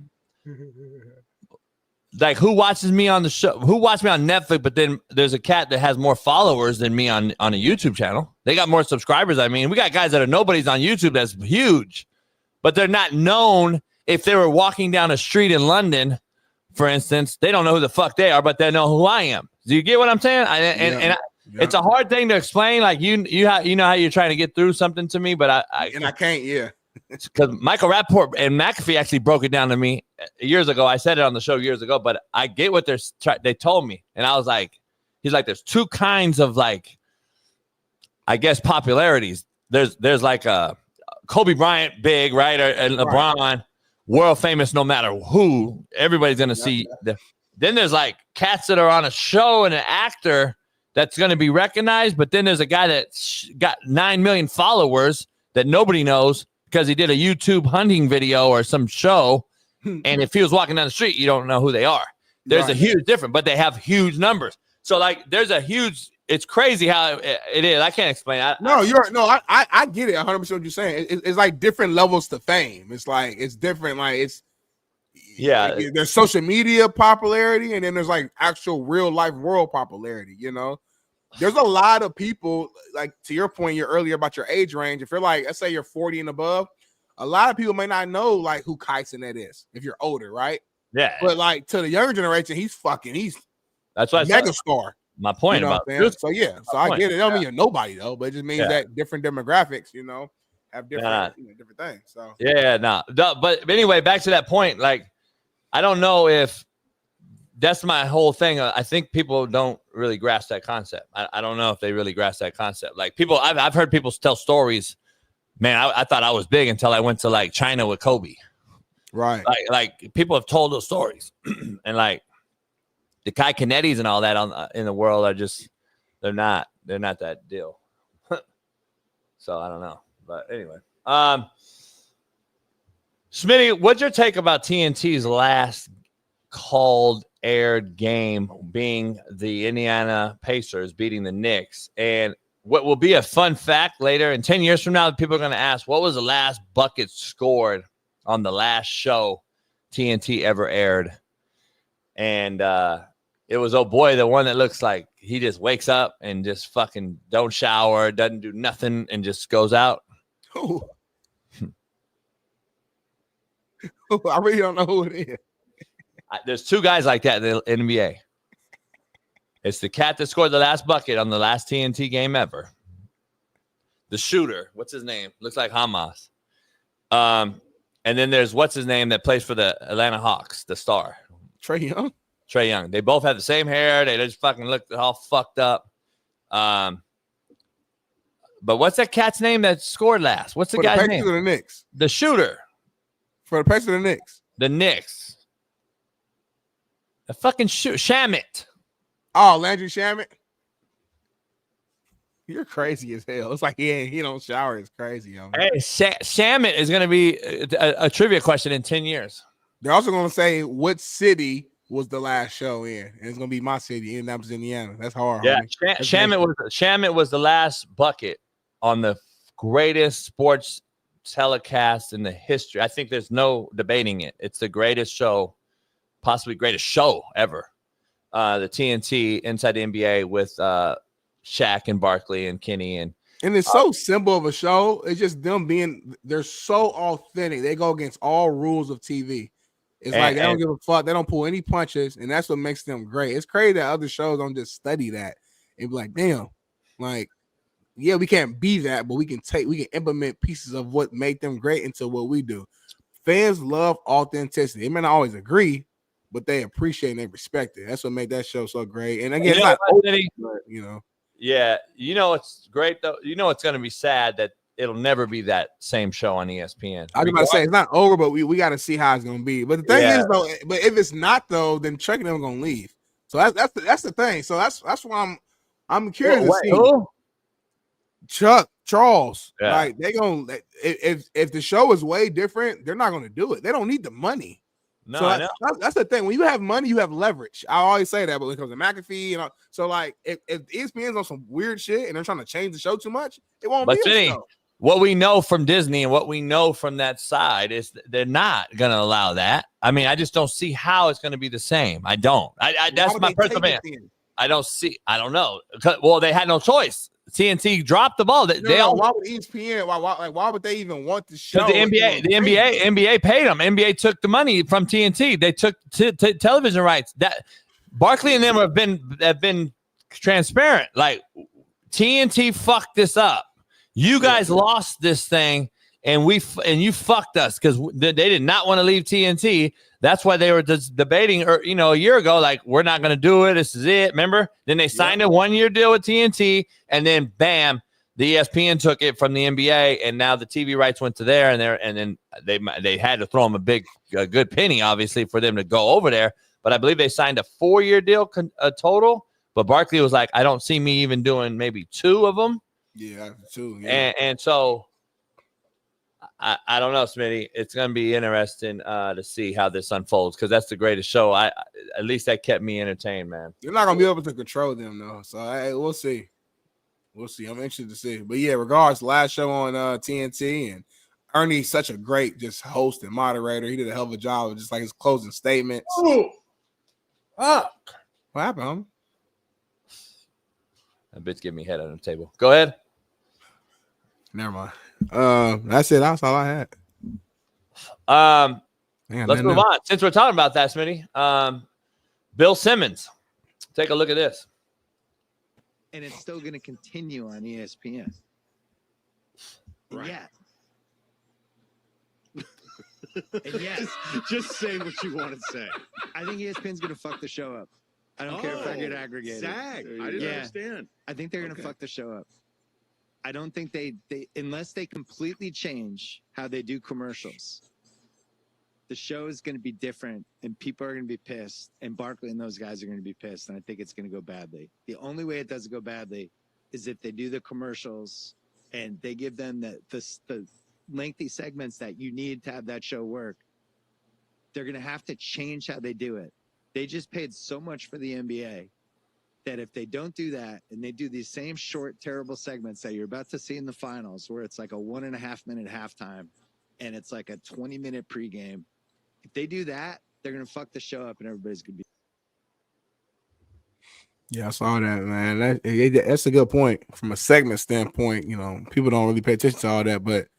who watches me on the show? Who watches me on Netflix? But then there's a cat that has more followers than me on a YouTube channel. They got more subscribers. I mean, we got guys that are nobodies on YouTube that's huge, but they're not known. If they were walking down a street in London, for instance, they don't know who the fuck they are, but they know who I am. Do you get what I'm saying? It's a hard thing to explain. Like you know how you're trying to get through something to me, but I can't. Yeah. Because Michael Rappaport and McAfee actually broke it down to me years ago. I said it on the show years ago, but I get what they told me. And I was like, he's like, there's 2 kinds of like, I guess, popularities. There's like a Kobe Bryant big, right? And LeBron, world famous no matter who. Everybody's going to see. Then there's like cats that are on a show and an actor that's going to be recognized. But then there's a guy that's got 9 million followers that nobody knows, because he did a YouTube hunting video or some show, and if he was walking down the street, you don't know who they are. There's a huge difference, but they have huge numbers. So like, it's crazy how it is. I can't explain. I get it 100% what you're saying. It's like different levels to fame. It's like, it's different. Like there's social media popularity, and then there's like actual real life world popularity, you know? There's a lot of people, like to your point, earlier about your age range. If you're like, let's say you're 40 and above, a lot of people may not know like who Kyson is if you're older, right? Yeah. But like to the younger generation, he's that's what mega star. My point you know about so yeah. So I get it. It don't mean you're nobody though, but it just means that different demographics, you know, have different different things. So but anyway, back to that point. Like, I don't know if that's my whole thing. I think people don't really grasp that concept. I don't know if they really grasp that concept. Like people, I've heard people tell stories. Man, I thought I was big until I went to like China with Kobe. Right. Like people have told those stories, and like the Kai Canettis and all that in the world are just they're not that deal. So I don't know, but anyway, Smitty, what's your take about TNT's last called aired game being the Indiana Pacers beating the Knicks? And what will be a fun fact later in 10 years from now, people are going to ask, what was the last bucket scored on the last show TNT ever aired? And it was, oh boy, the one that looks like he just wakes up and just fucking don't shower, doesn't do nothing, and just goes out. Ooh. I really don't know who it is. There's two guys like that in the NBA. It's the cat that scored the last bucket on the last TNT game ever. The shooter, what's his name? Looks like Hamas. And then there's what's his name that plays for the Atlanta Hawks, the star. Trae Young. Trae Young. They both have the same hair. They just fucking look all fucked up. But what's that cat's name that scored last? What's the guy's name? For the Knicks. The shooter. For the Pacers or the Knicks? The Knicks. The fucking Shamit. Oh, Landry Shamit. You're crazy as hell. It's like he don't shower. It's crazy. Yo. Hey, Shamit is going to be a trivia question in 10 years. They're also going to say what city was the last show in, and it's going to be my city, Indianapolis, Indiana. That's hard. Yeah, Shamit was the last bucket on the greatest sports telecast in the history. I think there's no debating it. It's the greatest show, possibly greatest show ever. The TNT Inside the NBA with Shaq and Barkley and Kenny and it's so simple of a show. It's just them they're so authentic. They go against all rules of TV. It's like they don't give a fuck. They don't pull any punches, and that's what makes them great. It's crazy that other shows don't just study that and be like, damn, like, yeah, we can't be that, but we can implement pieces of what made them great into what we do. Fans love authenticity. They may not always agree, but they appreciate and they respect it. That's what made that show so great. And again, it's not old, Yeah, it's great though. It's going to be sad that it'll never be that same show on ESPN. I was about to say it's not over, but we got to see how it's going to be. But the thing is though, but if it's not though, then Chuck and them going to leave. So that's the thing. So that's why I'm curious to see. Who? Chuck, Charles, yeah. Like they gonna if the show is way different, they're not gonna do it. They don't need the money. No, so that's the thing. When you have money, you have leverage. I always say that, but when it comes to McAfee, so like if ESPN's on some weird shit and they're trying to change the show too much, it won't be a show. What we know from Disney and what we know from that side is they're not going to allow that. I mean, I just don't see how it's going to be the same. I don't. That's my personal opinion. I don't know. Well, they had no choice. TNT dropped the ball. Why would ESPN? Why would they even want the show? The NBA paid them. NBA took the money from TNT. They took television rights. That Barkley and them have been transparent. Like TNT fucked this up. You guys lost this thing, and you fucked us because they did not want to leave TNT. That's why they were just debating, a year ago, like, we're not going to do it. This is it. Remember? Then they signed a 1-year deal with TNT, and then bam, the ESPN took it from the NBA, and now the TV rights went to there, and then they had to throw them a good penny, obviously, for them to go over there. But I believe they signed a 4-year deal total. But Barkley was like, I don't see me even doing maybe 2 of them. Yeah, 2. Yeah. And so I don't know, Smitty. It's going to be interesting to see how this unfolds because that's the greatest show. At least that kept me entertained, man. You're not going to be able to control them, though. So we'll see. We'll see. I'm interested to see. But, yeah, regardless, last show on TNT, and Ernie's such a great just host and moderator. He did a hell of a job of just like his closing statements. Oh, fuck. What happened, homie? That bitch gave me head on the table. Go ahead. Never mind. That's it. That's all I had. Let's move on. Since we're talking about that, Smitty, Bill Simmons. Take a look at this. And it's still going to continue on ESPN. Right. Yeah. And yeah. Just say what you want to say. I think ESPN's going to fuck the show up. I don't care if I get aggregated. SAG. I didn't understand. I think they're going to fuck the show up. I don't think they unless they completely change how they do commercials. the show is going to be different, and people are going to be pissed, and Barkley and those guys are going to be pissed, and I think it's going to go badly. The only way it doesn't go badly is if they do the commercials and they give them the lengthy segments that you need to have that show work. They're going to have to change how they do it. They just paid so much for the NBA that if they don't do that and they do these same short, terrible segments that you're about to see in the finals, where it's like a 1.5 minute halftime and it's like a 20-minute pregame, if they do that, they're going to fuck the show up and everybody's going to be. Yeah, I saw that, man. That's a good point from a segment standpoint. You know, people don't really pay attention to all that, but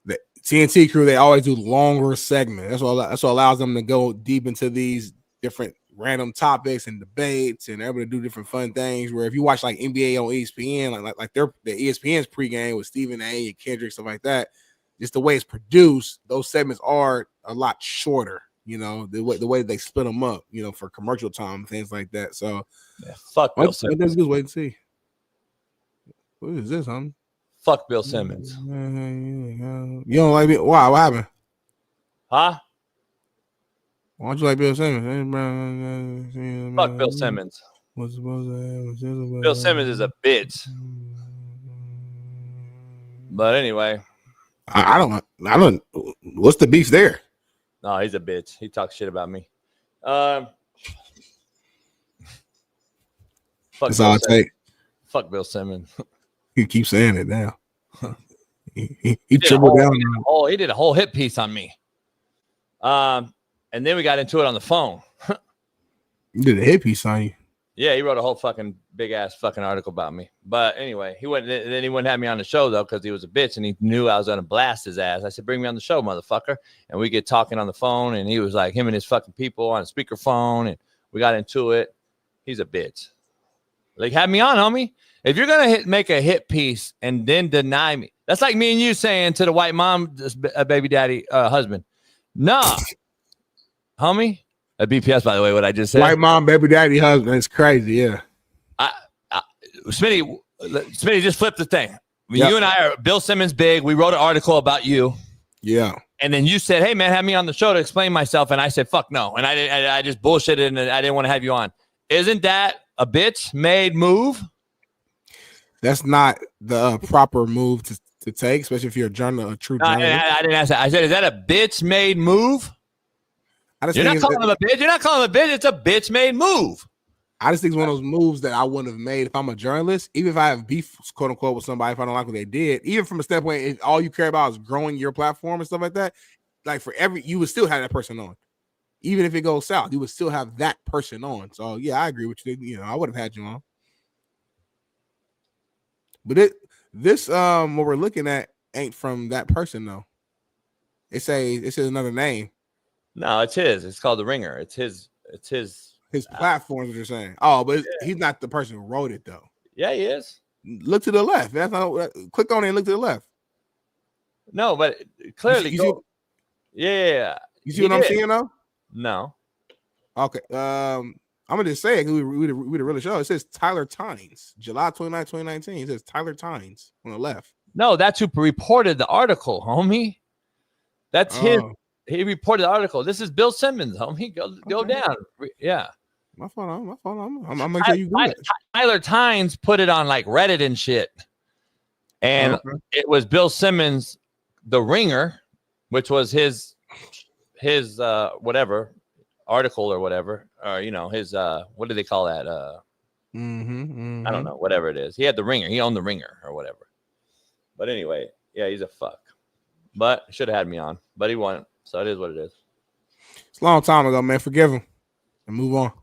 the TNT crew, they always do longer segments. That's what allows them to go deep into these different random topics and debates, and they're able to do different fun things. Where if you watch like NBA on ESPN, like the ESPN's pregame with Stephen A. and Kendrick, stuff like that, just the way it's produced, those segments are a lot shorter. You know, the way they split them up, you know, for commercial time, things like that. So, yeah, fuck Bill Simmons. Let's just wait and see. What is this, huh? Fuck Bill Simmons. You don't like me? Why? What happened? Huh? Why don't you like Bill Simmons? Fuck Bill Simmons. Bill Simmons is a bitch. But anyway, I don't. What's the beef there? No, he's a bitch. He talks shit about me. Fuck That's all I take. Fuck Bill Simmons. You keep saying it now. He did tripled down. He did a whole hit piece on me. And then we got into it on the phone. You did a hit piece on you. Yeah, he wrote a whole fucking big ass fucking article about me. But anyway, he wouldn't have me on the show though, because he was a bitch and he knew I was gonna blast his ass. I said, "Bring me on the show, motherfucker." And we get talking on the phone, and he was like, him and his fucking people on a speakerphone, and we got into it. He's a bitch. Like, have me on, homie. If you're gonna make a hit piece and then deny me, that's like me and you saying to the white mom, baby daddy, husband, nah, homie. A BPS, by the way, what I just said. White mom, baby daddy, husband. It's crazy, yeah. Smitty, just flip the thing. Yep. You and I are Bill Simmons big. We wrote an article about you. Yeah. And then you said, "Hey, man, have me on the show to explain myself." And I said, "Fuck no." And I just bullshitted and I didn't want to have you on. Isn't that a bitch-made move? That's not the proper move to take, especially if you're a true journalist. I didn't ask that. I said, is that a bitch-made move? You're not calling him a bitch. You're not calling him a bitch. It's a bitch-made move. I just think it's one of those moves that I wouldn't have made if I'm a journalist. Even if I have beef, quote unquote, with somebody, if I don't like what they did, even from a standpoint, if all you care about is growing your platform and stuff like that, like you would still have that person on. Even if it goes south, you would still have that person on. So yeah, I agree with you. You know, I would have had you on. But this what we're looking at ain't from that person though. It says another name. No, it's his. It's called The Ringer. It's his platform, what you're saying. Oh, but he's not the person who wrote it though. Yeah, he is. Look to the left. That's not, click on it and look to the left. No, but clearly yeah. You see what I'm seeing though? No. Okay. I'm gonna just say it because we really show. It says Tyler Tynes, July 29, 2019. It says Tyler Tynes on the left. No, that's who reported the article, homie. That's his. He reported the article. This is Bill Simmons, homie. Go down. Yeah. My fault. I'm gonna make sure you do it. Tyler Tynes put it on like Reddit and shit. And it was Bill Simmons, The Ringer, which was his whatever article or whatever, or his what do they call that? I don't know, whatever it is. He had The Ringer. He owned The Ringer or whatever. But anyway, yeah, he's a fuck. But should have had me on, but he won. So it is what it is. It's a long time ago, man. Forgive him and move on.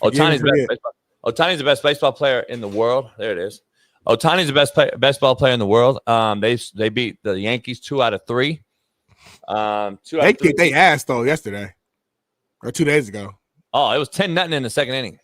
Ohtani's the best baseball player in the world. There it is. Ohtani's the best baseball player in the world. They beat the Yankees 2 out of 3. They kicked their ass though yesterday or 2 days ago. Oh, it was 10-0 in the second inning.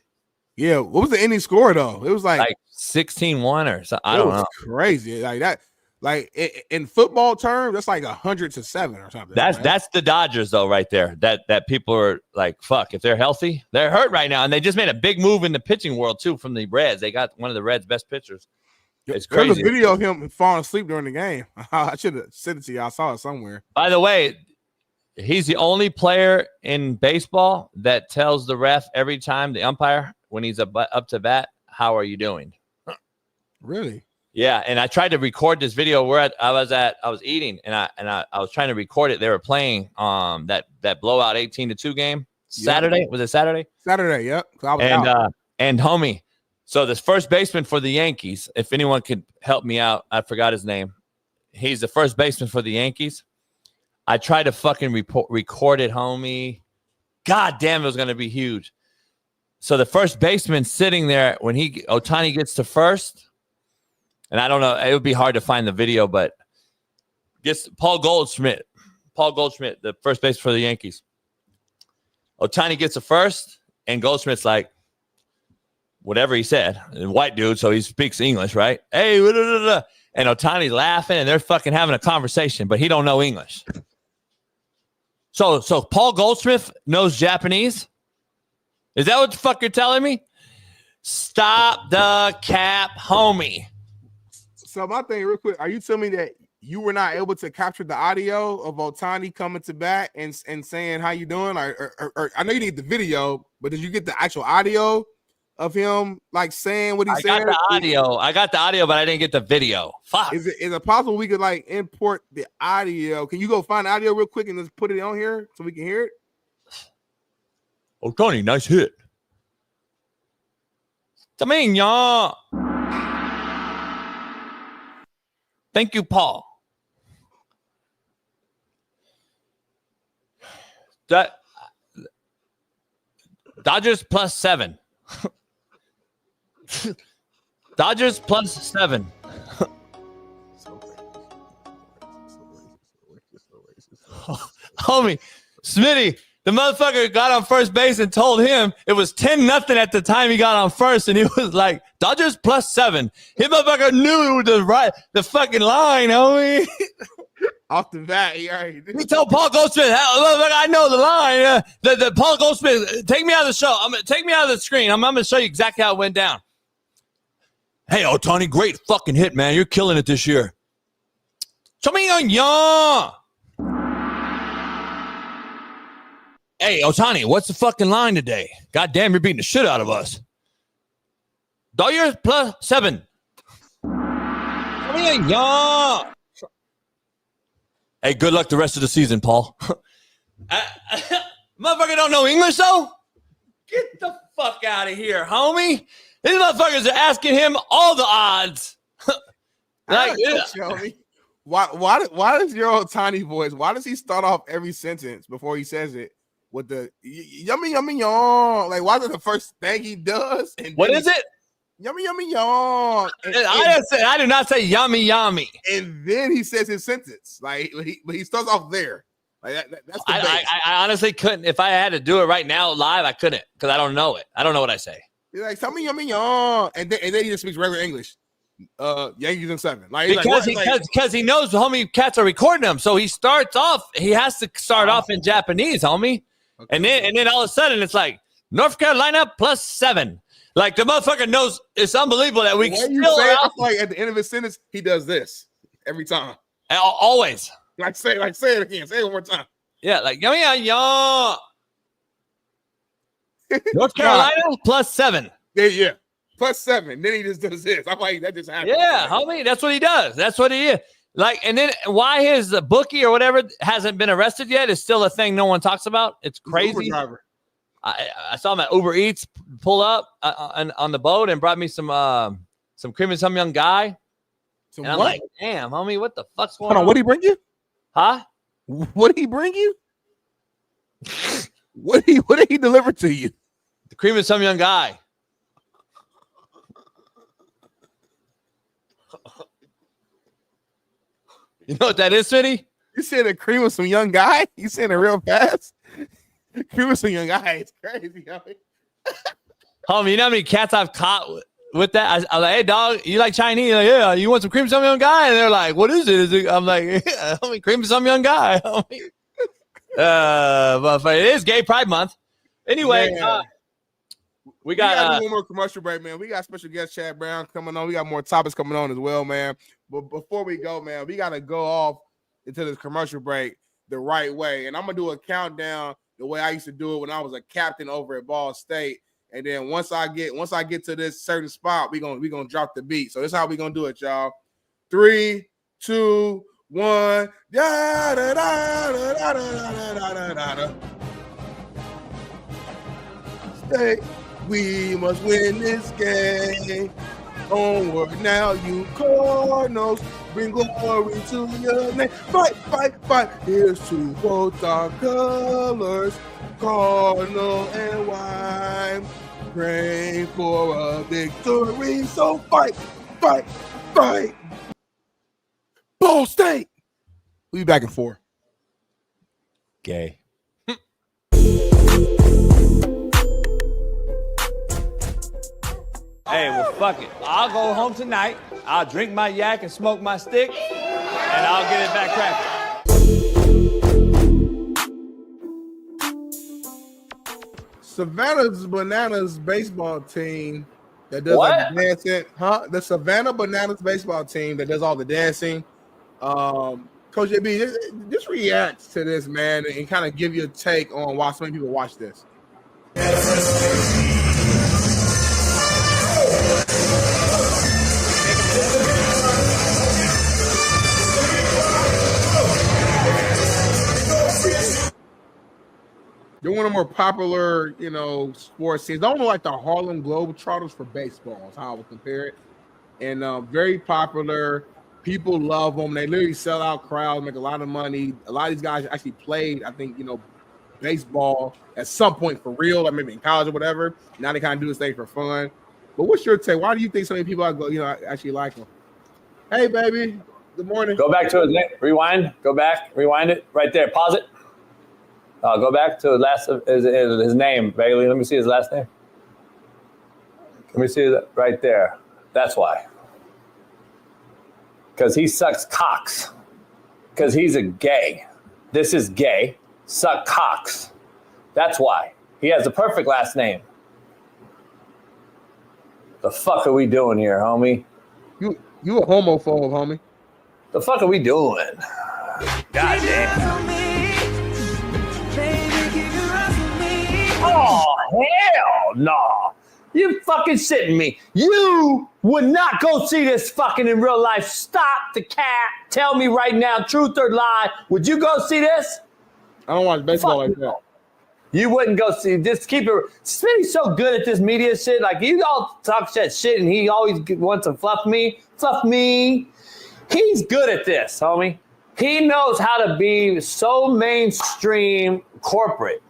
Yeah, what was the inning score though? It was like 16-1 or something. I don't know. Crazy like that. Like in football terms, that's like 100-7 or something. That's the Dodgers though, right there. That people are like, fuck. If they're healthy, they're hurt right now, and they just made a big move in the pitching world too from the Reds. They got one of the Reds' best pitchers. It's crazy. There's a video of him falling asleep during the game. I should have sent it to you. I saw it somewhere. By the way, He's the only player in baseball that tells the ref every time, the umpire, when he's up to bat, how are you doing? Really? Yeah, and I tried to record this video where I was eating, and I was trying to record it. They were playing that blowout 18-2 game Saturday. Yep. Was it Saturday? Saturday, yep. I was out. And homie, so this first baseman for the Yankees, if anyone could help me out, I forgot his name. He's the first baseman for the Yankees. I tried to fucking record it, homie. God damn, it was going to be huge. So the first baseman sitting there when Ohtani gets to first, and I don't know, it would be hard to find the video, but gets Paul Goldschmidt, the first base for the Yankees. Ohtani gets to first, and Goldschmidt's like, whatever he said, white dude, so he speaks English, right? Hey, blah, blah, blah. And Ohtani's laughing, and they're fucking having a conversation, but he don't know English. So Paul Goldsmith knows Japanese? Is that what the fuck you're telling me? Stop the cap, homie. So my thing, real quick, are you telling me that you were not able to capture the audio of Ohtani coming to bat and saying how you doing? Or I know you need the video, but did you get the actual audio of him like saying what he said? I got the audio, but I didn't get the video. Fuck. Is it possible we could like import the audio? Can you go find the audio real quick and just put it on here so we can hear it? Ohtani, nice hit. Tamina. Thank you, Paul. Dodgers +7. Dodgers +7. Homie, Smitty, the motherfucker got on first base and told him it was 10-0 at the time he got on first, and he was like, Dodgers +7. His motherfucker knew the fucking line, homie. Off the bat, he told Paul Goldsmith, I know the line. The Paul Goldsmith, take me out of the show. Take me out of the screen. I'm going to show you exactly how it went down. Hey, Ohtani, great fucking hit, man. You're killing it this year. Hey, Ohtani, what's the fucking line today? God damn, you're beating the shit out of us. Dodgers +7. Hey, good luck the rest of the season, Paul. Motherfucker don't know English, though? Get the fuck out of here, homie. These motherfuckers are asking him all the odds. Why does your Ohtani voice, why does he start off every sentence before he says it with the yummy, yummy, yawn? Like, why is it the first thing he does? And what is it? Yummy, yummy, yawn. I do not say yummy, yummy. And then he says his sentence. Like, he starts off there. Like that's the I honestly couldn't. If I had to do it right now live, I couldn't because I don't know it. I don't know what I say. He's like, tell me yummy, yawn. And then he just speaks regular English. Yankees in 7. Like, because he knows the homie cats are recording him. So he starts off, he has to start off in Japanese, homie. Okay. And then all of a sudden it's like North Carolina +7. Like the motherfucker knows. It's unbelievable that we still like at the end of his sentence, he does this every time. Always. Like say it again. Say it one more time. Yeah, like yummy yawn. North Carolina +7. Yeah. +7. Then he just does this. I'm like, that just happened. Yeah, homie, that's what he does. That's what he is. Like, and then why his bookie or whatever hasn't been arrested yet is still a thing no one talks about. It's crazy. I saw him at Uber Eats pull up on the boat and brought me some cream and some young guy. And I'm like, damn, homie, what the fuck's going on? What did he bring you? Huh? What did he bring you? What did he deliver to you? The cream and some young guy. You know what that is, Smitty? You said a cream with some young guy? You saying it real fast? Cream with some young guy. It's crazy, homie. Homie, you know how many cats I've caught with that? I was like, hey, dog, you like Chinese? Like, yeah, you want some cream with some young guy? And they're like, what is it? I'm like, yeah, homie, cream with some young guy. Homie. But it is Gay Pride Month. Anyway, we got one more commercial break, man. We got special guest Chad Brown coming on. We got more topics coming on as well, man. But before we go, man, we got to go off into this commercial break. the right way. And I'm gonna do a countdown the way I used to do it when I was a captain over at Ball State. And then once I get to this certain spot, we gonna drop the beat. So this is how we gonna do it, y'all. 3, 2, 1. Da, da, da, da, da, da, da, da, da. State, we must win this game. Onward now, you Cardinals. Bring glory to your name. Fight, fight, fight. Here's to both our colors, Cardinal and white. Pray for a victory. So fight, fight, fight. Ball State. We'll be back in 4. Gay. Hey, well, fuck it. I'll go home tonight. I'll drink my yak and smoke my stick, and I'll get it back cracking. Savannah's Bananas baseball team that does all the dancing. The Savannah Bananas baseball team that does all the dancing. Coach JB, just react to this, man, and kind of give you a take on why so many people watch this. They're one of the more popular, sports teams. They're like the Harlem Globetrotters for baseball is how I would compare it. And very popular. People love them. They literally sell out crowds, make a lot of money. A lot of these guys actually played, I think, baseball at some point for real, like maybe in college or whatever. Now they kind of do this thing for fun. But what's your take? Why do you think so many people actually like them? Hey, baby. Good morning. Go back to his name. Rewind. Go back. Rewind it. Right there. Pause it. Go back to his name, Bailey. Let me see his last name. Let me see that right there. That's why. Because he sucks cocks. Because he's a gay. This is gay. Suck cocks. That's why. He has the perfect last name. The fuck are we doing here, homie? You a homophobe, homie. The fuck are we doing? God damn. Oh, hell no. You fucking shitting me. You would not go see this fucking in real life. Stop the cat. Tell me right now, truth or lie. Would you go see this? I don't watch baseball like that. You wouldn't go see. Just keep it. Smitty's so good at this media shit. Like, you all talk that shit, and he always wants to fluff me. Fluff me. He's good at this, homie. He knows how to be so mainstream corporate.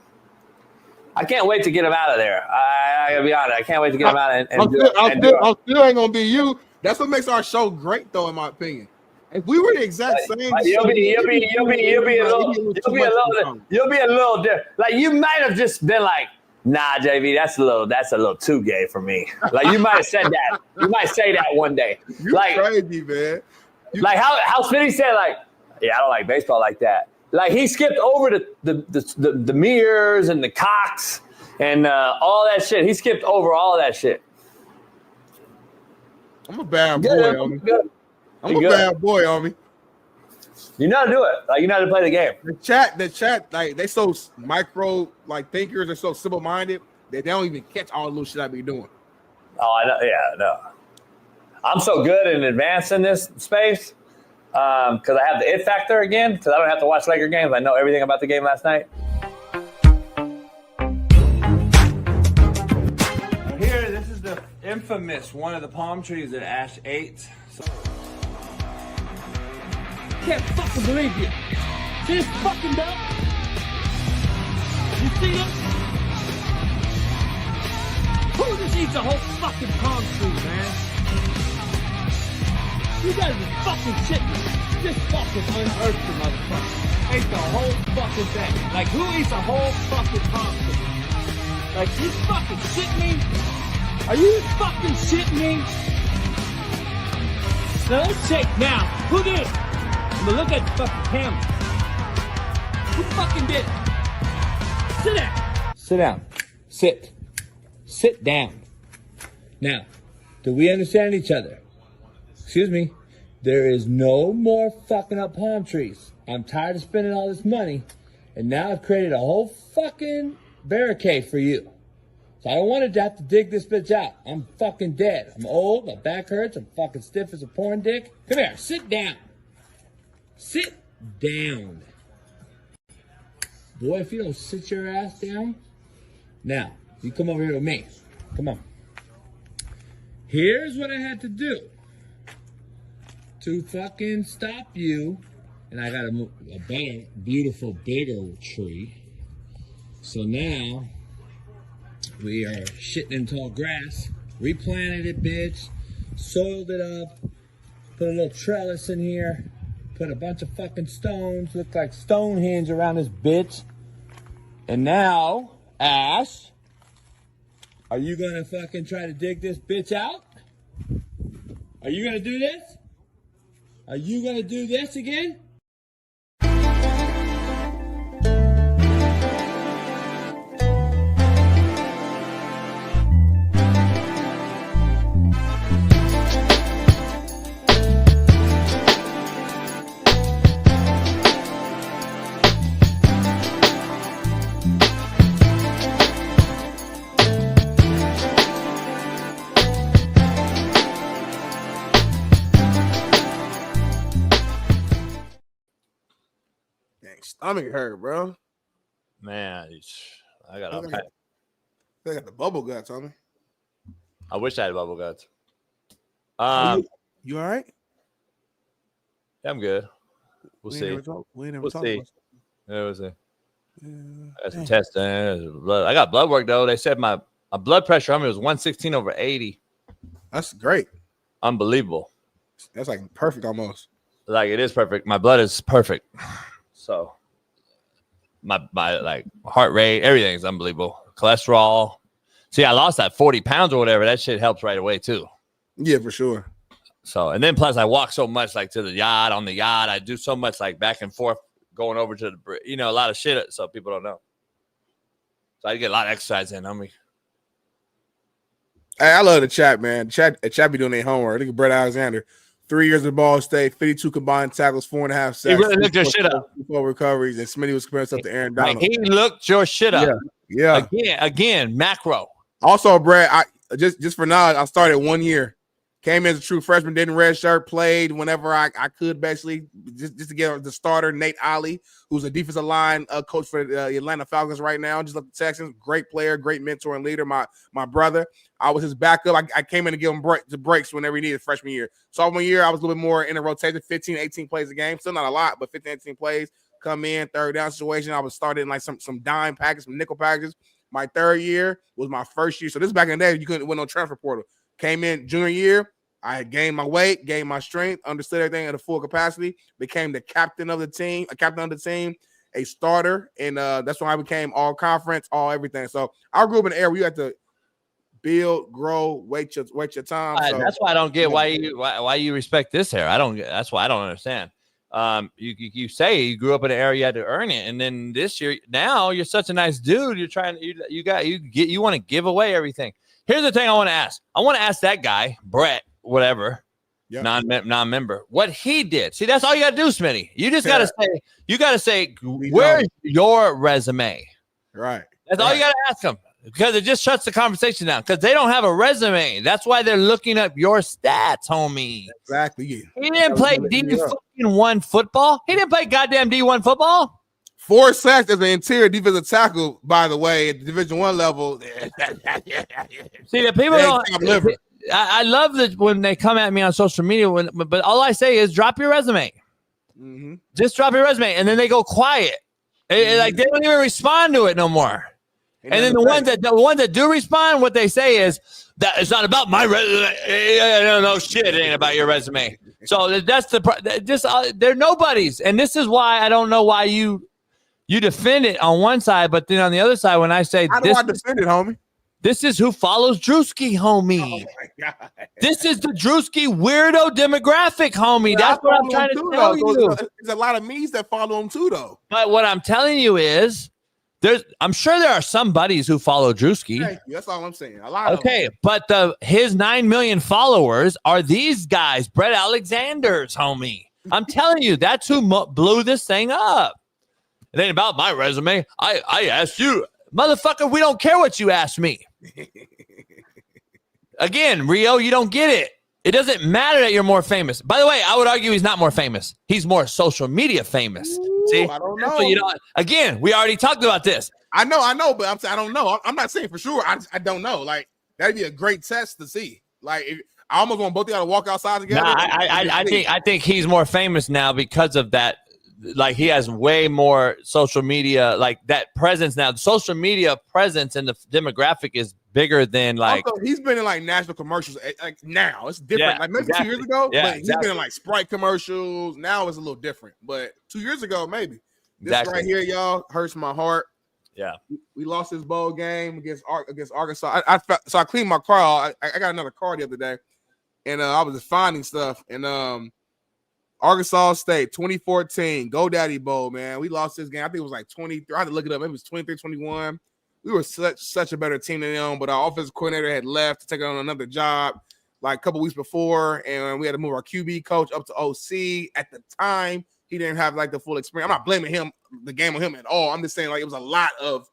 I can't wait to get him out of there. I gotta be honest. I can't wait to get him out and do it. I still ain't gonna be you. That's what makes our show great, though, in my opinion. If we were the exact same, you'll be a little different. Like, you might have just been like, nah, JV, that's a little too gay for me. Like, you might have said that. You might say that one day. You're like, crazy, man. Like how Smitty said, like, yeah, I don't like baseball like that. Like, he skipped over the mirrors and the cocks and all that shit. He skipped over all that shit. I'm a bad boy, homie. I'm a bad boy, homie. You know how to do it. Like, you know how to play the game. The chat, like, they so micro, like, thinkers. They're so simple-minded that they don't even catch all the little shit I be doing. Oh, I know. Yeah, no. I'm so good in advance in this space because I have the it factor again, because I don't have to watch Laker games. I know everything about the game last night. Here, this is the infamous one of the palm trees that Ash ate. Can't fucking believe you. See this fucking belt? You see this? Who just eats a whole fucking palm tree, man? You guys are fucking shitting. Just fucking unearthed the motherfucker. Ate the whole fucking thing. Like, who eats a whole fucking palm tree? Like, you fucking shitting me? Are you fucking shitting me? Now let's check now. Who did it? I'm gonna look at the fucking camera. Who fucking did it? Sit down. Sit down. Sit. Sit down. Now, do we understand each other? Excuse me. There is no more fucking up palm trees. I'm tired of spending all this money, and now I've created a whole fucking barricade for you. So I don't want to have to dig this bitch out. I'm fucking dead. I'm old, my back hurts, I'm fucking stiff as a porn dick. Come here, sit down. Sit down. Boy, if you don't sit your ass down, now, you come over here with me. Come on. Here's what I had to do to fucking stop you. And I got a better, beautiful, bigger tree. So now, we are shitting in tall grass. Replanted it, bitch. Soiled it up. Put a little trellis in here. Put a bunch of fucking stones. Look like Stonehenge around this bitch. And now, Ash, are you gonna fucking try to dig this bitch out? Are you gonna do this? Are you gonna do this again? Stomach hurt, bro. Man, I got I got the bubble guts on me. I wish I had bubble guts. You all right? Yeah, I'm good. We'll see. We'll see. Yeah, we'll see. Yeah. I got some testing. I got blood work though. They said my blood pressure on me was 116/80. That's great. Unbelievable. That's like perfect almost. Like it is perfect. My blood is perfect. So my like heart rate, everything is unbelievable. Cholesterol. See, I lost that 40 pounds or whatever. That shit helps right away too. Yeah, for sure. So, and then plus I walk so much like to the yacht, on the yacht. I do so much like back and forth going over to the, a lot of shit. So people don't know. So I get a lot of exercise in, homie. Hey, I love the chat, man. Chat be doing their homework. Look at Brett Alexander. 3 years at Ball State, 52 combined tackles, 4.5 sacks. He really looked your shit up. 4 recoveries, and Smitty was comparing himself to Aaron Donald. Like he looked your shit up. Yeah. Again, macro. Also, Brett, I just for knowledge, I started 1 year. Came in as a true freshman, didn't red shirt, played whenever I could, basically, just to get the starter, Nate Ollie, who's a defensive line coach for the Atlanta Falcons right now. Just like the Texans, great player, great mentor and leader. My brother, I was his backup. I came in to give him breaks whenever he needed freshman year. Sophomore year, I was a little bit more in the rotation, 15, 18 plays a game. Still not a lot, but 15, 18 plays. Come in, third down situation. I was started in like some dime packages, some nickel packages. My third year was my first year. So this is back in the day, you couldn't win no transfer portal. Came in junior year. I had gained my weight, gained my strength, understood everything at a full capacity, became the captain of the team, a starter, and that's when I became all conference, all everything. So I grew up in an era where you had to build, grow, wait your time. So, that's why I don't get why you respect this era. That's why I don't understand. You say you grew up in an area, you had to earn it, and then this year now you're such a nice dude. You're trying you want to give away everything. Here's the thing I want to ask. I want to ask that guy, Brett, whatever, non-member, what he did. See, that's all you got to do, Smitty. You just got to say, where's your resume? Right. That's all you got to ask them, because it just shuts the conversation down, because they don't have a resume. That's why they're looking up your stats, homie. Exactly. He didn't play D1 football. He didn't play goddamn D1 football. 4 sacks as an interior defensive tackle, by the way, at the Division I level. See, the people don't. I love that when they come at me on social media, but all I say is drop your resume. Mm-hmm. Just drop your resume, and then they go quiet. Like they don't even respond to it no more. And then the ones that do respond, what they say is that it's not about my resume. No shit, it ain't about your resume. So that's they're nobodies, and this is why I don't know why you defend it on one side, but then on the other side, when I say how do I defend it, homie? This is who follows Drewski, homie. Oh my God. This is the Drewski weirdo demographic, homie. That's what I'm trying to tell you. There's a lot of me's that follow him too, though. But what I'm telling you is I'm sure there are some buddies who follow Drewski. Thank you. That's all I'm saying. A lot of Okay, but his 9 million followers are these guys, Brett Alexander's homie. I'm telling you, that's who blew this thing up. It ain't about my resume. I asked you, motherfucker. We don't care what you asked me. Again, Rio, you don't get it. It doesn't matter that you're more famous. By the way, I would argue he's not more famous. He's more social media famous. See, I don't know. Again, we already talked about this. I know, but I don't know. I'm not saying for sure. I don't know. Like, that'd be a great test to see. Like, I almost want both of y'all to walk outside together. Nah, I think he's more famous now because of that. Like, he has way more social media, like that presence now. The social media presence and the demographic is bigger than like. Also, he's been in like national commercials. Like now, it's different. Yeah, like maybe exactly. 2 years ago, Yeah, but he's been in like Sprite commercials. Now it's a little different. But 2 years ago, maybe. This right here, y'all, hurts my heart. Yeah, we lost this bowl game against Arkansas. So I cleaned my car out. I got another car the other day, and I was finding stuff. And Arkansas State 2014 GoDaddy Bowl, man. We lost this game. I think it was like 23. I had to look it up. Maybe it was 23-21. We were such a better team than them, but our offensive coordinator had left to take on another job like a couple weeks before, and we had to move our QB coach up to OC. At the time, he didn't have like the full experience. I'm not blaming him, the game on him at all. I'm just saying like it was a lot of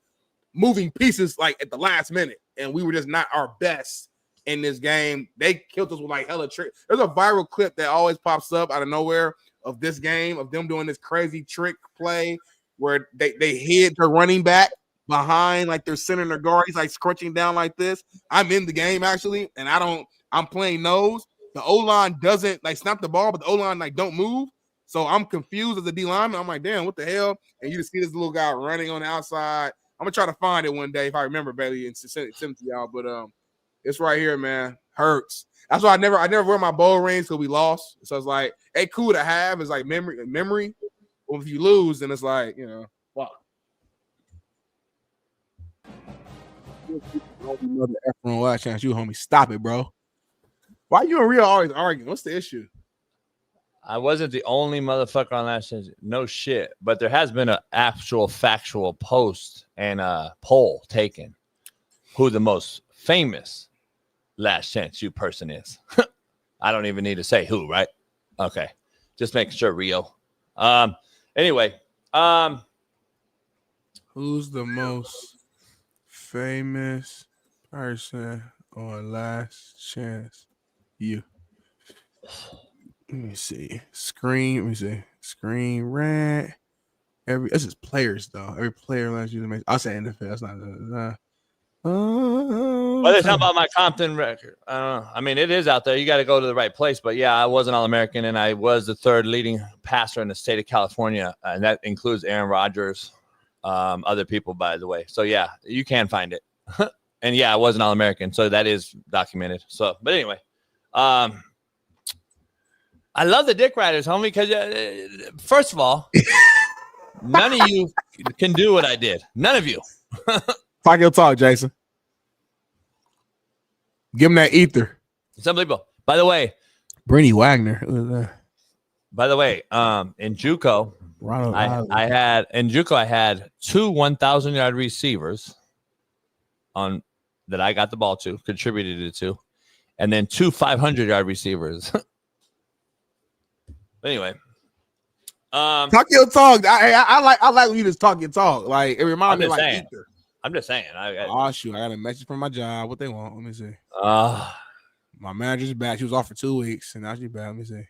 moving pieces like at the last minute, and we were just not our best in this game. They killed us with like hella trick. There's a viral clip that always pops up out of nowhere of this game, of them doing this crazy trick play where they hid their running back behind like their center and their guard. He's like scrunching down like this. I'm in the game actually, and I'm playing nose. The O-line doesn't like snap the ball, but the O-line like don't move. So I'm confused as a D lineman. I'm like, damn, what the hell? And you just see this little guy running on the outside. I'm gonna try to find it one day if I remember, Bailey, and send it to y'all. But it's right here, man. Hurts. That's why I never wear my bowl rings because we lost. So it's like, hey, cool to have. It's like memory. Well, if you lose, then it's like, you know, fuck. Last chance, you homie. Stop it, bro. Why you and Rio always arguing? What's the issue? I wasn't the only motherfucker on Last Chance. No shit. But there has been an actual factual post and a poll taken who the most famous Last Chance U person is. I don't even need to say who, right? Okay. Just making sure, Rio. Anyway. Who's the most famous person on Last Chance U? Let me see. Screen rant. This is players though. Every player last year. I'll say NFL. That's not. Well, it's not about my Compton record. I mean, it is out there. You got to go to the right place. But yeah, I was an All-American, and I was the third leading passer in the state of California, and that includes Aaron Rodgers, other people, by the way. So yeah, you can find it. And yeah, I was an All-American, so that is documented. So, but anyway, I love the Dick Riders, homie, because first of all, none of you can do what I did. None of you. Talk your talk, Jason. Give him that ether. It's unbelievable. By the way, Brittany Wagner. Who is that? By the way, in JUCO, I had 2 1,000-yard receivers on that I got the ball to, contributed it to, and then 2 500-yard receivers. Anyway, talk your talk. I like when you just talk your talk. Like it reminds me of like ether. I'm just saying. Oh shoot! I got a message from my job. What they want? Let me see. My manager's back. She was off for 2 weeks, and now she's back. Let me see.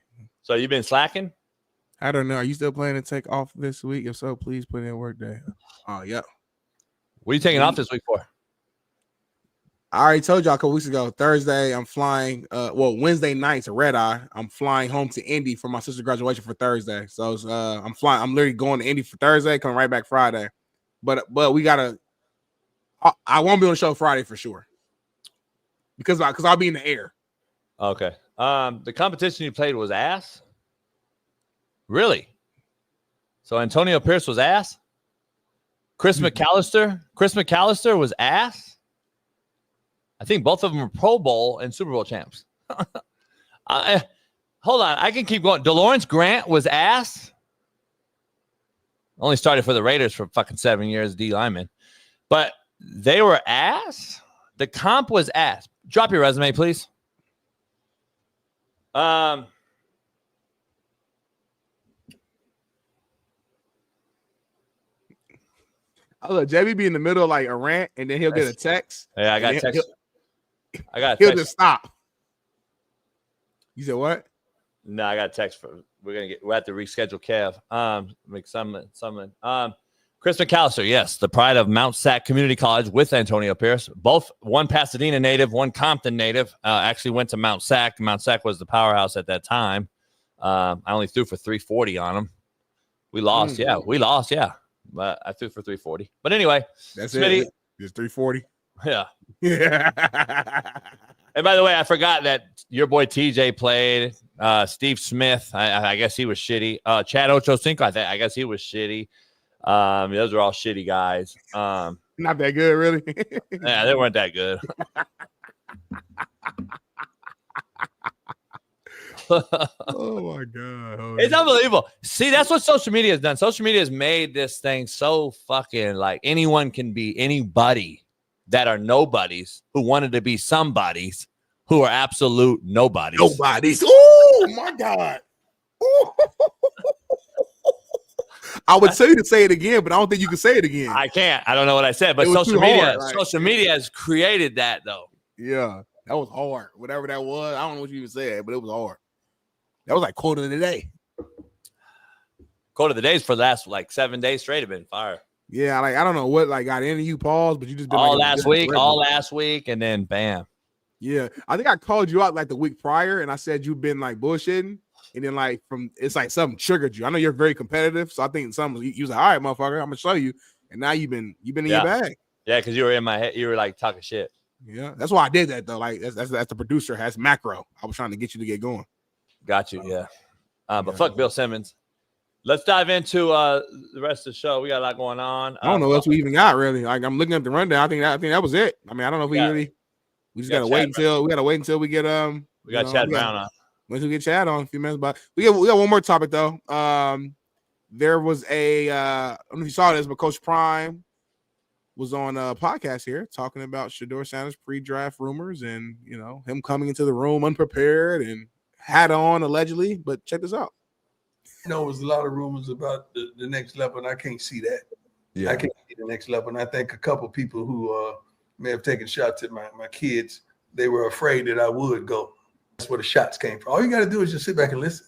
So you've been slacking? I don't know. Are you still planning to take off this week? If so, please put in a work day. Oh yeah. What are you taking off this week for? I already told y'all a couple weeks ago. Thursday, I'm flying. Wednesday night's a red eye. I'm flying home to Indy for my sister's graduation for Thursday. So I'm flying. I'm literally going to Indy for Thursday, coming right back Friday. But we gotta. I won't be on the show Friday for sure because I'll be in the air. Okay. The competition you played was ass. Really? So Antonio Pierce was ass. Chris McAllister was ass. I think both of them were Pro Bowl and Super Bowl champs. Hold on. I can keep going. DeLawrence Grant was ass. Only started for the Raiders for fucking 7 years, D lineman. But they were ass. The comp was ass. Drop your resume, please. I'll let JB be in the middle of like a rant, and then he'll get a text. Yeah, I got a text. He'll just stop. You said what? No, I got a text for. We'll have to reschedule Kev. Make someone. Chris McAllister, yes, the pride of Mount Sac Community College with Antonio Pierce. Both one Pasadena native, one Compton native. Actually went to Mount Sac. Mount Sac was the powerhouse at that time. I only threw for 340 on them. We lost, we lost, but I threw for 340. But anyway, that's Smitty, it. Just 340. Yeah. And by the way, I forgot that your boy TJ played. Steve Smith, I guess he was shitty. Chad Ochocinco, I guess he was shitty. Those are all shitty guys. Not that good, really. Yeah, they weren't that good. Oh my God. It's unbelievable. See, that's what social media has done. Social media has made this thing so fucking like anyone can be anybody that are nobodies who wanted to be somebodies who are absolute nobodies. Nobodies. Oh my God. I would tell you to say it again, but I don't think you can say it again. I can't. I don't know what I said, but social media has created that though. Yeah, that was hard. Whatever that was, I don't know what you even said, but it was hard. That was like quote of the day. Quote of the days for the last like 7 days straight have been fire. Yeah, like I don't know what like got into you, pause, but you just been all like, last week, and then bam. Yeah, I think I called you out like the week prior, and I said you've been like bullshitting, and then like it's like something triggered you. I know you're very competitive, so I think something you was like, all right, motherfucker, I'm gonna show you, and now you've been in your bag. Yeah, because you were in my head, you were like talking shit. Yeah, that's why I did that though. Like that's the producer has macro. I was trying to get you to get going. Got you, yeah. But fuck Bill Simmons. Let's dive into the rest of the show. We got a lot going on. I don't know what else we even got really. Like I'm looking at the rundown. I think that was it. I mean, I don't know if we just gotta wait until we get we got Chad Brown on. Once we get Chad on a few minutes, but we got one more topic though. There was I don't know if you saw this, but Coach Prime was on a podcast here talking about Shadour Sanders pre-draft rumors and him coming into the room unprepared and hat on allegedly. But check this out. It was a lot of rumors about the next level, and I can't see that. Yeah, I can't see the next level, and I think a couple people who may have taken shots at my kids, they were afraid that I would go. That's where the shots came from. All you got to do is just sit back and listen.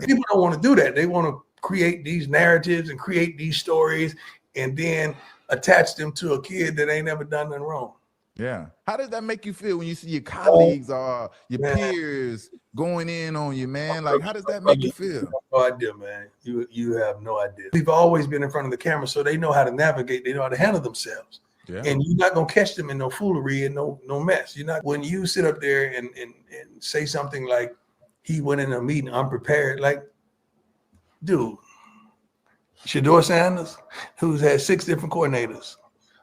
People don't want to do that. They want to create these narratives and create these stories and then attach them to a kid that ain't never done nothing wrong. Yeah. How does that make you feel when you see your colleagues or your peers going in on you, man? Like, how does that make you feel? No idea, man. You have no idea. We've always been in front of the camera, so they know how to navigate. They know how to handle themselves. Yeah. And you're not gonna catch them in no foolery and no mess. You're not when you sit up there and say something like he went in a meeting unprepared. Like, dude, Shadour Sanders, who's had 6 different coordinators,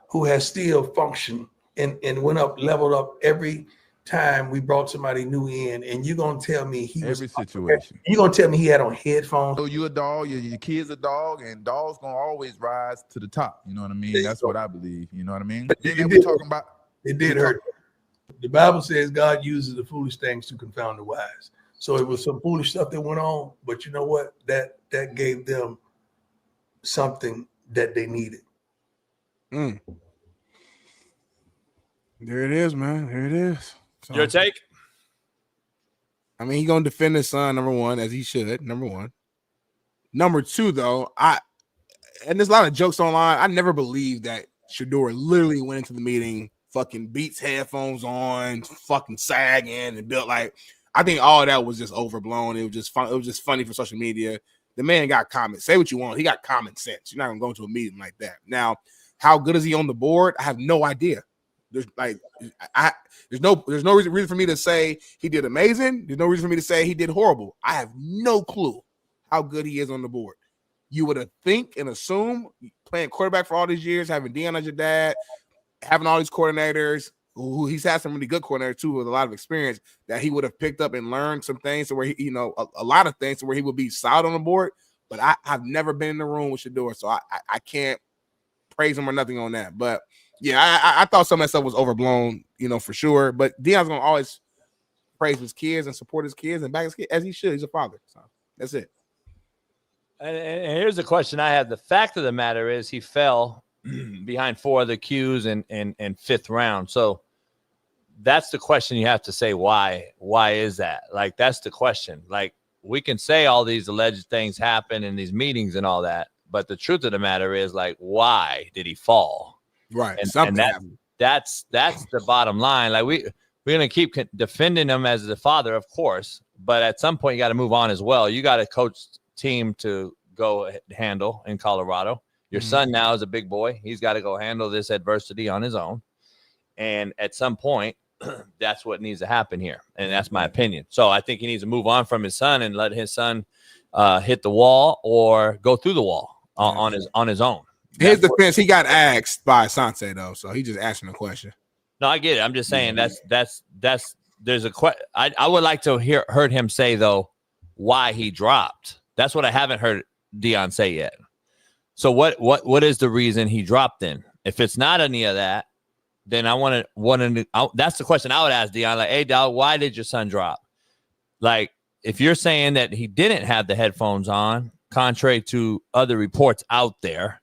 who has still functioned and went up, leveled up every time we brought somebody new in, and you're gonna tell me situation. You're gonna tell me he had on headphones. So you a dog, your kid's a dog, and dogs gonna always rise to the top. You know what I mean? That's what I believe. You know what I mean? Then we're talking about it did hurt. The Bible says God uses the foolish things to confound the wise. So it was some foolish stuff that went on, but you know what? That gave them something that they needed. There it is, man. There it is. So, your take? I mean, he's gonna defend his son, number one, as he should. Number one. Number two, though, and there's a lot of jokes online. I never believed that Shadour literally went into the meeting, fucking Beats headphones on, fucking sagging, and built like. I think all of that was just overblown. It was just fun. It was just funny for social media. The man got common. Say what you want. He got common sense. You're not gonna go into a meeting like that. Now, how good is he on the board? I have no idea. There's no reason for me to say he did amazing. There's no reason for me to say he did horrible. I have no clue how good he is on the board. You would think and assume playing quarterback for all these years, having Dion as your dad, having all these coordinators, who he's had some really good coordinators too with a lot of experience, that he would have picked up and learned some things to where he, a lot of things to where he would be solid on the board. but I've never been in the room with Shadour, so I can't praise him or nothing on that. But yeah, I thought some of that stuff was overblown, for sure. But Dion's gonna always praise his kids and support his kids and back his kids as he should. He's a father, so that's it. And here's the question I have. The fact of the matter is he fell behind 4 other Qs in 5th round. So that's the question you have to say. Why is that? Like, that's the question. Like, we can say all these alleged things happen in these meetings and all that, but the truth of the matter is, like, why did he fall? Right. And that's the bottom line. Like, we're going to keep defending him as the father, of course, but at some point you got to move on as well. You got a coach team to go handle in Colorado. Your son now is a big boy. He's got to go handle this adversity on his own. And at some point, that's what needs to happen here. And that's my opinion. So I think he needs to move on from his son and let his son hit the wall or go through the wall on his own. His defense, he got asked by Asante, though. So he just asking a question. No, I get it. I'm just saying there's a question. I would like to heard him say, though, why he dropped. That's what I haven't heard Dion say yet. So what is the reason he dropped then? If it's not any of that, then I want to. That's the question I would ask Dion. Like, hey, dog, why did your son drop? Like, if you're saying that he didn't have the headphones on, contrary to other reports out there,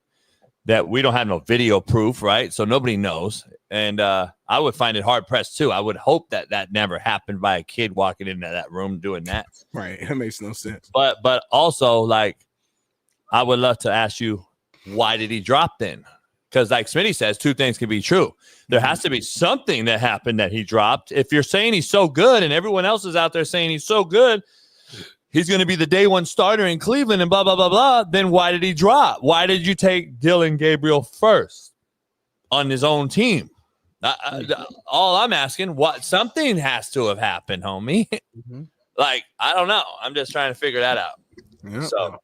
that we don't have no video proof, right? So nobody knows. And I would find it hard pressed too. I would hope that never happened by a kid walking into that room doing that. Right. That makes no sense. But also, like, I would love to ask you, why did he drop then? Because like Smitty says, 2 things can be true. There has to be something that happened that he dropped. If you're saying he's so good and everyone else is out there saying he's so good, he's going to be the day 1 starter in Cleveland and blah, blah, blah, blah, then why did he drop? Why did you take Dylan Gabriel first on his own team? All I'm asking, something has to have happened, homie. Like, I don't know. I'm just trying to figure that out. Yep. So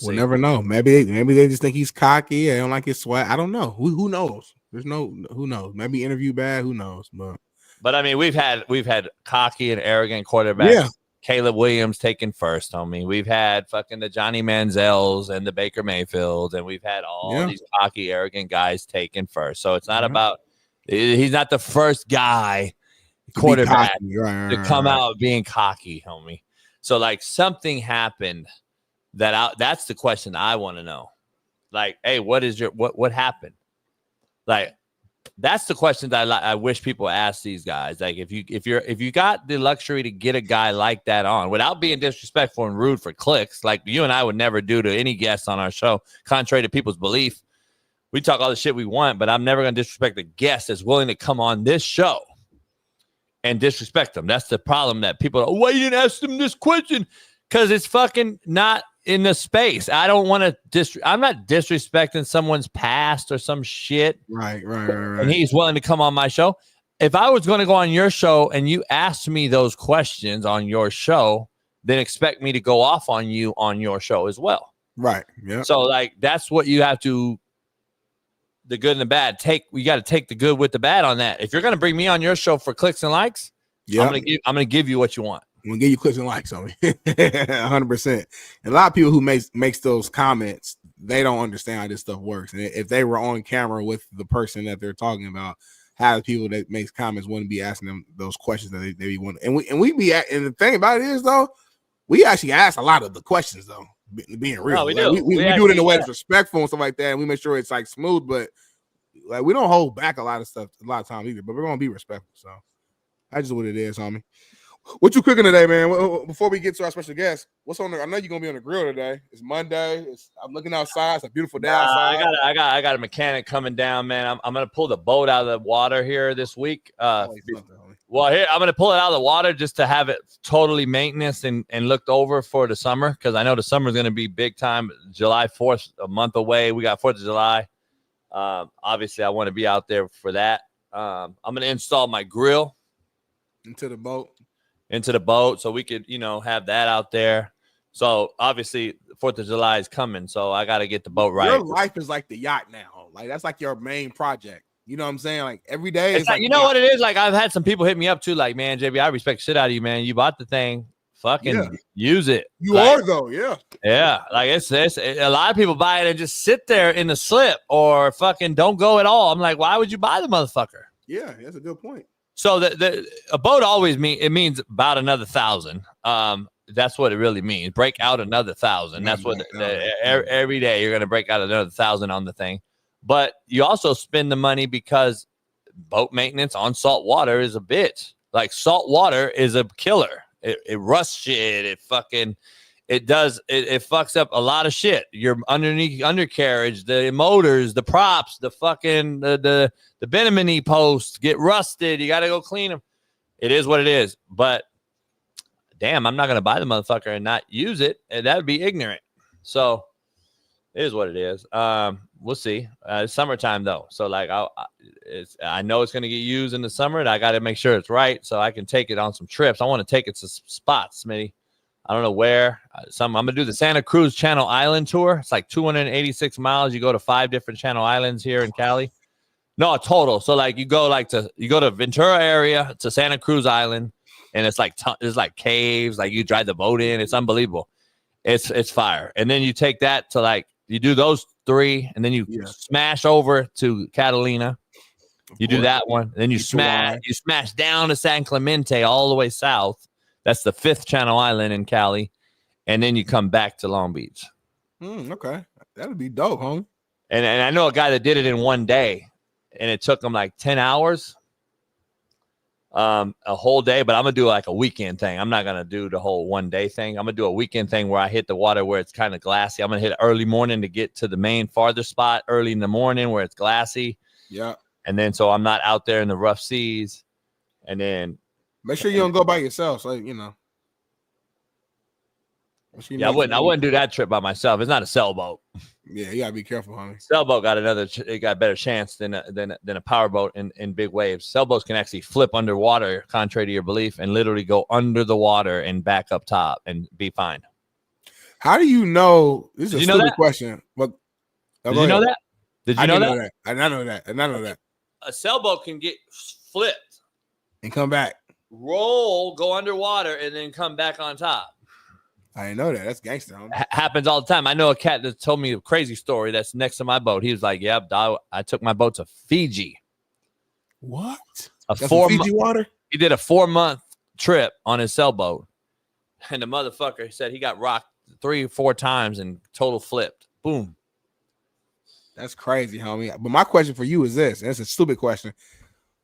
we'll never know. Maybe they just think he's cocky. They don't like his swag. I don't know. Who knows? Who knows? Maybe interview bad. Who knows? But I mean, we've had cocky and arrogant quarterbacks. Yeah. Caleb Williams taken first, homie. We've had fucking the Johnny Manziels and the Baker Mayfields, and we've had all these cocky, arrogant guys taken first. So it's not about he's not the first guy quarterback to come out being cocky, homie. So like something happened that's the question I want to know. Like, hey, what happened? Like, that's the question that I wish people ask these guys. Like, if you got the luxury to get a guy like that on without being disrespectful and rude for clicks, like you and I would never do to any guest on our show, contrary to people's belief. We talk all the shit we want, but I'm never going to disrespect a guest that's willing to come on this show and disrespect them. That's the problem that people are, why you didn't ask them this question? Because it's fucking not in the space. I don't want to I'm not disrespecting someone's past or some shit. Right. And he's willing to come on my show. If I was going to go on your show and you asked me those questions on your show, then expect me to go off on you on your show as well. Right. Yeah. So like, that's what you have to, the good and the bad, we got to take the good with the bad on that. If you're going to bring me on your show for clicks and likes, I'm going to give you what you want. I'm gonna give you clicks and likes on me. 100%. A lot of people who makes those comments, they don't understand how this stuff works. And if they were on camera with the person that they're talking about, how the people that makes comments wouldn't be asking them those questions that they be wanting. And the thing about it is though, we actually ask a lot of the questions though, being real. No, we like, do. We do it in a way that's respectful and stuff like that, and we make sure it's like smooth, but like we don't hold back a lot of stuff a lot of time either. But we're gonna be respectful. So that's just what it is, homie. What you cooking today, man? Before we get to our special guest, what's on there? I know you're gonna be on the grill today. It's Monday. I'm looking outside. It's a beautiful day outside. I got a mechanic coming down, man. I'm gonna pull the boat out of the water here this week. Well, here I'm gonna pull it out of the water just to have it totally maintenance and looked over for the summer, because I know the summer is gonna be big time. July 4th, a month away. We got 4th of July. Obviously, I want to be out there for that. I'm gonna install my grill into the boat, so we could, have that out there. So obviously 4th of July is coming, so I got to get the boat right. Your life is like the yacht now. Like that's like your main project. You know what I'm saying? Like every day. It's like, you know what it is? Like I've had some people hit me up too. Like, man, JB, I respect shit out of you, man. You bought the thing Fucking use it. You are though, yeah. Yeah, like it's a lot of people buy it and just sit there in the slip or fucking don't go at all. I'm like, why would you buy the motherfucker? Yeah, that's a good point. So a boat always means about another 1,000. That's what it really means. Break out another 1,000. That's what every day you're gonna break out another 1,000 on the thing. But you also spend the money because boat maintenance on salt water is a bitch. Like salt water is a killer. It rusts shit. It fucking it fucks up a lot of shit. Your undercarriage, the motors, the props, the fucking the Benamini posts get rusted. You got to go clean them. It is what it is. But damn, I'm not gonna buy the motherfucker and not use it. And that would be ignorant. So it is what it is. We'll see. It's summertime though, so like I know it's gonna get used in the summer, and I got to make sure it's right so I can take it on some trips. I want to take it to spots, Smitty. I don't know where. I'm gonna do the Santa Cruz Channel Island tour. It's like 286 miles. You go to 5 different Channel Islands here in Cali. No, total. So like you go to Ventura area to Santa Cruz Island, and it's like caves. Like you drive the boat in. It's unbelievable. It's fire. And then you take that to like you do those 3, and then you smash over to Catalina. You do that one. Then you smash down to San Clemente all the way south. That's the 5th Channel Island in Cali. And then you come back to Long Beach. Okay. That'd be dope, homie. And I know a guy that did it in one day, and it took him like 10 hours. A whole day, but I'm gonna do like a weekend thing. I'm not gonna do the whole one day thing. I'm gonna do a weekend thing where I hit the water where it's kind of glassy. I'm gonna hit early morning to get to the main farther spot early in the morning where it's glassy. Yeah. And then so I'm not out there in the rough seas. And then make sure you don't go by yourself. So you know. Yeah, I wouldn't do that trip by myself. It's not a sailboat. Yeah, you gotta be careful, homie. Sailboat got it got a better chance than a powerboat in big waves. Sailboats can actually flip underwater, contrary to your belief, and literally go under the water and back up top and be fine. How do you know? This is a stupid question. But did you know that? Did you know that? I know that. A sailboat can get flipped and come back, roll, go underwater, and then come back on top. I didn't know that. That's gangster. Happens all the time. I know a cat that told me a crazy story that's next to my boat. He was like, "Yeah, I took my boat to Fiji." What? Fiji water? He did a 4-month trip on his sailboat, and the motherfucker said he got rocked 3 or 4 times and total flipped. Boom. That's crazy, homie. But my question for you is this, and it's a stupid question.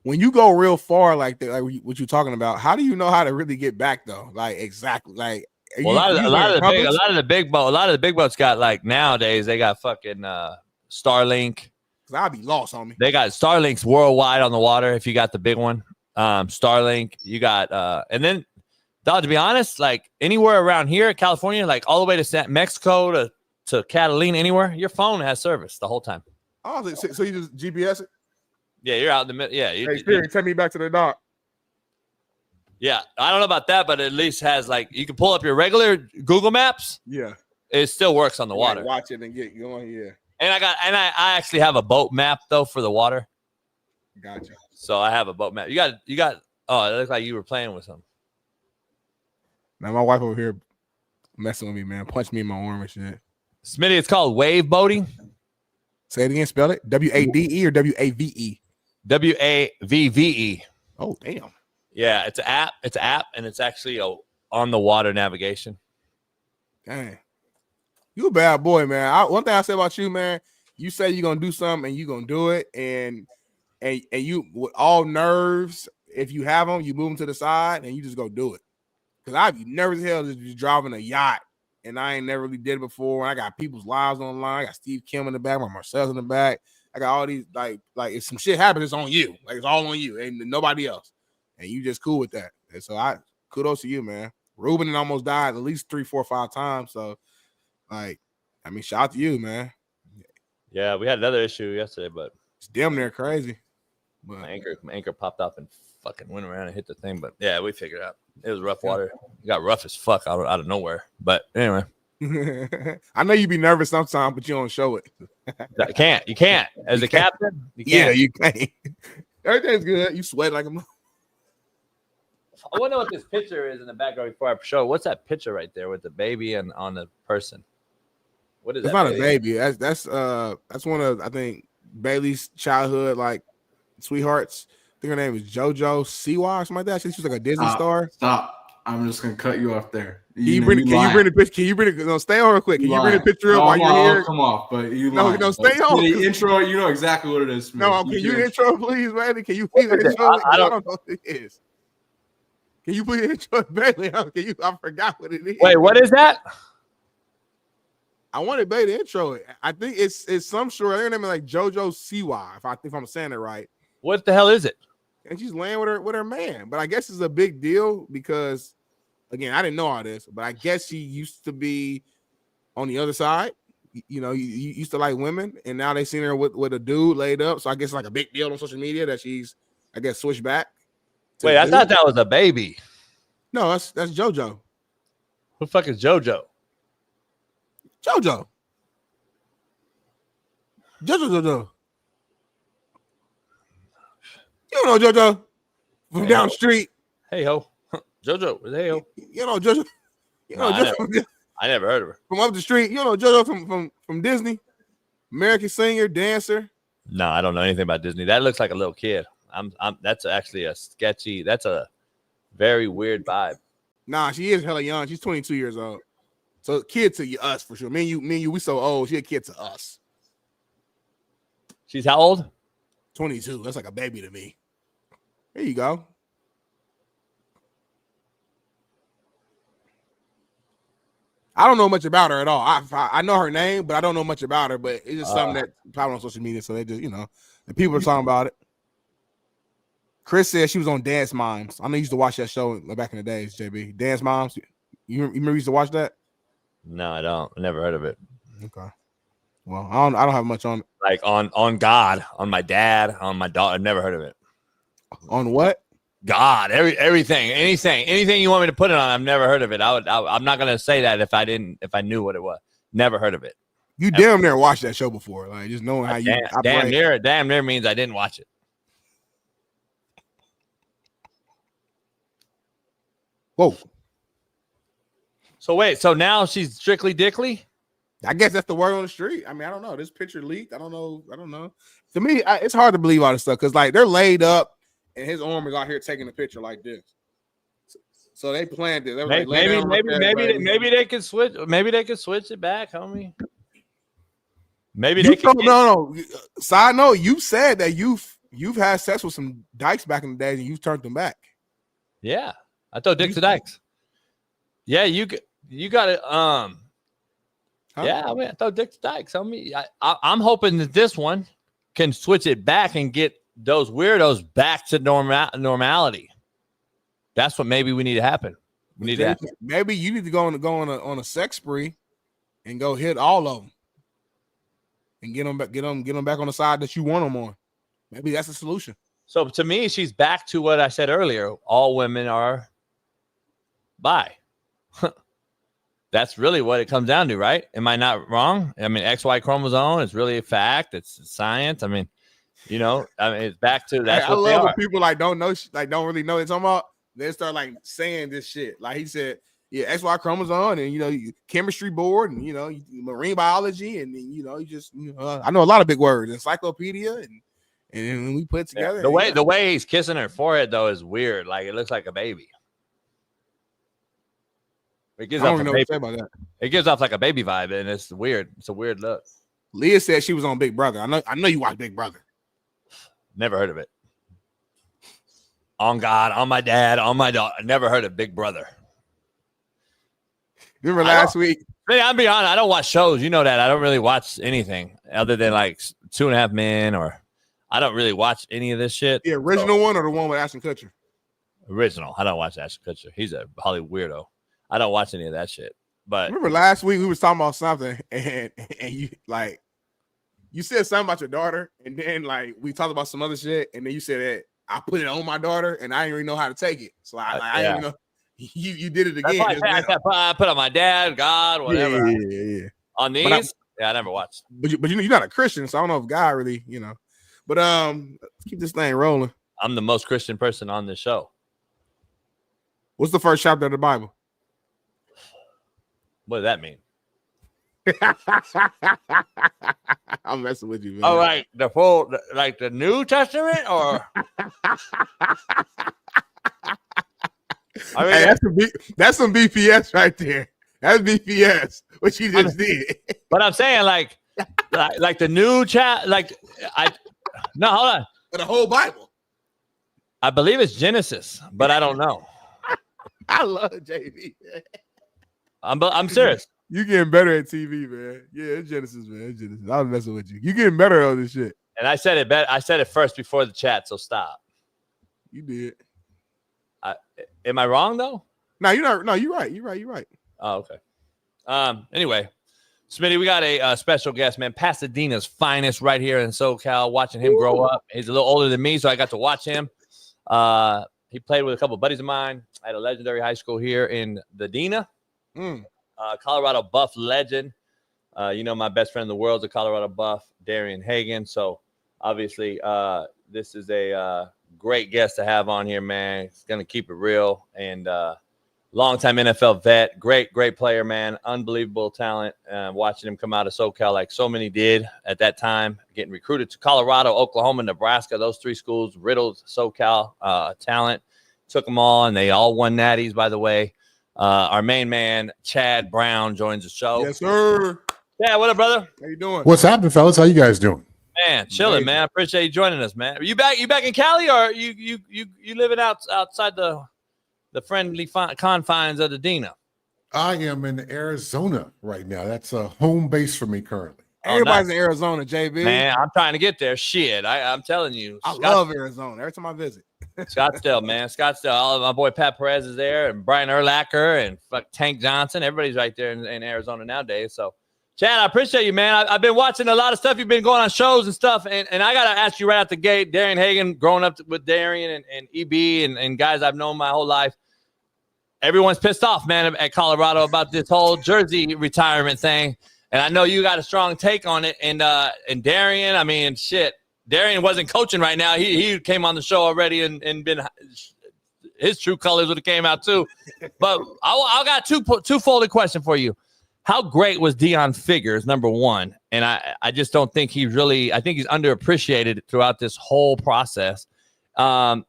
When you go real far like that, like what you're talking about, how do you know how to really get back though? Like exactly, like. Well, a lot of the big boats got like nowadays they got fucking Starlink. I'll be lost, homie. They got Starlinks worldwide on the water. If you got the big one, Starlink, you got and then, dog, to be honest, like anywhere around here, California, like all the way to Mexico to Catalina, anywhere, your phone has service the whole time. Oh, so you just GPS it? Yeah, you're out in the middle. Yeah, hey, Spirit, take me back to the dock. Yeah, I don't know about that, but at least has like you can pull up your regular Google Maps. Yeah, it still works on the water. Watch it and get going. Yeah, and I actually have a boat map though for the water. Gotcha. So I have a boat map. You got. Oh, it looks like you were playing with something. Now my wife over here messing with me, man. Punch me in my arm and shit. Smitty, it's called wave boating. Say it again. Spell it. WADE or WAVE? WAVVE. Oh damn. Yeah, it's an app. It's an app, and it's actually on the water navigation. Dang, you a bad boy, man. One thing I say about you, man, you say you're gonna do something and you're gonna do it, and you with all nerves, if you have them, you move them to the side and you just go do it. Cause I'd be nervous as hell just driving a yacht, and I ain't never really did it before. I got people's lives online. I got Steve Kim in the back, my Marcel's in the back. I got all these like if some shit happens, it's on you. Like it's all on you, and nobody else. And you just cool with that. And so kudos to you, man. Ruben almost died at least 3, 4, 5 times. So, like, I mean, shout out to you, man. Yeah, we had another issue yesterday, but it's damn near crazy. But my anchor popped off and fucking went around and hit the thing. But yeah, we figured it out. It was rough water. It got rough as fuck out of nowhere. But anyway. I know you be nervous sometimes, but you don't show it. You can't. As a captain, you can't. Yeah, you can't. Everything's good. You sweat like a I wonder what this picture is in the background before I show. What's that picture right there with the baby and on the person? What is that? It's not a baby. That's one of, I think, Bailey's childhood like sweethearts. I think her name is JoJo Siwa or something like that. She's like a Disney star. Stop. I'm just gonna cut you off there. Can you bring the picture? Can you bring it? No, stay on real quick. Can you bring the picture up while you're here? Come off, but you no, stay on. The intro, you know exactly what it is. No, can you intro, please, Bailey? Can you please intro? I don't know what it is. Can you please intro, Bailey? I forgot what it is. Wait, what is that? I wanted Bailey to intro it. I think it's some short. I think her name is like JoJo Siwa, if I'm saying it right. What the hell is it? And she's laying with her man. But I guess it's a big deal because, again, I didn't know all this, but I guess she used to be on the other side. You know, you used to like women, and now they seen her with a dude laid up. So I guess it's like a big deal on social media that she's, I guess, switched back. Wait, I thought that was a baby. No, that's JoJo. Who the fuck is JoJo? JoJo. JoJo. You don't know JoJo from down the street. Hey ho, JoJo. Hey ho. You know JoJo. You know JoJo. I never heard of her. From up the street. You know JoJo from Disney. American singer, dancer. No, I don't know anything about Disney. That looks like a little kid. That's actually a sketchy. That's a very weird vibe. Nah, she is hella young. She's 22 years old. So kid to us for sure. Me and you, we so old. She a kid to us. She's how old? 22. That's like a baby to me. There you go. I don't know much about her at all. I know her name, but I don't know much about her. But it's just something that probably on social media, so they just, the people are talking about it. Chris said she was on Dance Moms. I know you used to watch that show back in the days, JB. Dance Moms. You remember you used to watch that? No, I don't. I never heard of it. Okay. Well, I don't have much on it. Like on God, on my dad, on my daughter. I've never heard of it. On what? God, everything, anything you want me to put it on. I've never heard of it. I'm not gonna say that if I knew what it was. Never heard of it. You damn near watched that show before, like just knowing how you operate. Damn near means I didn't watch it. Whoa. So wait, so now she's strictly dickly? I guess that's the word on the street. I mean, I don't know. This picture leaked. I don't know. To me, it's hard to believe all this stuff because like they're laid up and his arm is out here taking a picture like this. So they planned it. Maybe they could switch. Maybe they could switch it back, homie. Maybe they could. No. Side note: you said that you've had sex with some dykes back in the day and you've turned them back. Yeah, I thought dicks to dykes. Yeah, you got it. Yeah, I mean, I thought dicks to dykes. I mean, I'm hoping that this one can switch it back and get those weirdos back to normality. That's what maybe we need to happen. We need to. Maybe you need to go on a sex spree and go hit all of them and get them back on the side that you want them on. Maybe that's the solution. So to me, she's back to what I said earlier. All women are bi. That's really what it comes down to, right? Am I not wrong? I mean, XY chromosome is really a fact. It's science. I mean, it's back to that. I love when people don't really know what they're talking about. They start saying this shit. Like he said, yeah, XY chromosome, and chemistry board, and marine biology, and I know a lot of big words, encyclopedia, and we put it together. The way he's kissing her forehead though is weird. Like it looks like a baby. It gives off It gives off like a baby vibe, and it's weird. It's a weird look. Leah said she was on Big Brother. I know you watch Big Brother. Never heard of it. On God, on my dad, on my daughter. Never heard of Big Brother. Remember last week? I'll be honest. I don't watch shows. You know that. I don't really watch anything other than like 2.5 Men, or I don't really watch any of this shit. The original one or the one with Ashton Kutcher? Original. I don't watch Ashton Kutcher. He's a Hollywood weirdo. I don't watch any of that shit. But remember last week we was talking about something, and you said something about your daughter, and then we talked about some other shit, and then you said that I put it on my daughter, and I didn't really know how to take it. So I didn't know you did it again. I put on my dad, God, whatever. Yeah. On these, I never watched. But you're not a Christian, so I don't know if God really, But let's keep this thing rolling. I'm the most Christian person on this show. What's the first chapter of the Bible? What does that mean? I'm messing with you, man. All right, the full, like the New Testament, or I mean, hey, that's some BPS right there. That's BPS. What you just did. But I'm saying like the new chat. No, hold on. The whole Bible. I believe it's Genesis, but I don't know. I love JV. I'm serious. You getting better at TV, man. Yeah, it's Genesis, man. It's Genesis. I was messing with you. You getting better at this shit. And I said it I said it first before the chat, so stop. You did. Am I wrong though? No, you're not. No, you're right. You're right. Oh, okay. Anyway, Smitty, we got a special guest, man. Pasadena's finest right here in SoCal. Watching him grow up. He's a little older than me, so I got to watch him. He played with a couple of buddies of mine at a legendary high school here in the Dena. Colorado Buff legend. My best friend in the world is a Colorado Buff, Darian Hagan. So obviously, this is a great guest to have on here, man. He's going to keep it real and longtime NFL vet, great player, man. Unbelievable talent. Watching him come out of SoCal like so many did at that time, getting recruited to Colorado, Oklahoma, Nebraska, those three schools riddled SoCal talent. Took them all, and they all won natties, by the way. Our main man, Chad Brown, joins the show. Yes, sir. Yeah, what up, brother? How you doing? What's happening, fellas? How you guys doing? Man, chilling, man. I appreciate you joining us, man. Are you back in Cali, or you living outside the friendly confines of the Dena? I am in Arizona right now. That's a home base for me currently. Everybody's in Arizona, JB. Man, I'm trying to get there. Shit, I'm telling you. I love Arizona. Every time I visit. Scottsdale, man. Scottsdale. All of my boy Pat Perez is there, and Brian Urlacher, and Tank Johnson. Everybody's right there in Arizona nowadays. So, Chad, I appreciate you, man. I've been watching a lot of stuff. You've been going on shows and stuff, and I got to ask you right out the gate, Darian Hagan, growing up with Darian and EB and guys I've known my whole life, everyone's pissed off, man, at Colorado about this whole jersey retirement thing. And I know you got a strong take on it. And Darian, I mean, shit, Darian wasn't coaching right now. He came on the show already and been his true colors would have came out too. But I got two-folded question for you. How great was Dion Figures, number one? And I just don't think I think he's underappreciated throughout this whole process. And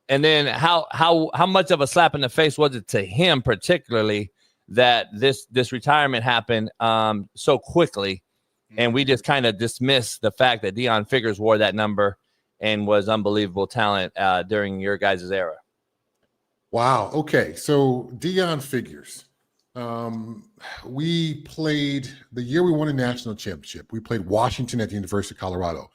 then how much of a slap in the face was it to him particularly that this retirement happened so quickly, and we just kind of dismissed the fact that Dion Figures wore that number and was unbelievable talent during your guys' era? Wow. Okay. So Dion Figures. We played the year we won a national championship. We played Washington at the University of Colorado.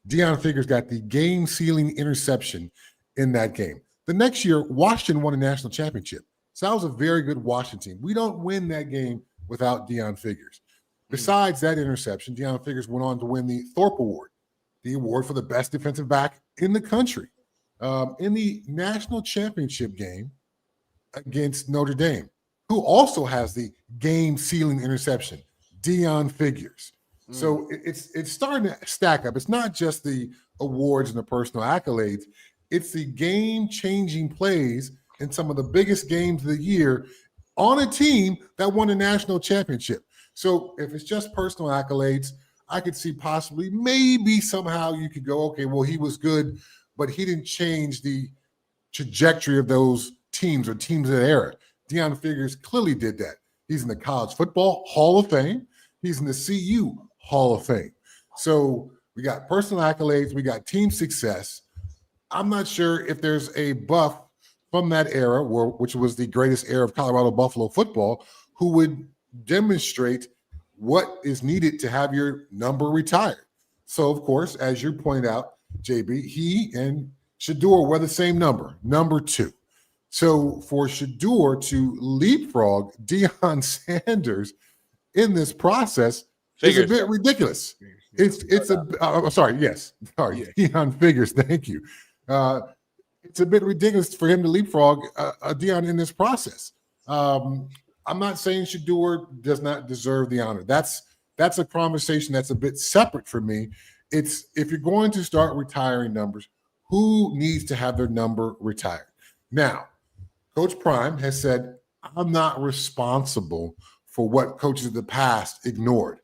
Dion Figures got the game-sealing interception in that game. The next year, Washington won a national championship. So that was a very good Washington team. We don't win that game without Dion Figures. Besides that interception, Dion Figures went on to win the Thorpe Award, the award for the best defensive back in the country. In the national championship game against Notre Dame, who also has the game-sealing interception, Dion Figures. So it's starting to stack up. It's not just the awards and the personal accolades. It's the game-changing plays in some of the biggest games of the year on a team that won a national championship. So if it's just personal accolades, I could see possibly maybe somehow you could go, okay, well, he was good, but he didn't change the trajectory of those teams or teams of that era. Dion Figures clearly did that. He's in the College Football Hall of Fame. He's in the CU Hall of Fame. So we got personal accolades. We got team success. I'm not sure if there's a buff from that era, which was the greatest era of Colorado Buffalo football, who would demonstrate what is needed to have your number retired. So, of course, as you point out, JB, he and Shadour wear the same number 2. So for Shadour to leapfrog Dion Sanders in this process is a bit ridiculous. Dion Figures, thank you. It's a bit ridiculous for him to leapfrog Dion in this process. I'm not saying Shadour does not deserve the honor. That's a conversation that's a bit separate for me. It's if you're going to start retiring numbers, who needs to have their number retired? Now, Coach Prime has said, I'm not responsible for what coaches of the past ignored.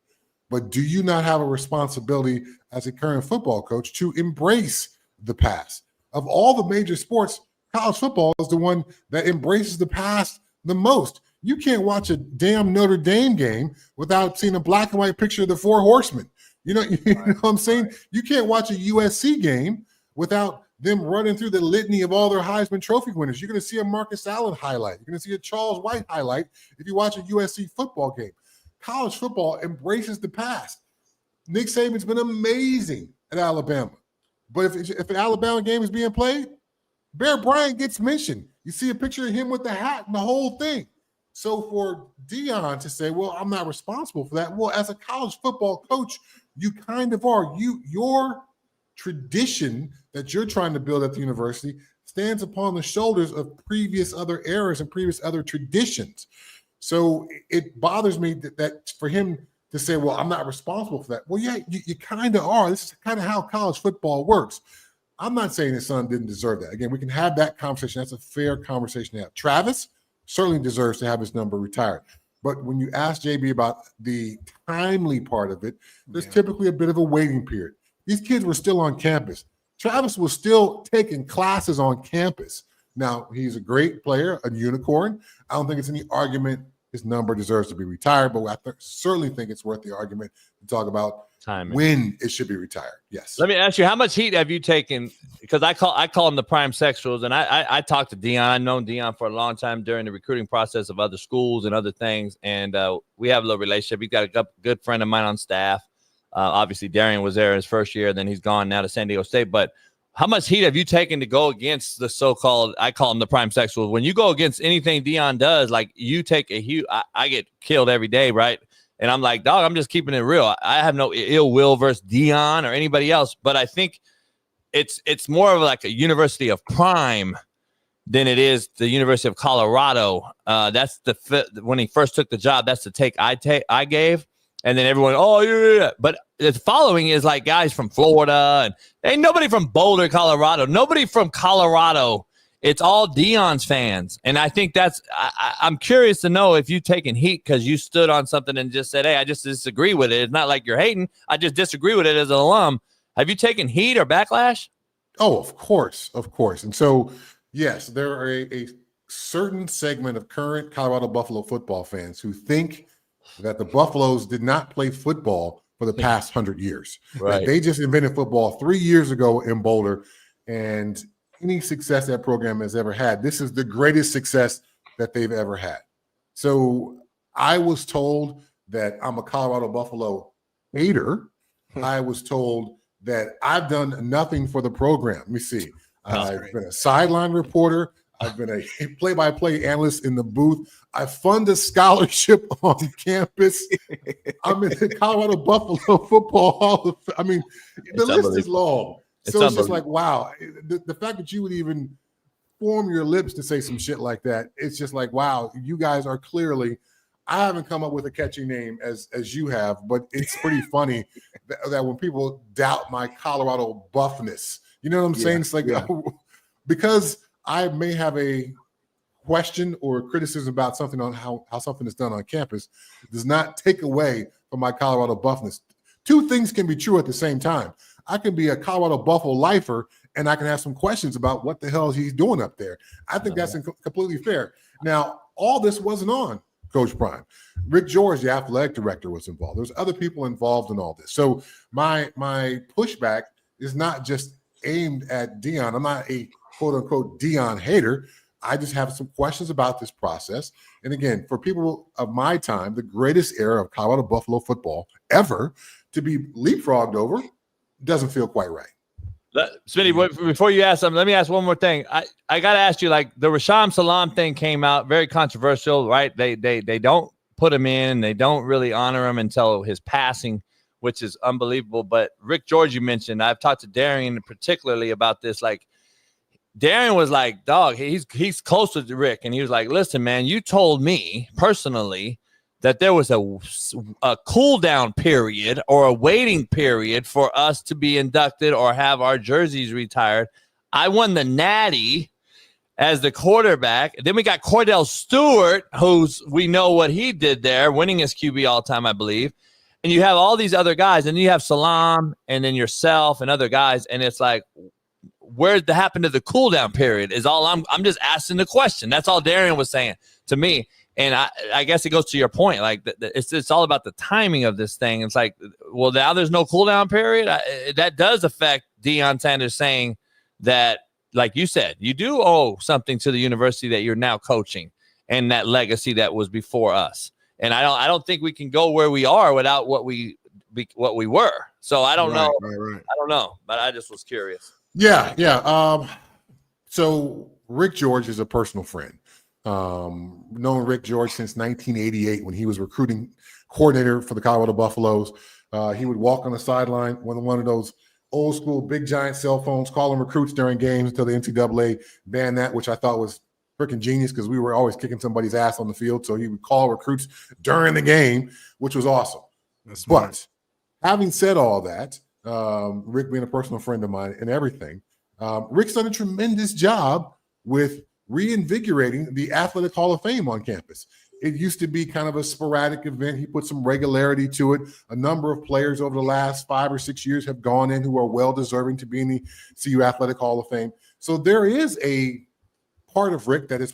But do you not have a responsibility as a current football coach to embrace the past? Of all the major sports, college football is the one that embraces the past the most. You can't watch a damn Notre Dame game without seeing a black and white picture of the Four Horsemen. You know what I'm saying? You can't watch a USC game without them running through the litany of all their Heisman Trophy winners. You're going to see a Marcus Allen highlight. You're going to see a Charles White highlight if you watch a USC football game. College football embraces the past. Nick Saban's been amazing at Alabama. But if an Alabama game is being played, Bear Bryant gets mentioned. You see a picture of him with the hat and the whole thing. So for Dion to say, well, I'm not responsible for that. Well, as a college football coach, you kind of are. Your tradition that you're trying to build at the university stands upon the shoulders of previous other eras and previous other traditions. So it bothers me that for him to say, well, I'm not responsible for that. Well, yeah, you kind of are. This is kind of how college football works. I'm not saying his son didn't deserve that. Again, we can have that conversation. That's a fair conversation to have. Travis certainly deserves to have his number retired. But when you ask JB about the timely part of it, there's typically a bit of a waiting period. These kids were still on campus. Travis was still taking classes on campus. Now, he's a great player, a unicorn. I don't think it's any argument his number deserves to be retired, but I certainly think it's worth the argument to talk about timing. When it should be retired. Yes. Let me ask you, how much heat have you taken? Because I call them the prime sexuals, and I talked to Dion. I've known Dion for a long time during the recruiting process of other schools and other things, and we have a little relationship. He's got a good friend of mine on staff. Obviously, Darian was there his first year, then he's gone now to San Diego State. But how much heat have you taken to go against the so-called, I call them the prime sexuals? When you go against anything Dion does, like you take a huge, I get killed every day, right? And I'm like, dog, I'm just keeping it real. I have no ill will versus Dion or anybody else, but I think it's more of like a University of Prime than it is the University of Colorado. That's when he first took the job, that's the take I gave. And then everyone, oh, yeah. But the following is like guys from Florida and ain't nobody from Boulder, Colorado. Nobody from Colorado. It's all Dion's fans. And I think I'm curious to know if you've taken heat because you stood on something and just said, hey, I just disagree with it. It's not like you're hating. I just disagree with it as an alum. Have you taken heat or backlash? Oh, of course. Of course. And so, yes, there are a certain segment of current Colorado Buffalo football fans who think that the Buffaloes did not play football for the past 100 years. Right. They just invented football 3 years ago in Boulder, and any success that program has ever had, this is the greatest success that they've ever had. So I was told that I'm a Colorado Buffalo hater. I was told that I've done nothing for the program. Let me see. I've been a sideline reporter. I've been a play-by-play analyst in the booth. I fund a scholarship on campus. I'm in the Colorado Buffalo Football Hall of Fame. I mean, the list is long. So it's just like, wow. The fact that you would even form your lips to say some shit like that, it's just like, wow, you guys are clearly – I haven't come up with a catchy name as you have, but it's pretty funny that when people doubt my Colorado buffness, you know what I'm saying? It's like because – I may have a question or criticism about something on how something is done on campus does not take away from my Colorado buffness. Two things can be true at the same time. I can be a Colorado Buffalo lifer and I can have some questions about what the hell he's doing up there. I think that's completely fair. Now, all this wasn't on Coach Prime. Rick George, the athletic director, was involved. There's other people involved in all this. So my pushback is not just aimed at Dion. I'm not a quote-unquote Dion hater. I just have some questions about this process. And again, for people of my time, the greatest era of Colorado Buffalo football ever to be leapfrogged over doesn't feel quite right. Smitty, before you ask something, let me ask one more thing. I got to ask you, like the Rashawn Salam thing came out, very controversial, right? They don't put him in. They don't really honor him until his passing, which is unbelievable. But Rick George, you mentioned, I've talked to Darian particularly about this, like, Darren was like, dog, he's closer to Rick. And he was like, listen, man, you told me personally that there was a cool down period or a waiting period for us to be inducted or have our jerseys retired. I won the Natty as the quarterback. Then we got Cordell Stewart, we know what he did there, winning his QB all time, I believe. And you have all these other guys, and you have Salam, and then yourself and other guys, and it's like, where's the happen to the cool down period? Is all I'm just asking the question. That's all Darian was saying to me. And I guess it goes to your point. Like it's all about the timing of this thing. It's like, well, now there's no cool down period. That does affect Dion Sanders saying that, like you said, you do owe something to the university that you're now coaching and that legacy that was before us. And I don't think we can go where we are without what we were. So I don't know. Right. I don't know, but I just was curious. Yeah. So Rick George is a personal friend. Known Rick George since 1988 when he was recruiting coordinator for the Colorado Buffaloes. He would walk on the sideline with one of those old school big giant cell phones, calling recruits during games until the NCAA banned that, which I thought was freaking genius because we were always kicking somebody's ass on the field. So he would call recruits during the game, which was awesome. But having said all that, Rick being a personal friend of mine and everything, Rick's done a tremendous job with reinvigorating the Athletic Hall of Fame on campus. It used to be kind of a sporadic event. He put some regularity to it. A number of players over the last 5 or 6 years have gone in who are well-deserving to be in the CU Athletic Hall of Fame. So there is a part of Rick that has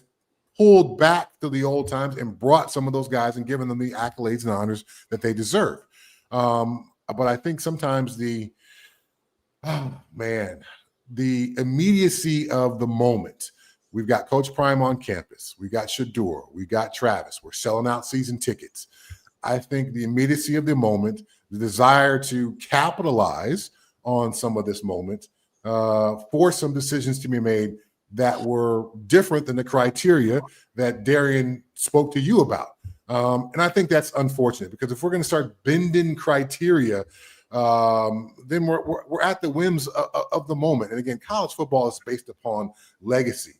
pulled back to the old times and brought some of those guys and given them the accolades and honors that they deserve. But I think sometimes the immediacy of the moment. We've got Coach Prime on campus. We got Shadour. We got Travis. We're selling out season tickets. I think the immediacy of the moment, the desire to capitalize on some of this moment, forced some decisions to be made that were different than the criteria that Darian spoke to you about. And I think that's unfortunate because if we're going to start bending criteria, then we're at the whims of the moment. And again, college football is based upon legacy.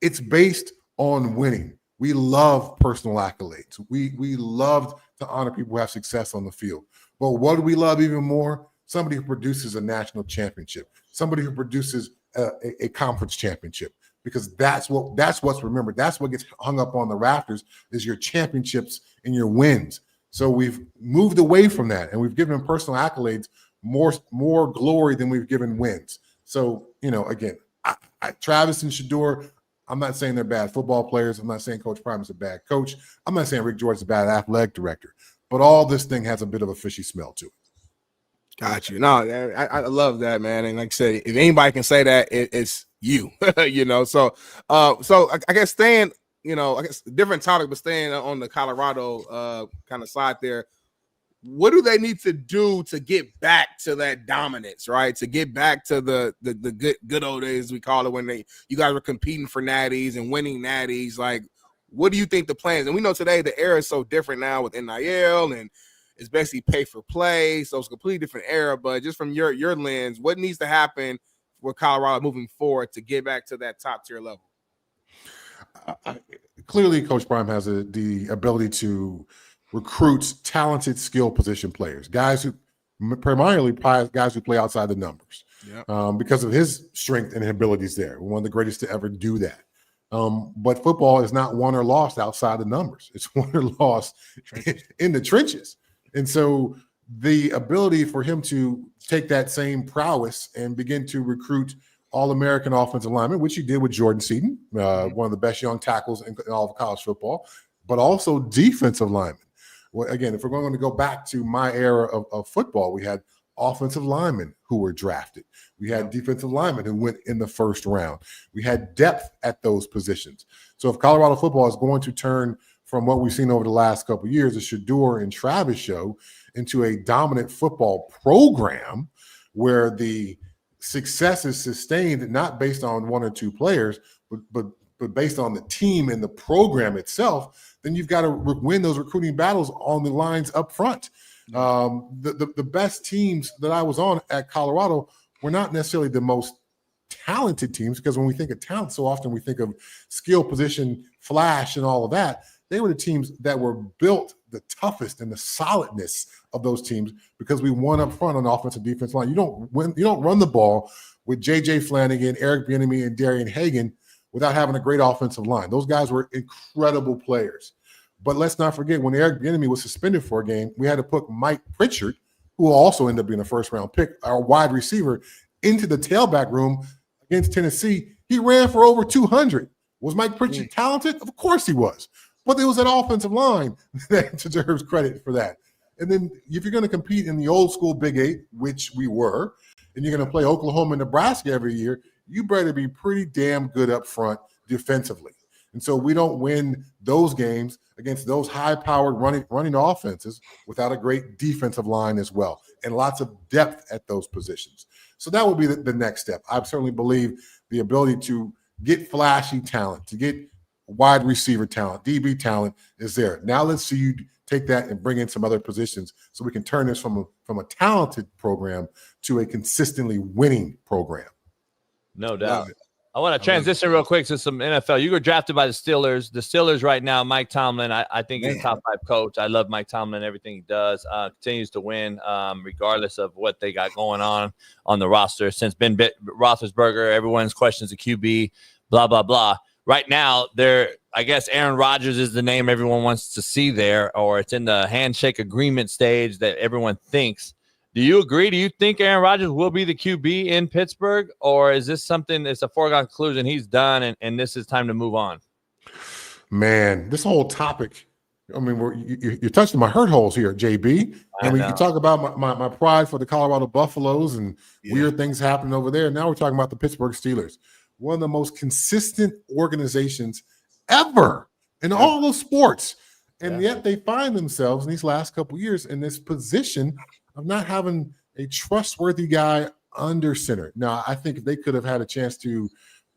It's based on winning. We love personal accolades. We love to honor people who have success on the field. But what do we love even more? Somebody who produces a national championship, somebody who produces a conference championship, because that's what's remembered. That's what gets hung up on the rafters is your championships and your wins. So we've moved away from that, and we've given personal accolades more glory than we've given wins. So, again, Travis and Shadour, I'm not saying they're bad football players. I'm not saying Coach Prime is a bad coach. I'm not saying Rick George is a bad athletic director. But all this thing has a bit of a fishy smell to it. Got you. No, I love that, man. And like I said, if anybody can say that, it's you. So I guess staying, I guess different topic, but staying on the Colorado kind of side there. What do they need to do to get back to that dominance, right? To get back to the good old days, we call it, when you guys were competing for natties and winning natties. Like, what do you think the plan is? And we know today the era is so different now with NIL, and it's basically pay for play, so it's a completely different era. But just from your lens, what needs to happen for Colorado moving forward to get back to that top tier level? Clearly, Coach Prime has the ability to recruit talented skill position players, guys who primarily guys who play outside the numbers. Yep. Because of his strength and abilities there. One of the greatest to ever do that. But football is not won or lost outside the numbers. It's won or lost in the trenches. And so the ability for him to take that same prowess and begin to recruit All-American offensive linemen, which he did with Jordan Seaton, one of the best young tackles in all of college football, but also defensive linemen. Well, again, if we're going to go back to my era of football, we had offensive linemen who were drafted. We had defensive linemen who went in the first round. We had depth at those positions. So if Colorado football is going to turn from what we've seen over the last couple of years, the Shadour and Travis show, into a dominant football program where the success is sustained not based on one or two players, but based on the team and the program itself, then you've got to win those recruiting battles on the lines up front. The best teams that I was on at Colorado were not necessarily the most talented teams, because when we think of talent, so often we think of skill, position, flash, and all of that. They were the teams that were built the toughest and the solidness of those teams because we won up front on offensive defense line. You don't run the ball with J.J. Flanagan, Eric Bieniemy, and Darian Hagan without having a great offensive line. Those guys were incredible players. But let's not forget, when Eric Bieniemy was suspended for a game, we had to put Mike Pritchard, who will also end up being a first-round pick, our wide receiver, into the tailback room against Tennessee. He ran for over 200. Was Mike Pritchard talented? Of course he was. But there was an offensive line that deserves credit for that. And then if you're going to compete in the old school Big Eight, which we were, and you're going to play Oklahoma and Nebraska every year, you better be pretty damn good up front defensively. And so we don't win those games against those high-powered running offenses without a great defensive line as well, and lots of depth at those positions. So that would be the next step. I certainly believe the ability to get flashy talent, to get wide receiver talent, DB talent is there. Now let's see you take that and bring in some other positions so we can turn this from a talented program to a consistently winning program. No doubt. I want to transition real quick to some NFL. You were drafted by the Steelers. The Steelers right now, Mike Tomlin, I think he's a top 5 coach. I love Mike Tomlin, everything he does. Continues to win regardless of what they got going on the roster. Since Ben Roethlisberger, everyone's questions the QB, blah, blah, blah. Right now, I guess Aaron Rodgers is the name everyone wants to see there, or it's in the handshake agreement stage that everyone thinks. Do you agree? Do you think Aaron Rodgers will be the QB in Pittsburgh, or is this something that's a foregone conclusion? He's done, and this is time to move on. Man, this whole topic, I mean, you're touching my hurt holes here, JB. I mean, you talk about my pride for the Colorado Buffaloes and weird things happening over there. Now we're talking about the Pittsburgh Steelers, one of the most consistent organizations ever in all those sports. And yet they find themselves in these last couple of years in this position of not having a trustworthy guy under center. Now, I think if they could have had a chance to,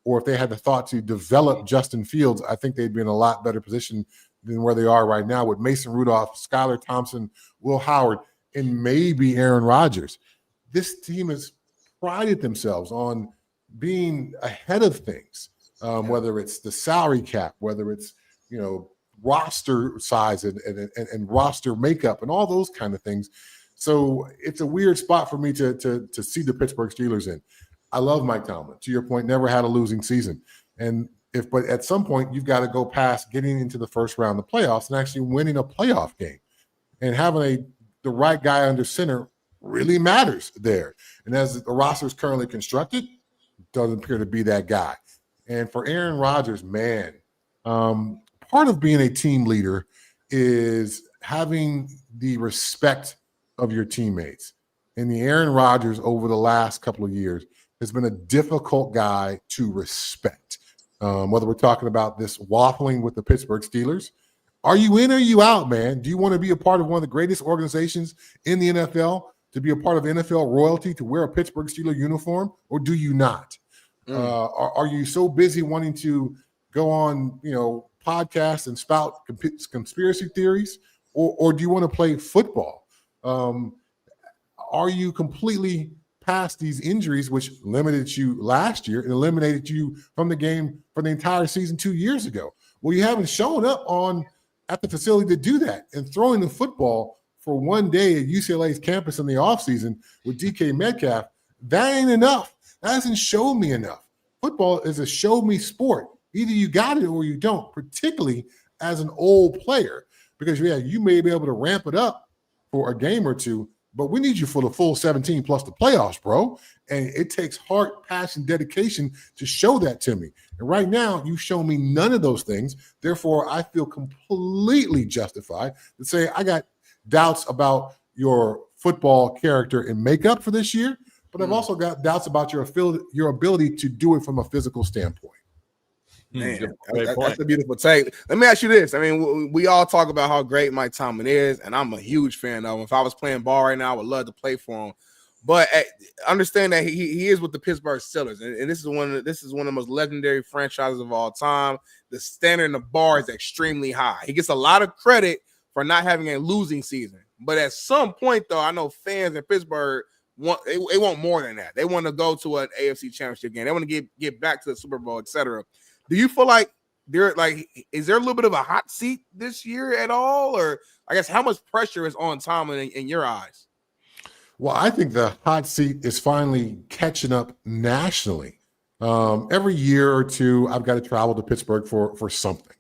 or if they had the thought to develop Justin Fields, I think they'd be in a lot better position than where they are right now with Mason Rudolph, Skylar Thompson, Will Howard, and maybe Aaron Rodgers. This team has prided themselves on being ahead of things, whether it's the salary cap, whether it's, roster size and roster makeup and all those kind of things. So it's a weird spot for me to see the Pittsburgh Steelers in. I love Mike Tomlin. To your point, never had a losing season. But at some point, you've got to go past getting into the first round of the playoffs and actually winning a playoff game. And having the right guy under center really matters there. And as the roster is currently constructed, doesn't appear to be that guy. And for Aaron Rodgers, man, part of being a team leader is having the respect of your teammates. And the Aaron Rodgers over the last couple of years has been a difficult guy to respect. Whether we're talking about this waffling with the Pittsburgh Steelers, are you in or are you out, man? Do you want to be a part of one of the greatest organizations in the NFL, to be a part of NFL royalty, to wear a Pittsburgh Steelers uniform, or do you not? Are you so busy wanting to go on, podcasts and spout conspiracy theories, or do you want to play football? Are you completely past these injuries, which limited you last year and eliminated you from the game for the entire season 2 years ago? Well, you haven't shown up at the facility to do that, and throwing the football for one day at UCLA's campus in the offseason with DK Metcalf, that ain't enough. That hasn't shown me enough. Football is a show me sport. Either you got it or you don't, particularly as an old player, because you may be able to ramp it up for a game or two, but we need you for the full 17 plus the playoffs, bro. And it takes heart, passion, dedication to show that to me. And right now, you show me none of those things. Therefore, I feel completely justified to say I got doubts about your football character and makeup for this year, but I've also got doubts about your ability to do it from a physical standpoint. Man, that's a beautiful take. Let me ask you this. I mean, we all talk about how great Mike Tomlin is, and I'm a huge fan of him. If I was playing ball right now, I would love to play for him. But understand that he is with the Pittsburgh Steelers, and this is one of the most legendary franchises of all time. The standard and the bar is extremely high. He gets a lot of credit for not having a losing season. But at some point, though, I know fans in Pittsburgh want more than that. They want to go to an AFC Championship game. They want to get back to the Super Bowl, etc. Do you feel like is there a little bit of a hot seat this year at all? Or I guess how much pressure is on Tomlin in your eyes? Well, I think the hot seat is finally catching up nationally Every year or two, I've got to travel to Pittsburgh for something.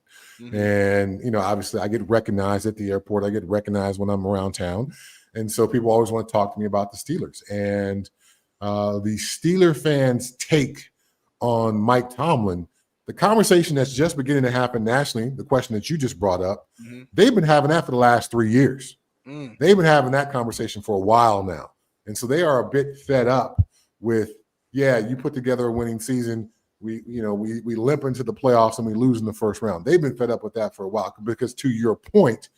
And, obviously I get recognized at the airport. I get recognized when I'm around town. And so people always want to talk to me about the Steelers. And the Steeler fans' take on Mike Tomlin, the conversation that's just beginning to happen nationally, the question that you just brought up, they've been having that for the last 3 years. They've been having that conversation for a while now. And so they are a bit fed up with, you put together a winning season. We limp into the playoffs and we lose in the first round. They've been fed up with that for a while because, to your point,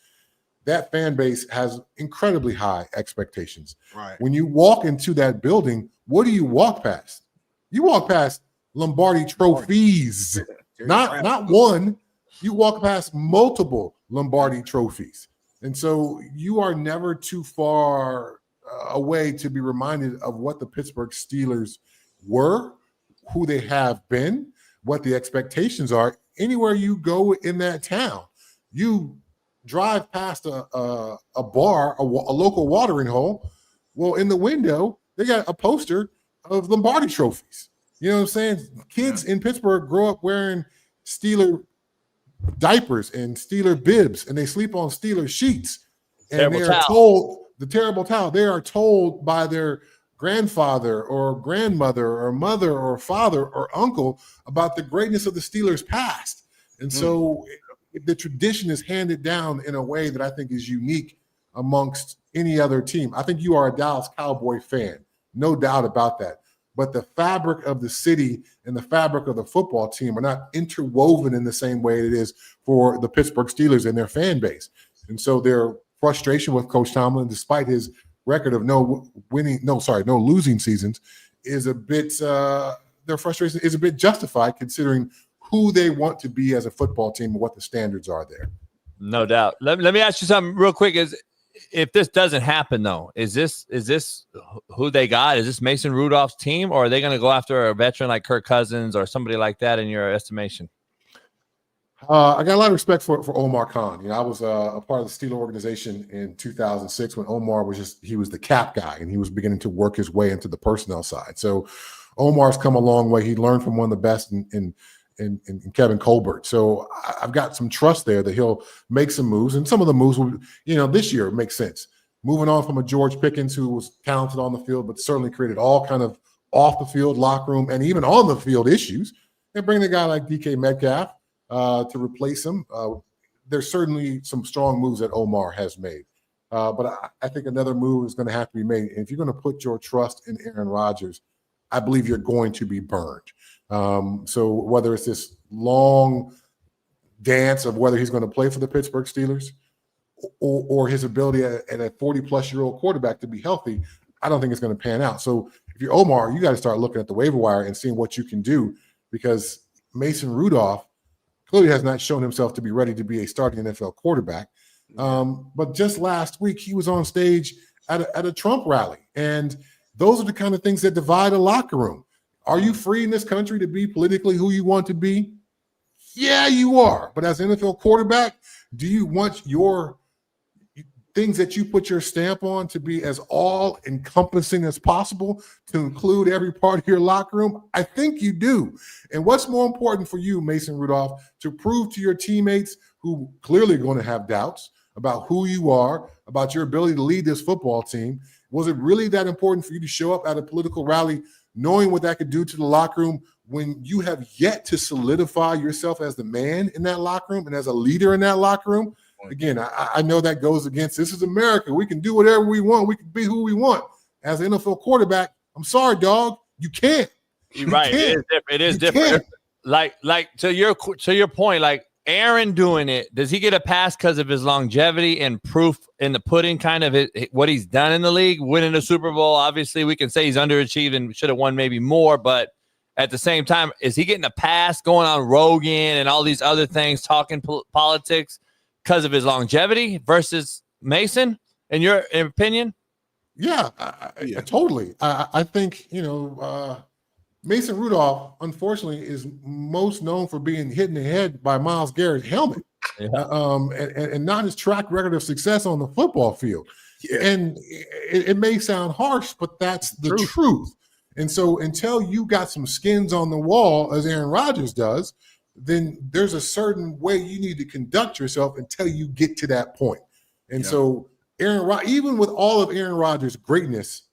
that fan base has incredibly high expectations. Right. When you walk into that building, what do you walk past? You walk past Lombardi trophies, not one. You walk past multiple Lombardi trophies. And so you are never too far away to be reminded of what the Pittsburgh Steelers were, who they have been, what the expectations are. Anywhere you go in that town, you drive past a bar, a local watering hole. Well, in the window, they got a poster of Lombardi trophies. You know what I'm saying? Kids in Pittsburgh grow up wearing Steeler diapers and Steeler bibs, and they sleep on Steeler sheets. And they are told the terrible towel. They are told by their grandfather or grandmother or mother or father or uncle about the greatness of the Steelers' past. And so the tradition is handed down in a way that I think is unique amongst any other team. I think you are a Dallas Cowboy fan, no doubt about that. But the fabric of the city and the fabric of the football team are not interwoven in the same way it is for the Pittsburgh Steelers and their fan base. And so their frustration with Coach Tomlin, despite his record of no losing seasons, is a bit their frustration is a bit justified considering who they want to be as a football team and what the standards are there. No doubt. Let me ask you something real quick. If this doesn't happen, though, is this who they got? Is this Mason Rudolph's team, or are they going to go after a veteran like Kirk Cousins or somebody like that in your estimation? I got a lot of respect for Omar Khan. I was a part of the Steeler organization in 2006 when Omar was he was the cap guy, and he was beginning to work his way into the personnel side. So Omar's come a long way. He learned from one of the best in Kevin Colbert. So I've got some trust there that he'll make some moves, and some of the moves will, this year make sense. Moving on from a George Pickens who was talented on the field, but certainly created all kind of off the field, locker room, and even on the field issues, and bring a guy like DK Metcalf to replace him. There's certainly some strong moves that Omar has made. But I think another move is going to have to be made. And if you're going to put your trust in Aaron Rodgers, I believe you're going to be burned. So whether it's this long dance of whether he's going to play for the Pittsburgh Steelers or his ability at a 40-plus-year-old quarterback to be healthy, I don't think it's going to pan out. So if you're Omar, you got to start looking at the waiver wire and seeing what you can do, because Mason Rudolph clearly has not shown himself to be ready to be a starting NFL quarterback. But just last week, he was on stage at a Trump rally. And those are the kind of things that divide a locker room. Are you free in this country to be politically who you want to be? Yeah, you are. But as an NFL quarterback, do you want your things that you put your stamp on to be as all-encompassing as possible, to include every part of your locker room? I think you do. And what's more important for you, Mason Rudolph, to prove to your teammates who clearly are going to have doubts about who you are, about your ability to lead this football team? Was it really that important for you to show up at a political rally knowing what that could do to the locker room when you have yet to solidify yourself as the man in that locker room and as a leader in that locker room? Again, I know that goes against, this is America. We can do whatever we want. We can be who we want. As an NFL quarterback, I'm sorry, dog. You can't. You're right. It is different. Like to your point, like Aaron doing it, does he get a pass because of his longevity and proof in the pudding, kind of what he's done in the league, winning the Super Bowl? Obviously, we can say he's underachieved and should have won maybe more, but at the same time, is he getting a pass going on Rogan and all these other things, talking politics because of his longevity versus Mason, in your opinion? Yeah, totally. I think, Mason Rudolph, unfortunately, is most known for being hit in the head by Myles Garrett's helmet, and not his track record of success on the football field. Yeah. And it may sound harsh, but that's the truth. And so until you got some skins on the wall, as Aaron Rodgers does, then there's a certain way you need to conduct yourself until you get to that point. And so even with all of Aaron Rodgers' greatness,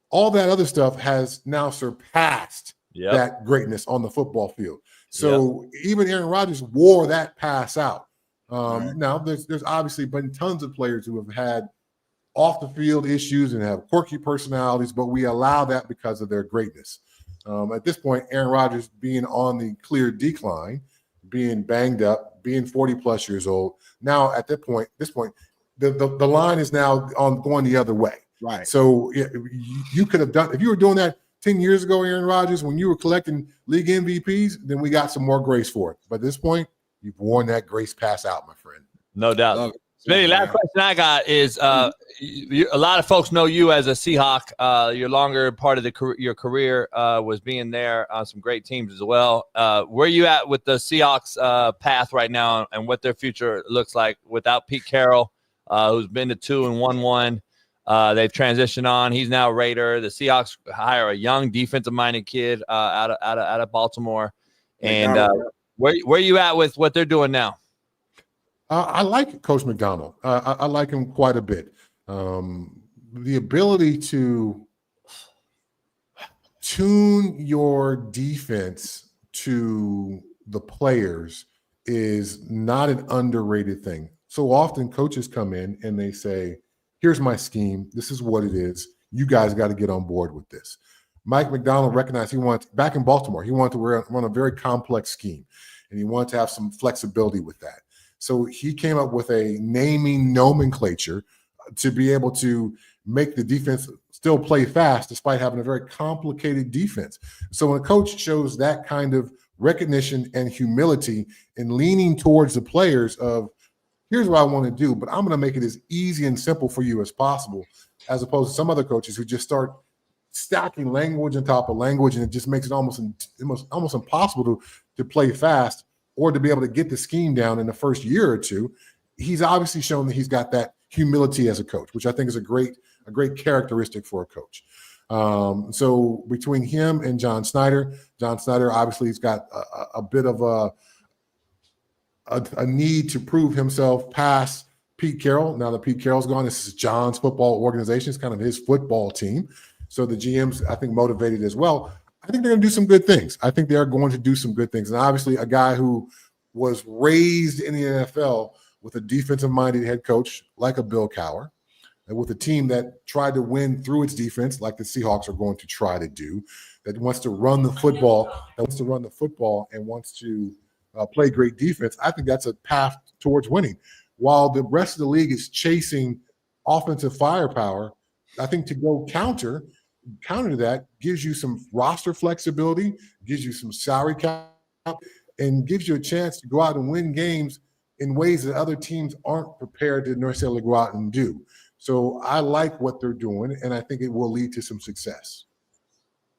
all that other stuff has now surpassed that greatness on the football field. So even Aaron Rodgers wore that pass out. Now, there's obviously been tons of players who have had off the field issues and have quirky personalities, but we allow that because of their greatness. At this point, Aaron Rodgers being on the clear decline, being banged up, being 40 plus years old. Now at this point, the line is now on going the other way. Right. So you could have done, if you were doing that 10 years ago, Aaron Rodgers, when you were collecting league MVPs, then we got some more grace for it. But at this point, you've worn that grace pass out, my friend. No doubt. Smitty, last question I got is a lot of folks know you as a Seahawk. Your longer part of your career was being there on some great teams as well. Where are you at with the Seahawks path right now and what their future looks like without Pete Carroll, who's been to 2-1-1? They've transitioned on. He's now a Raider. The Seahawks hire a young defensive-minded kid out of Baltimore. And where are you at with what they're doing now? I like Coach McDonald. I like him quite a bit. The ability to tune your defense to the players is not an underrated thing. So often coaches come in and they say, here's my scheme. This is what it is. You guys got to get on board with this. Mike McDonald recognized back in Baltimore, he wanted to run a very complex scheme, and he wanted to have some flexibility with that. So he came up with a naming nomenclature to be able to make the defense still play fast despite having a very complicated defense. So when a coach shows that kind of recognition and humility and leaning towards the players of, here's what I want to do, but I'm going to make it as easy and simple for you as possible, as opposed to some other coaches who just start stacking language on top of language, and it just makes it almost impossible to play fast or to be able to get the scheme down in the first year or two. He's obviously shown that he's got that humility as a coach, which I think is a great characteristic for a coach. So between him and John Snyder obviously he's got a bit of a need to prove himself past Pete Carroll. Now that Pete Carroll's gone, this is John's football organization. It's kind of his football team. So the GM's, I think, motivated as well. I think they're going to do some good things. I think they're going to do some good things. And obviously a guy who was raised in the NFL with a defensive-minded head coach like a Bill Cowher, and with a team that tried to win through its defense like the Seahawks are going to try to do, that wants to run the football, and wants to play great defense, I think that's a path towards winning. While the rest of the league is chasing offensive firepower, I think to go counter to that gives you some roster flexibility, gives you some salary cap, and gives you a chance to go out and win games in ways that other teams aren't prepared to necessarily go out and do. So I like what they're doing, and I think it will lead to some success.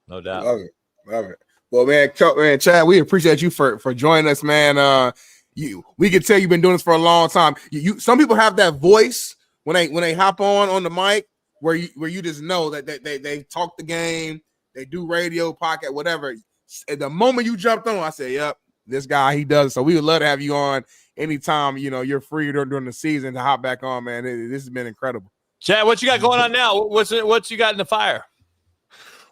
No doubt. Love it. Well, man, Chad, we appreciate you for joining us, man. We can tell you've been doing this for a long time. Some people have that voice when they hop on the mic where you just know that they talk the game, they do radio, podcast, whatever. At the moment you jumped on, I said, "Yep, this guy, he does." So we would love to have you on anytime you're free during the season to hop back on, man. This has been incredible. Chad, what you got going on now? What you got in the fire?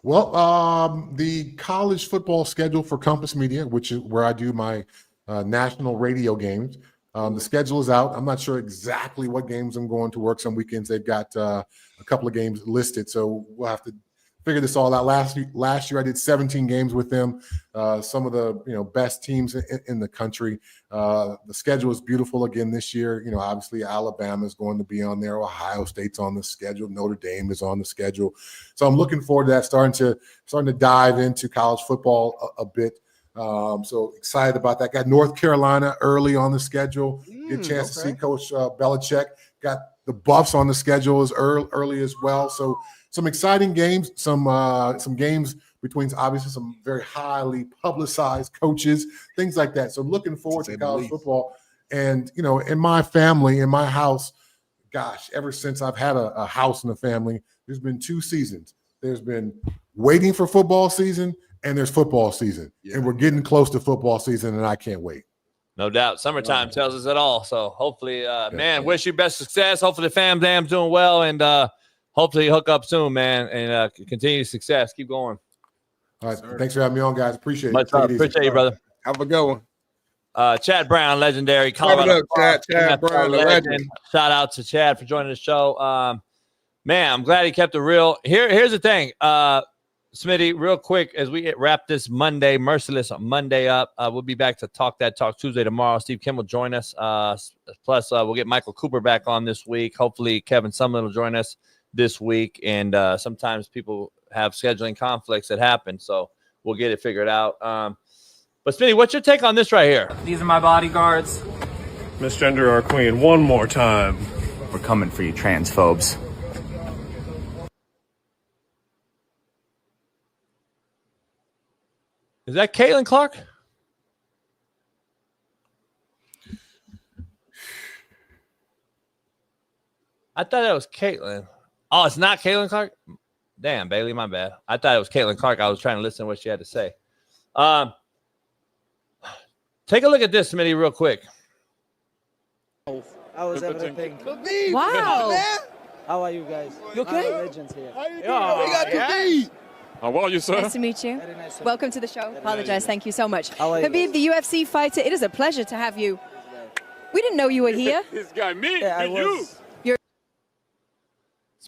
Well, the college football schedule for Compass Media, which is where I do my national radio games. The schedule is out. I'm not sure exactly what games I'm going to work. Some weekends they've got a couple of games listed, so we'll have to figure this all out. Last year I did 17 games with them. Some of the best teams in the country. The schedule is beautiful again this year. Obviously Alabama is going to be on there. Ohio State's on the schedule. Notre Dame is on the schedule. So I'm looking forward to that. Starting to dive into college football a bit. So excited about that. Got North Carolina early on the schedule. Get a chance to see Coach Belichick. Got the Buffs on the schedule as early as well. So some exciting games, some games between obviously some very highly publicized coaches, things like that. So looking forward to college football. And, in my family, in my house, gosh, ever since I've had a house and a family, there's been 2 seasons. There's been waiting for football season, and there's football season. And we're getting close to football season, and I can't wait. No doubt. Summertime tells us it all. So hopefully, man, wish you best success. Hopefully the fam dam's doing well, and hopefully you hook up soon, man, and continue success. Keep going. All right. Thanks for having me on, guys. Appreciate it. Much love. Appreciate you, brother. Have a good one. Chad Brown, legendary Colorado. Chad Brown, the legend. Shout out to Chad for joining the show. Man, I'm glad he kept it real. Here's the thing, Smitty, real quick, as we wrap this Monday, Merciless Monday up, we'll be back to Talk That Talk Tuesday tomorrow. Steve Kim will join us. Plus, we'll get Michael Cooper back on this week. Hopefully, Kevin Sumlin will join us this week. And sometimes people have scheduling conflicts that happen, so we'll get it figured out. But Smitty, what's your take on this right here? These are my bodyguards. Misgender our queen one more time. We're coming for you, transphobes. Is that Caitlin Clark? I thought that was Caitlin. Oh, it's not Caitlin Clark? Damn, Bailey, my bad. I thought it was Caitlin Clark. I was trying to listen to what she had to say. Take a look at this, Smitty, real quick. How was everything? Wow. How are you guys? You okay? Legends here. How are you, sir? Nice to meet you. Welcome to the show. Apologize. Thank you so much. How are you? Khabib, the UFC fighter, it is a pleasure to have you. We didn't know you were here. This guy, me, Yeah, you.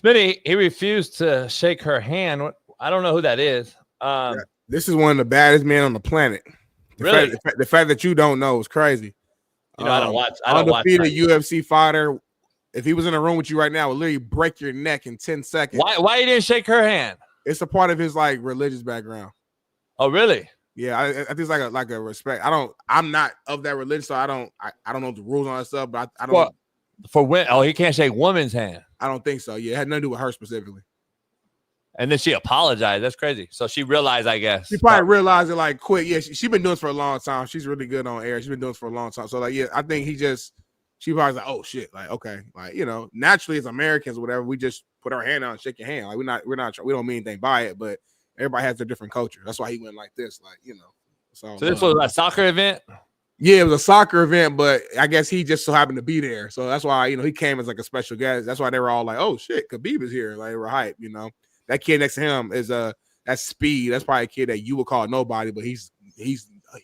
Smitty, he refused to shake her hand. I don't know who that is. This is one of the baddest men on the planet. Really? The fact that you don't know is crazy. You know, I don't watch. I don't watch. Undefeated UFC fighter. If he was in a room with you right now, would literally break your neck in 10 seconds. Why he didn't shake her hand? It's a part of his like religious background. Oh, really? Yeah, I think it's like a respect. I'm not of that religion, so I don't know the rules on that stuff. But I don't. Well, for when? Oh, he can't shake woman's hand. I don't think so. Yeah, it had nothing to do with her specifically. And then she apologized. That's crazy. So she realized, I guess. She probably realized it like quick. Yeah, she been doing this for a long time. She's really good on air. She's been doing this for a long time. So like, yeah, I think she probably like, oh shit, like okay, like naturally as Americans or whatever, we just put our hand out and shake your hand. Like we don't mean anything by it, but everybody has their different culture. That's why he went like this, like So this was a soccer event. Yeah, it was a soccer event, but I guess he just so happened to be there. So that's why he came as like a special guest. That's why they were all like, oh shit, Khabib is here. Like we're hype, That kid next to him is that's Speed. That's probably a kid that you would call nobody, but he's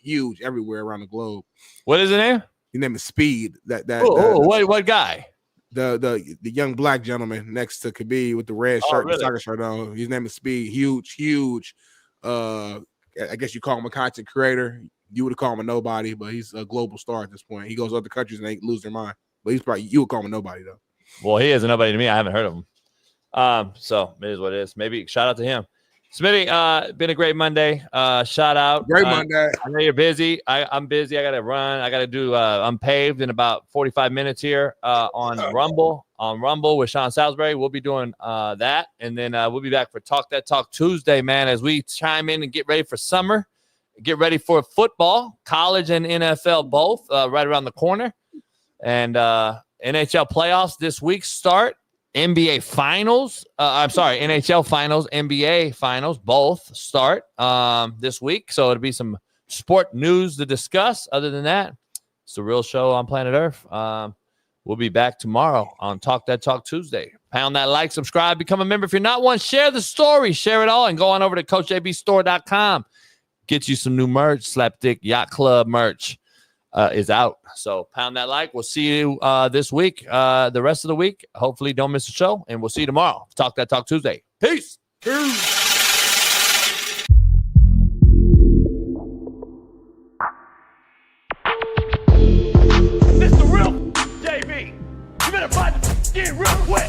huge everywhere around the globe. What is his name? His name is Speed. What guy? The young black gentleman next to Khabib with the red shirt, really? The soccer shirt on. His name is Speed. Huge. I guess you call him a content creator. You would call him a nobody, but he's a global star at this point. He goes to other countries and they lose their mind. But you would call him a nobody though. Well, he is a nobody to me. I haven't heard of him. So it is what it is. Maybe shout out to him. Smitty, been a great Monday. Shout out. Great Monday. I know you're busy. I'm busy. I got to run. I got to do Unpaved in about 45 minutes here on Rumble. On Rumble with Shaun Salisbury. We'll be doing that. And then we'll be back for Talk That Talk Tuesday, man, as we chime in and get ready for summer. Get ready for football, college and NFL both right around the corner. And NHL playoffs this week start. NBA finals. NHL finals, NBA finals both start this week. So it'll be some sport news to discuss. Other than that, it's the real show on Planet Earth. We'll be back tomorrow on Talk That Talk Tuesday. Pound that like, subscribe, become a member. If you're not one, share the story, share it all, and go on over to CoachJBStore.com. Get you some new merch. Slapdick Yacht Club merch is out. So pound that like. We'll see you this week, the rest of the week. Hopefully don't miss the show, and we'll see you tomorrow. Talk That Talk Tuesday. Peace. This the real JB. You better find the skin real quick.